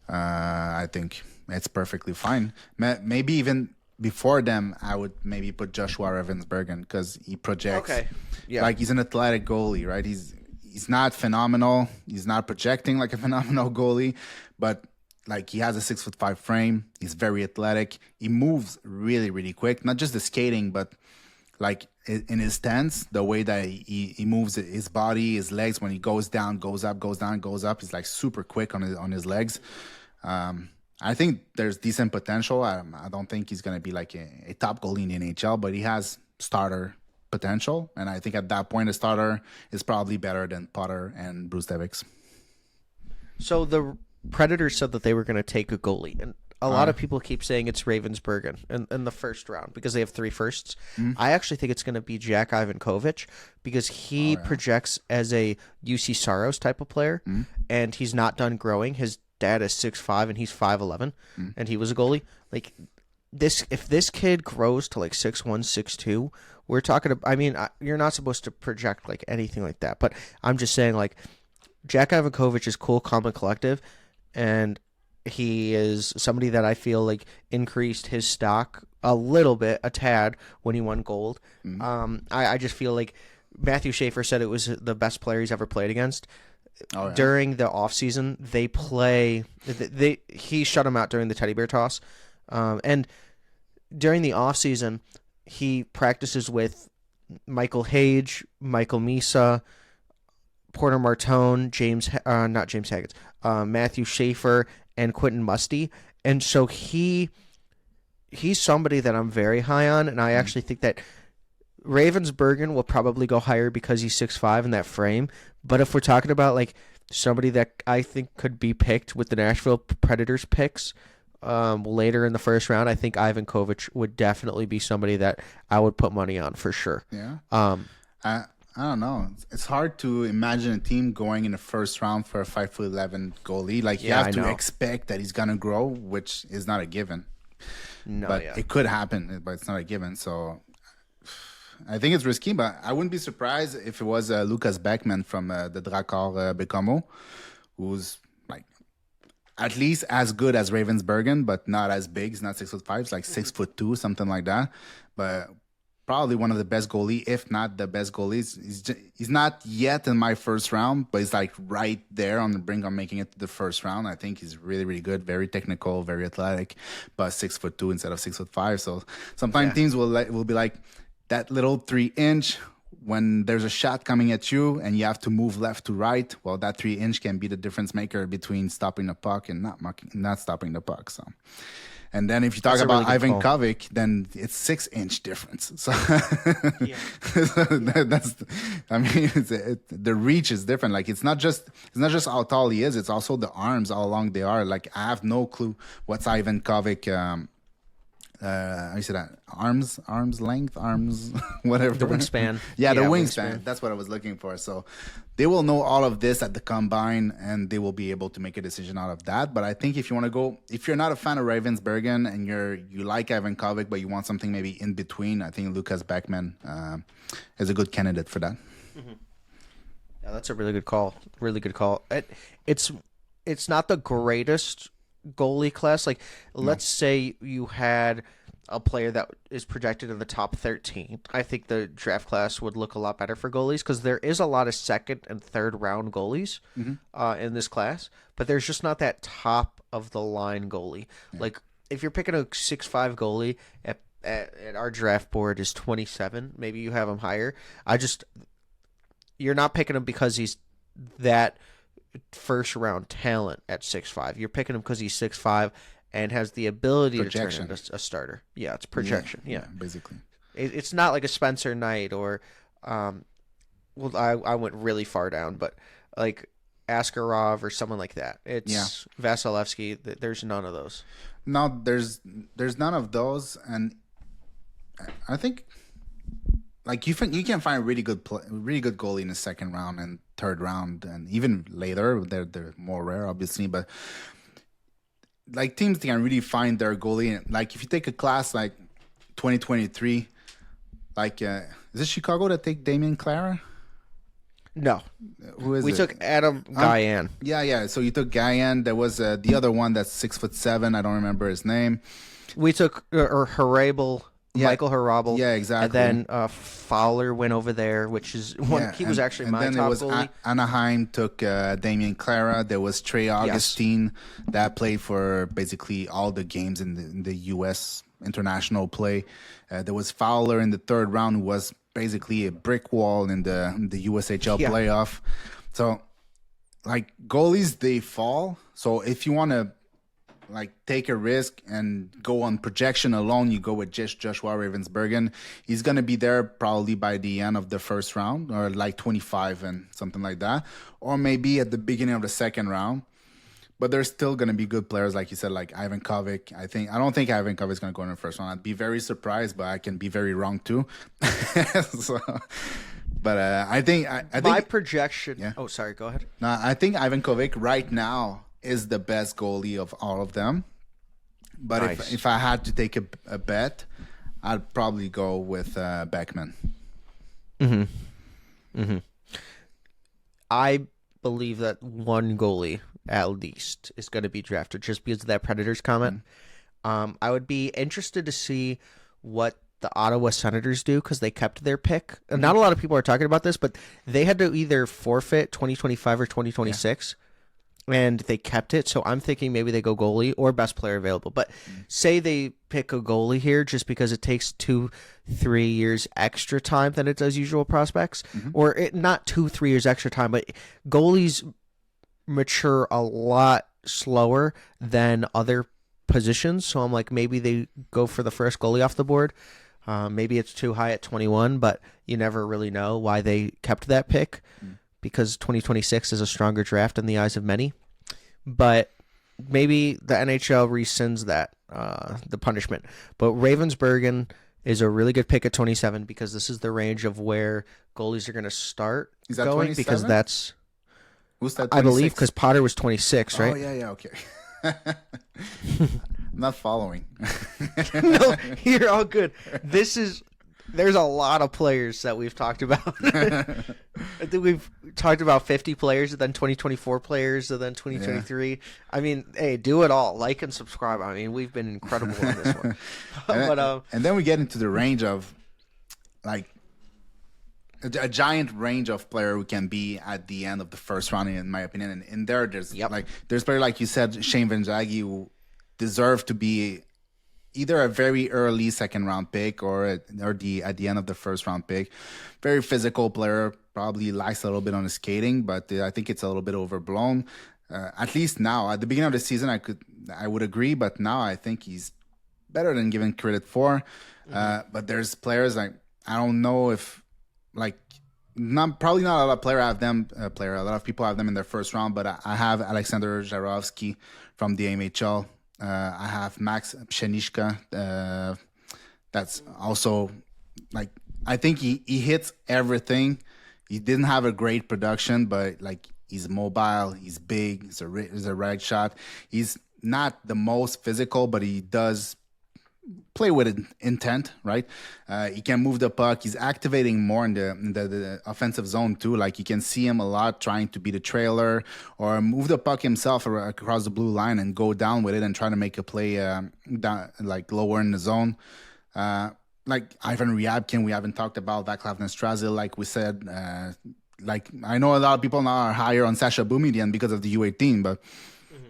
I think it's perfectly fine. Maybe even before them, I would maybe put Joshua Ravensbergen because he projects. Okay. Yeah. Like he's an athletic goalie, right? He's not phenomenal. He's not projecting like a phenomenal goalie, but like he has a 6'5" frame. He's very athletic. He moves really, really quick. Not just the skating, but like in his stance, the way that he moves his body, his legs, when he goes down, goes up, goes down, goes up. He's like super quick on his legs. I think there's decent potential. I don't think he's going to be like a top goalie in the NHL, but he has starter potential. And I think at that point, a starter is probably better than Potter and Bruce Devics. So the Predators said that they were going to take a goalie, and a lot of people keep saying it's Ravensburgen in the first round because they have 3 firsts. I actually think it's going to be Jack Ivankovic because he projects as a UC Saros type of player, and he's not done growing. His dad is 6'5", and he's 5'11", and he was a goalie. Like this, if this kid grows to like 6'1", 6'2", we're talking about, I mean, you're not supposed to project like anything like that, but I'm just saying like Jack Ivankovic is cool, calm, and collective, and he is somebody that I feel like increased his stock a little bit, a tad, when he won gold. I just feel like Matthew Schaefer said it was the best player he's ever played against. During the offseason, he shut him out during the teddy bear toss. And during the offseason, he practices with Michael Hage, Michael Misa, Porter Martone, not James Haggett, Matthew Schaefer, and Quentin Musty. And so he's somebody that I'm very high on, and I actually think that Ravensburgen will probably go higher because he's 6'5" in that frame. But if we're talking about like somebody that I think could be picked with the Nashville Predators picks later in the first round, I think Ivankovic would definitely be somebody that I would put money on for sure. Yeah. I don't know. It's hard to imagine a team going in the first round for a 5'11" goalie. Like you have to expect that he's gonna grow, which is not a given. No, but it could happen, but it's not a given. So I think it's risky, but I wouldn't be surprised if it was Lucas Beckman from the Drakkar Bécomo, who's like at least as good as Ravensburgen, but not as big. He's not 6'5", it's like 6'2", something like that. But probably one of the best goalie, if not the best goalies. He's not yet in my first round, but he's like right there on the brink of making it to the first round. I think he's really, really good, very technical, very athletic, but 6'2" instead of 6'5". So sometimes teams will be like that little 3-inch when there's a shot coming at you and you have to move left to right. Well, that 3-inch can be the difference maker between stopping the puck and not stopping the puck. So. And then if you talk about Ivan Kovic, then it's 6-inch difference. So the reach is different. Like it's not just how tall he is; it's also the arms, how long they are. Like I have no clue what's Ivan Kovic. I said that arms length, whatever. The wingspan. The wingspan. That's what I was looking for. So they will know all of this at the combine, and they will be able to make a decision out of that. But I think if you want to go, if you're not a fan of Ravensburgen and you like Ivan Kovic, but you want something maybe in between, I think Lucas Beckman is a good candidate for that. Mm-hmm. Yeah, that's a really good call. Really good call. It's not the greatest goalie class. Like, let's say you had a player that is projected in the top 13. I think the draft class would look a lot better for goalies because there is a lot of second and third round goalies in this class, but there's just not that top of the line goalie. Yeah. Like, if you're picking a 6'5" goalie at our draft board is 27, maybe you have him higher. You're not picking him because he's that first round talent at 6'5". You're picking him because he's 6'5" and has the ability to turn into a starter. Yeah, it's projection. Yeah. Basically. It's not like a Spencer Knight or, I went really far down, but like Askarov or someone like that. It's Vasilevsky. There's none of those. No, there's none of those, and I think like you can find a really good goalie in the second round and third round, and even later. They're more rare, obviously, but like teams can really find their goalie. Like if you take a class like 2023, like is it Chicago that take Damien Clara? No, who is we it? took Adam Guyan. Yeah. So you took Guyan. There was the other one that's 6'7". I don't remember his name. We took Harabel Michael Hrabal. Yeah, exactly. And then Fowler went over there, which is one. He was actually my top goalie. Anaheim took Damian Clara. There was Trey Augustine that played for basically all the games in the U.S. international play. There was Fowler in the third round, who was basically a brick wall in the USHL playoff. So, like, goalies, they fall. So if you want to take a risk and go on projection alone, you go with Joshua Ravensbergen. He's going to be there probably by the end of the first round, or 25 and something like that, or maybe at the beginning of the second round. But there's still going to be good players, like you said, like Ivan Kovic. I don't think Ivan Kovic is going to go in the first round. I'd be very surprised, but I can be very wrong too. But I think my projection. Yeah. Oh, sorry. Go ahead. No, I think Ivan Kovic right now is the best goalie of all of them. But nice. if I had to take a bet, I'd probably go with Beckman. I believe that one goalie at least is going to be drafted just because of that Predators comment. I would be interested to see what the Ottawa Senators do, because they kept their pick. Not a lot of people are talking about this, but they had to either forfeit 2025 or 2026. And they kept it, so I'm thinking maybe they go goalie or best player available. But say they pick a goalie here just because it takes 2-3 years extra time than it does usual prospects. Or not 2-3 years extra time, but goalies mature a lot slower than other positions. So I'm like, maybe they go for the first goalie off the board. Maybe it's too high at 21, but you never really know why they kept that pick. Because 2026 is a stronger draft in the eyes of many. But maybe the NHL rescinds that, the punishment. But Ravensbergen is a really good pick at 27 because this is the range of where goalies are going to start going. 27? Because that's... Who's that, 26? I believe, because Potter was 26, right? Oh, yeah, okay. I'm not following. No, you're all good. There's a lot of players that we've talked about. I think we've talked about 50 players, and then 2024 players, and then 2023. Yeah. I mean, hey, do it all. Like and subscribe. I mean, we've been incredible on this one. And then we get into the range of, like, a giant range of player who can be at the end of the first round, in my opinion. And in there's there's player, like you said, Shane Van Jagge, who deserve to be either a very early second round pick or at the end of the first round pick. Very physical player, probably lacks a little bit on his skating, but I think it's a little bit overblown. At least now, at the beginning of the season, I would agree, but now I think he's better than given credit for. But there's players like, I don't know if, like, probably not a lot of players have them. A lot of people have them in their first round, but I have Alexander Jarovsky from the MHL. I have Max Pshenishka. That's also, like, I think he hits everything. He didn't have a great production, but, like, he's mobile, he's big, he's a right shot. He's not the most physical, but he does play with intent, right? He can move the puck. He's activating more in the offensive zone too. Like, you can see him a lot trying to be the trailer or move the puck himself across the blue line and go down with it and try to make a play down, like, lower in the zone. Like Ivan Ryabkin, we haven't talked about Vaclav Nestrasil, like we said. Like, I know a lot of people now are higher on Sasha Boumedian because of the U18, but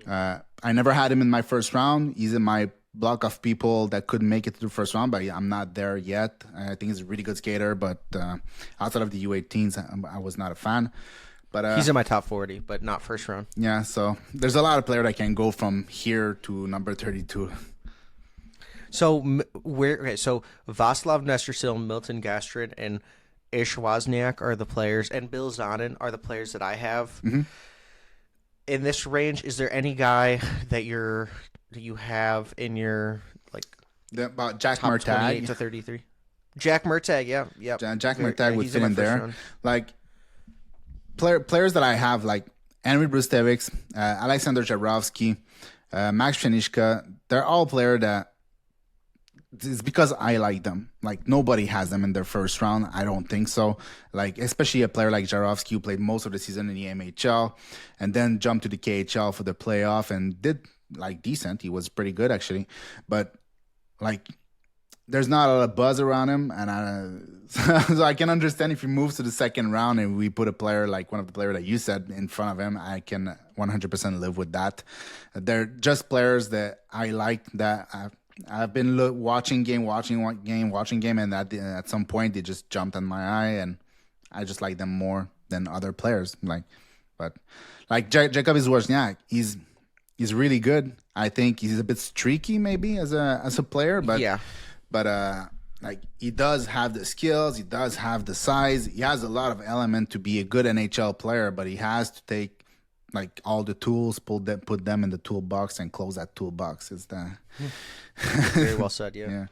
I never had him in my first round. He's in my block of people that couldn't make it to the first round, but I'm not there yet. I think he's a really good skater, but outside of the U18s, I was not a fan. But he's in my top 40, but not first round. Yeah, so there's a lot of players that can go from here to number 32. So so Václav Nestrasil, Milton Gastrin, and Ish Wozniak are the players, and Bill Zonin are the players that I have. In this range, is there any guy that you have in your, like, about Jack top Murtagh 28 to 33? Jack Murtagh, yeah. Jack Murtagh would fit in there. Round. Like, players that I have, like Henry Brustevics, Alexander Jarovsky, Max Pshenishka, they're all players that it's because I like them. Like, nobody has them in their first round. I don't think so. Like, especially a player like Jarovsky, who played most of the season in the MHL and then jumped to the KHL for the playoff and did, like, decent. He was pretty good, actually. But, like, there's not a lot of buzz around him, and so I can understand if he moves to the second round and we put a player like one of the players that you said in front of him. I can 100% live with that. They're just players that I like. That I've been watching game, and at some point they just jumped on my eye, and I just like them more than other players. But Jacob Wozniak, he's really good. I think he's a bit streaky maybe as a player, but yeah. But like he does have the skills, he does have the size, he has a lot of element to be a good NHL player, but he has to take like all the tools, put them in the toolbox and close that toolbox. Is the very well said, yeah. Yeah.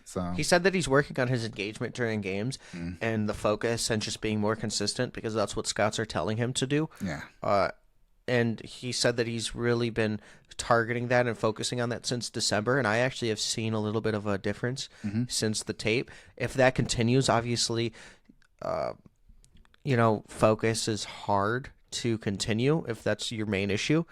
So he said that he's working on his engagement during games and the focus and just being more consistent because that's what scouts are telling him to do. Yeah. And he said that he's really been targeting that and focusing on that since December. And I actually have seen a little bit of a difference since the tape. If that continues, obviously, focus is hard to continue if that's your main issue.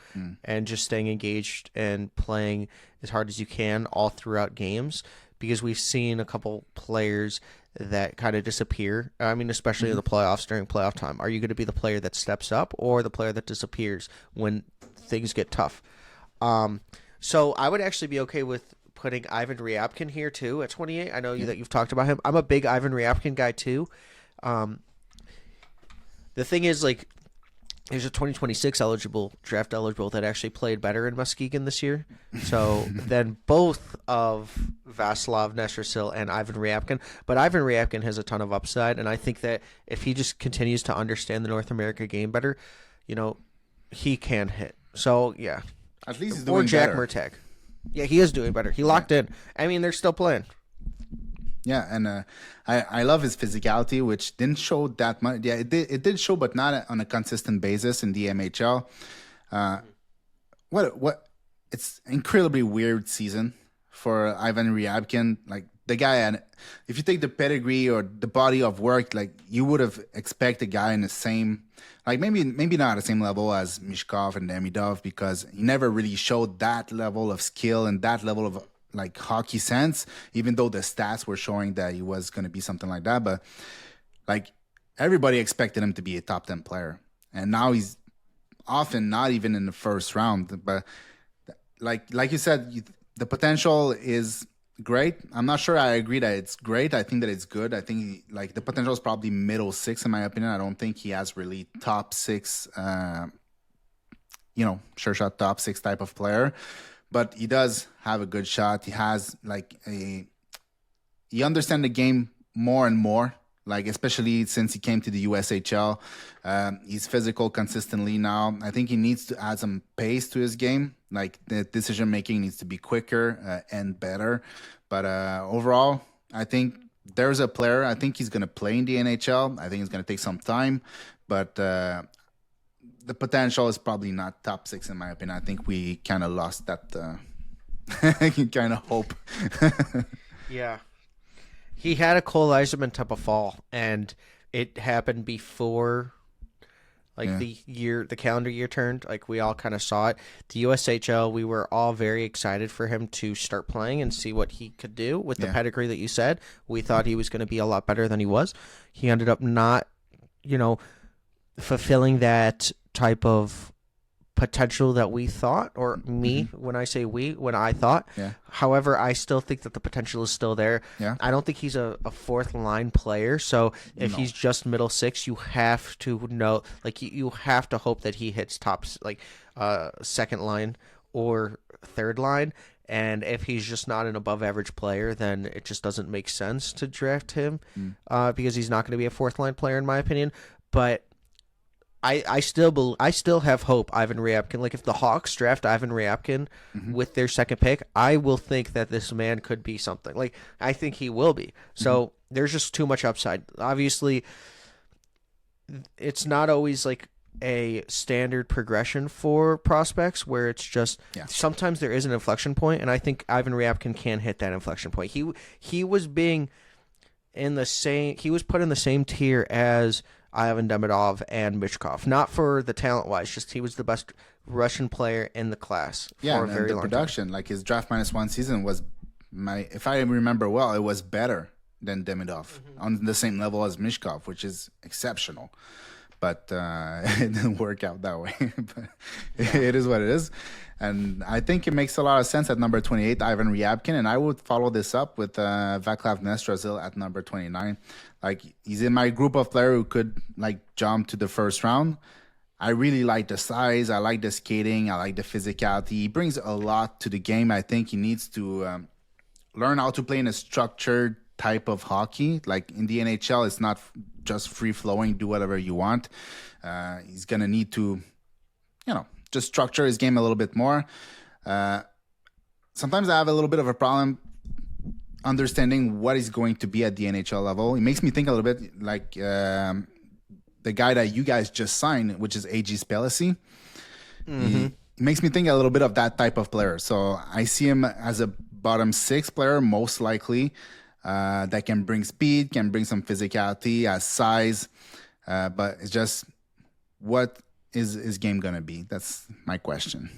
And just staying engaged and playing as hard as you can all throughout games. Because we've seen a couple players that kind of disappear. I mean, especially in the playoffs during playoff time. Are you going to be the player that steps up or the player that disappears when things get tough? So I would actually be okay with putting Ivan Ryabkin here too at 28. I know that you've talked about him. I'm a big Ivan Ryabkin guy too. The thing is, like, there's a 2026 draft eligible that actually played better in Muskegon this year. So then both of Vasilov, Nestrasil, and Ivan Ryabkin. But Ivan Ryabkin has a ton of upside, and I think that if he just continues to understand the North America game better, he can hit. So, yeah. At least he's doing Jack better. Murtagh. Yeah, he is doing better. He locked in. I mean, they're still playing. Yeah, and I love his physicality, which didn't show that much. Yeah, it did show, but not on a consistent basis in the MHL. What? It's incredibly weird season for Ivan Ryabkin. Like the guy, and if you take the pedigree or the body of work, like you would have expected a guy in the same, like maybe not the same level as Mishkov and Demidov, because he never really showed that level of skill and that level of like hockey sense, even though the stats were showing that he was going to be something like that. But like everybody expected him to be a top 10 player. And now he's often not even in the first round. But like you said, the potential is great. I'm not sure I agree that it's great. I think that it's good. I think like the potential is probably middle six in my opinion. I don't think he has really top six, sure shot top six type of player. But he does have a good shot. He has he understands the game more and more, like especially since he came to the USHL. He's physical consistently now. I think he needs to add some pace to his game. Like the decision making needs to be quicker and better. But overall, I think there's a player. I think he's going to play in the NHL. I think it's going to take some time, but the potential is probably not top six in my opinion. I think we kind of lost that kind of hope. Yeah. He had a Cole Eiserman type of fall, and it happened before the calendar year turned. Like we all kind of saw it. The USHL, we were all very excited for him to start playing and see what he could do with the pedigree that you said. We thought he was going to be a lot better than he was. He ended up not, fulfilling that type of potential that we thought, or me, when I say we, when I thought. Yeah. However, I still think that the potential is still there. Yeah. I don't think he's a fourth line player. So if he's just middle six, you have to know, like you have to hope that he hits tops, like second line or third line. And if he's just not an above average player, then it just doesn't make sense to draft him because he's not going to be a fourth line player in my opinion. But I still have hope Ivan Ryabkin. Like if the Hawks draft Ivan Ryabkin with their second pick, I will think that this man could be something. Like I think he will be. So there's just too much upside. Obviously, it's not always like a standard progression for prospects where it's just sometimes there is an inflection point, and I think Ivan Ryabkin can hit that inflection point. He was put in the same tier as Ivan Demidov and Mishkov. Not for the talent-wise, just he was the best Russian player in the class for a very long production, time. like his draft -1 season was if I remember well, it was better than Demidov on the same level as Mishkov, which is exceptional. But it didn't work out that way. But it is what it is. And I think it makes a lot of sense at number 28, Ivan Ryabkin. And I would follow this up with Vaclav Nestrasil at number 29. Like, he's in my group of players who could, like, jump to the first round. I really like the size. I like the skating. I like the physicality. He brings a lot to the game. I think he needs to learn how to play in a structured type of hockey. Like in the NHL, it's not just free flowing, do whatever you want. He's going to need to, just structure his game a little bit more. Sometimes I have a little bit of a problem understanding what he's going to be at the NHL level. It makes me think a little bit like the guy that you guys just signed, which is A.G. Spelisi. He makes me think a little bit of that type of player. So I see him as a bottom 6 player, most likely, that can bring speed, can bring some physicality, has size. But it's just, what is his game going to be? That's my question.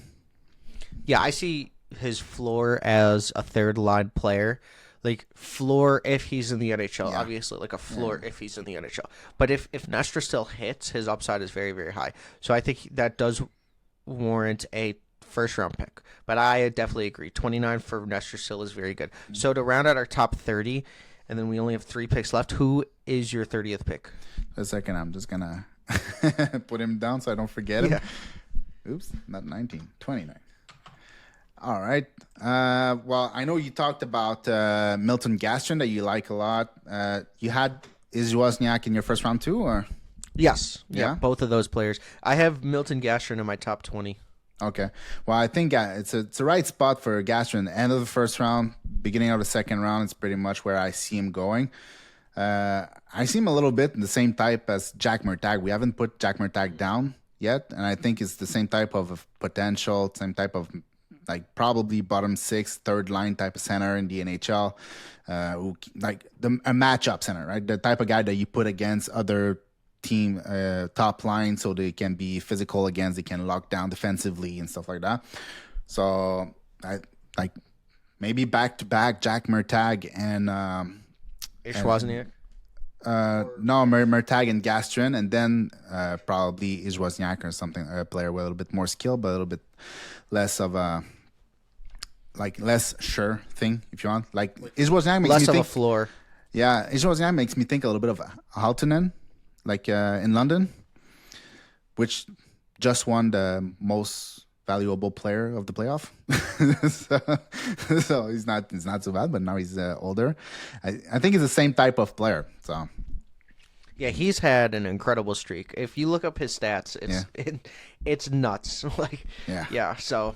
Yeah, I see his floor as a third-line player. Like, floor if he's in the NHL, obviously. Like, a floor if he's in the NHL. But if Nestor still hits, his upside is very, very high. So I think that does warrant a first-round pick. But I definitely agree. 29 for Nestor still is very good. So to round out our top 30, and then we only have 3 picks left, who is your 30th pick? A second, I'm just going to put him down so I don't forget him. Yeah. Oops, not 19, 29. All right. Well, I know you talked about Milton Gastron that you like a lot. You had Wozniak in your first round too, or? Yes. Yeah, both of those players. I have Milton Gastron in my top 20. Okay. Well, I think it's a right spot for Gastron. End of the first round, beginning of the second round, it's pretty much where I see him going. I see him a little bit in the same type as Jack Murtagh. We haven't put Jack Murtagh down yet, and I think it's the same type of potential, same type of, like, probably bottom 6, third line type of center in the NHL, who, like, a matchup center, right? The type of guy that you put against other team top line, so they can be physical against, they can lock down defensively and stuff like that. So I like maybe back to back Jack Murtagh and Wozniak. No, Murtagh and Gastron, and then probably Wozniak or something, a player with a little bit more skill, but a little bit less of a less sure thing, if you want. Like Wozniak makes less me of think, a floor. Yeah, Wozniak makes me think a little bit of Haltunen, like in London, which just won the most valuable player of the playoff. so he's not so bad, but now he's older. I think he's the same type of player. So yeah, he's had an incredible streak. If you look up his stats, it's nuts. Like So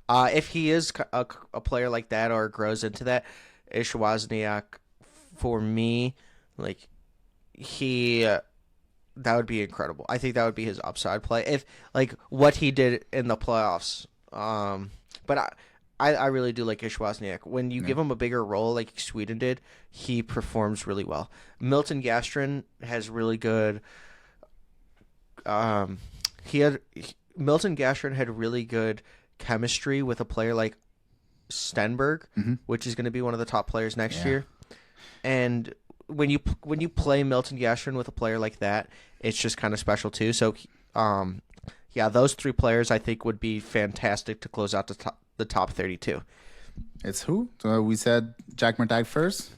if he is a player like that or grows into that, Wozniak, for me, like that would be incredible. I think that would be his upside play if like what he did in the playoffs. But I really do like Wozniak. When you give him a bigger role like Sweden did, he performs really well. Milton Gastron has really good. Milton Gastron had really good chemistry with a player like Stenberg, which is going to be one of the top players next year. And when you play Milton Gastron with a player like that, it's just kind of special too. So, those 3 players I think would be fantastic to close out the top 32. It's who? So we said Jack Murtagh first?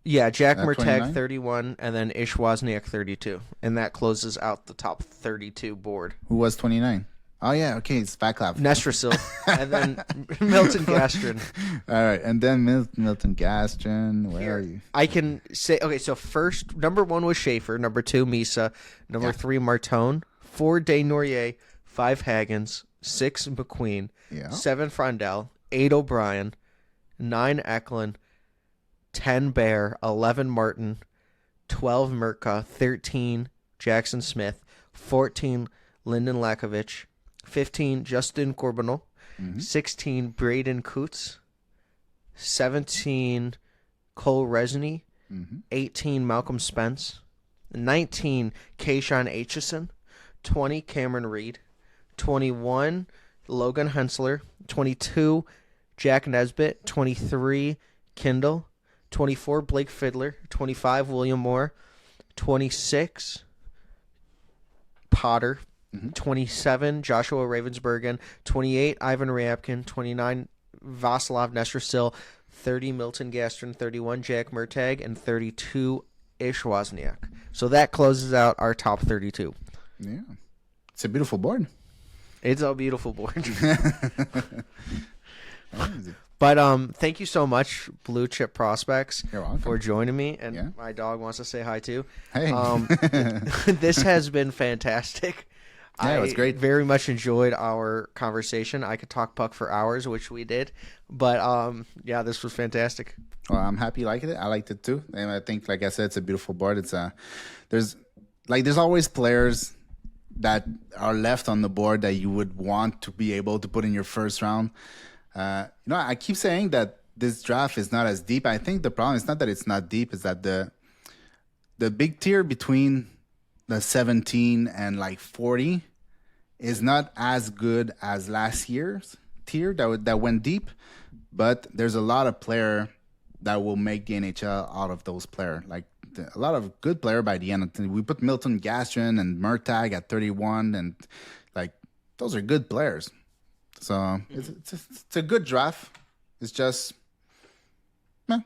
Yeah, Jack Murtagh 31, and then Wozniak 32. And that closes out the top 32 board. Who was 29? Oh, yeah, okay, it's Vaclav. Nestrasil, and then Milton Gastron. All right, and then Milton Gastron. Where are you? I can say, okay, so first, number 1 was Schaefer, number 2, Misa, number 3, Martone, 4, Desnoyers, 5, Haggins, 6, McQueen, 7, Frondell, 8, O'Brien, 9, Eklund, 10, Bear, 11, Martin, 12, Murka, 13, Jackson Smith, 14, Lyndon Lakovich, 15, Justin Corbinal, 16, Braden Coots, 17, Cole Resney, 18, Malcolm Spence, 19, Kayshawn Aitchison, 20, Cameron Reed, 21, Logan Hensler, 22, Jack Nesbitt, 23, Kindle. 24, Blake Fiddler. 25, William Moore. 26, Potter. 27, Joshua Ravensbergen. 28, Ivan Ryabkin. 29, Vasilov Nestrasil. 30, Milton Gastrin. 31, Jack Murtagh. And 32, Ish Wozniak. So that closes out our top 32. Yeah. It's a beautiful board. It's a beautiful board. But thank you so much, Blue Chip Prospects, for joining me. And my dog wants to say hi too. Hey. This has been fantastic. Yeah, it was great. Very much enjoyed our conversation. I could talk puck for hours, which we did. But yeah, this was fantastic. Well, I'm happy you liked it. I liked it too. And I think, like I said, it's a beautiful board. It's there's always players that are left on the board that you would want to be able to put in your first round. I keep saying that this draft is not as deep. I think the problem is not that it's not deep, it's that the big tier between the 17 and like 40 is not as good as last year's tier that went deep. But there's a lot of player that will make the NHL out of those players. Like a lot of good player by the end. We put Milton Gastrin and Murtagh at 31, and like those are good players. So it's a good draft. It's just, I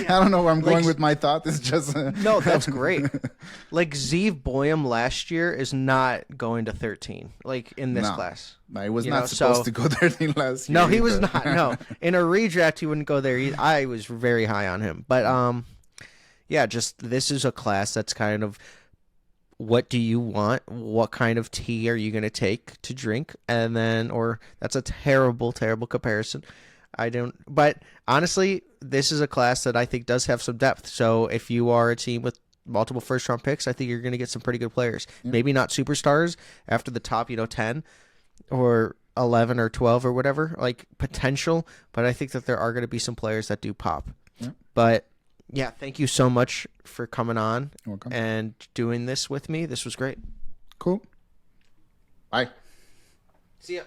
don't know where I'm going with my thought. It's just no, that's great. Like Zeev Boyum last year is not going to 13. Like in this class, he was not supposed to go 13 last year. No, he was not. No, in a redraft he wouldn't go there either. I was very high on him, but yeah, just this is a class that's kind of. What do you want? What kind of tea are you going to take to drink? And then, or that's a terrible, terrible comparison. But honestly, this is a class that I think does have some depth. So if you are a team with multiple first round picks, I think you're going to get some pretty good players. Yeah. Maybe not superstars after the top, 10 or 11 or 12 or whatever, like potential. But I think that there are going to be some players that do pop. Yeah. But yeah, thank you so much for coming on and doing this with me. This was great. Cool. Bye. See ya.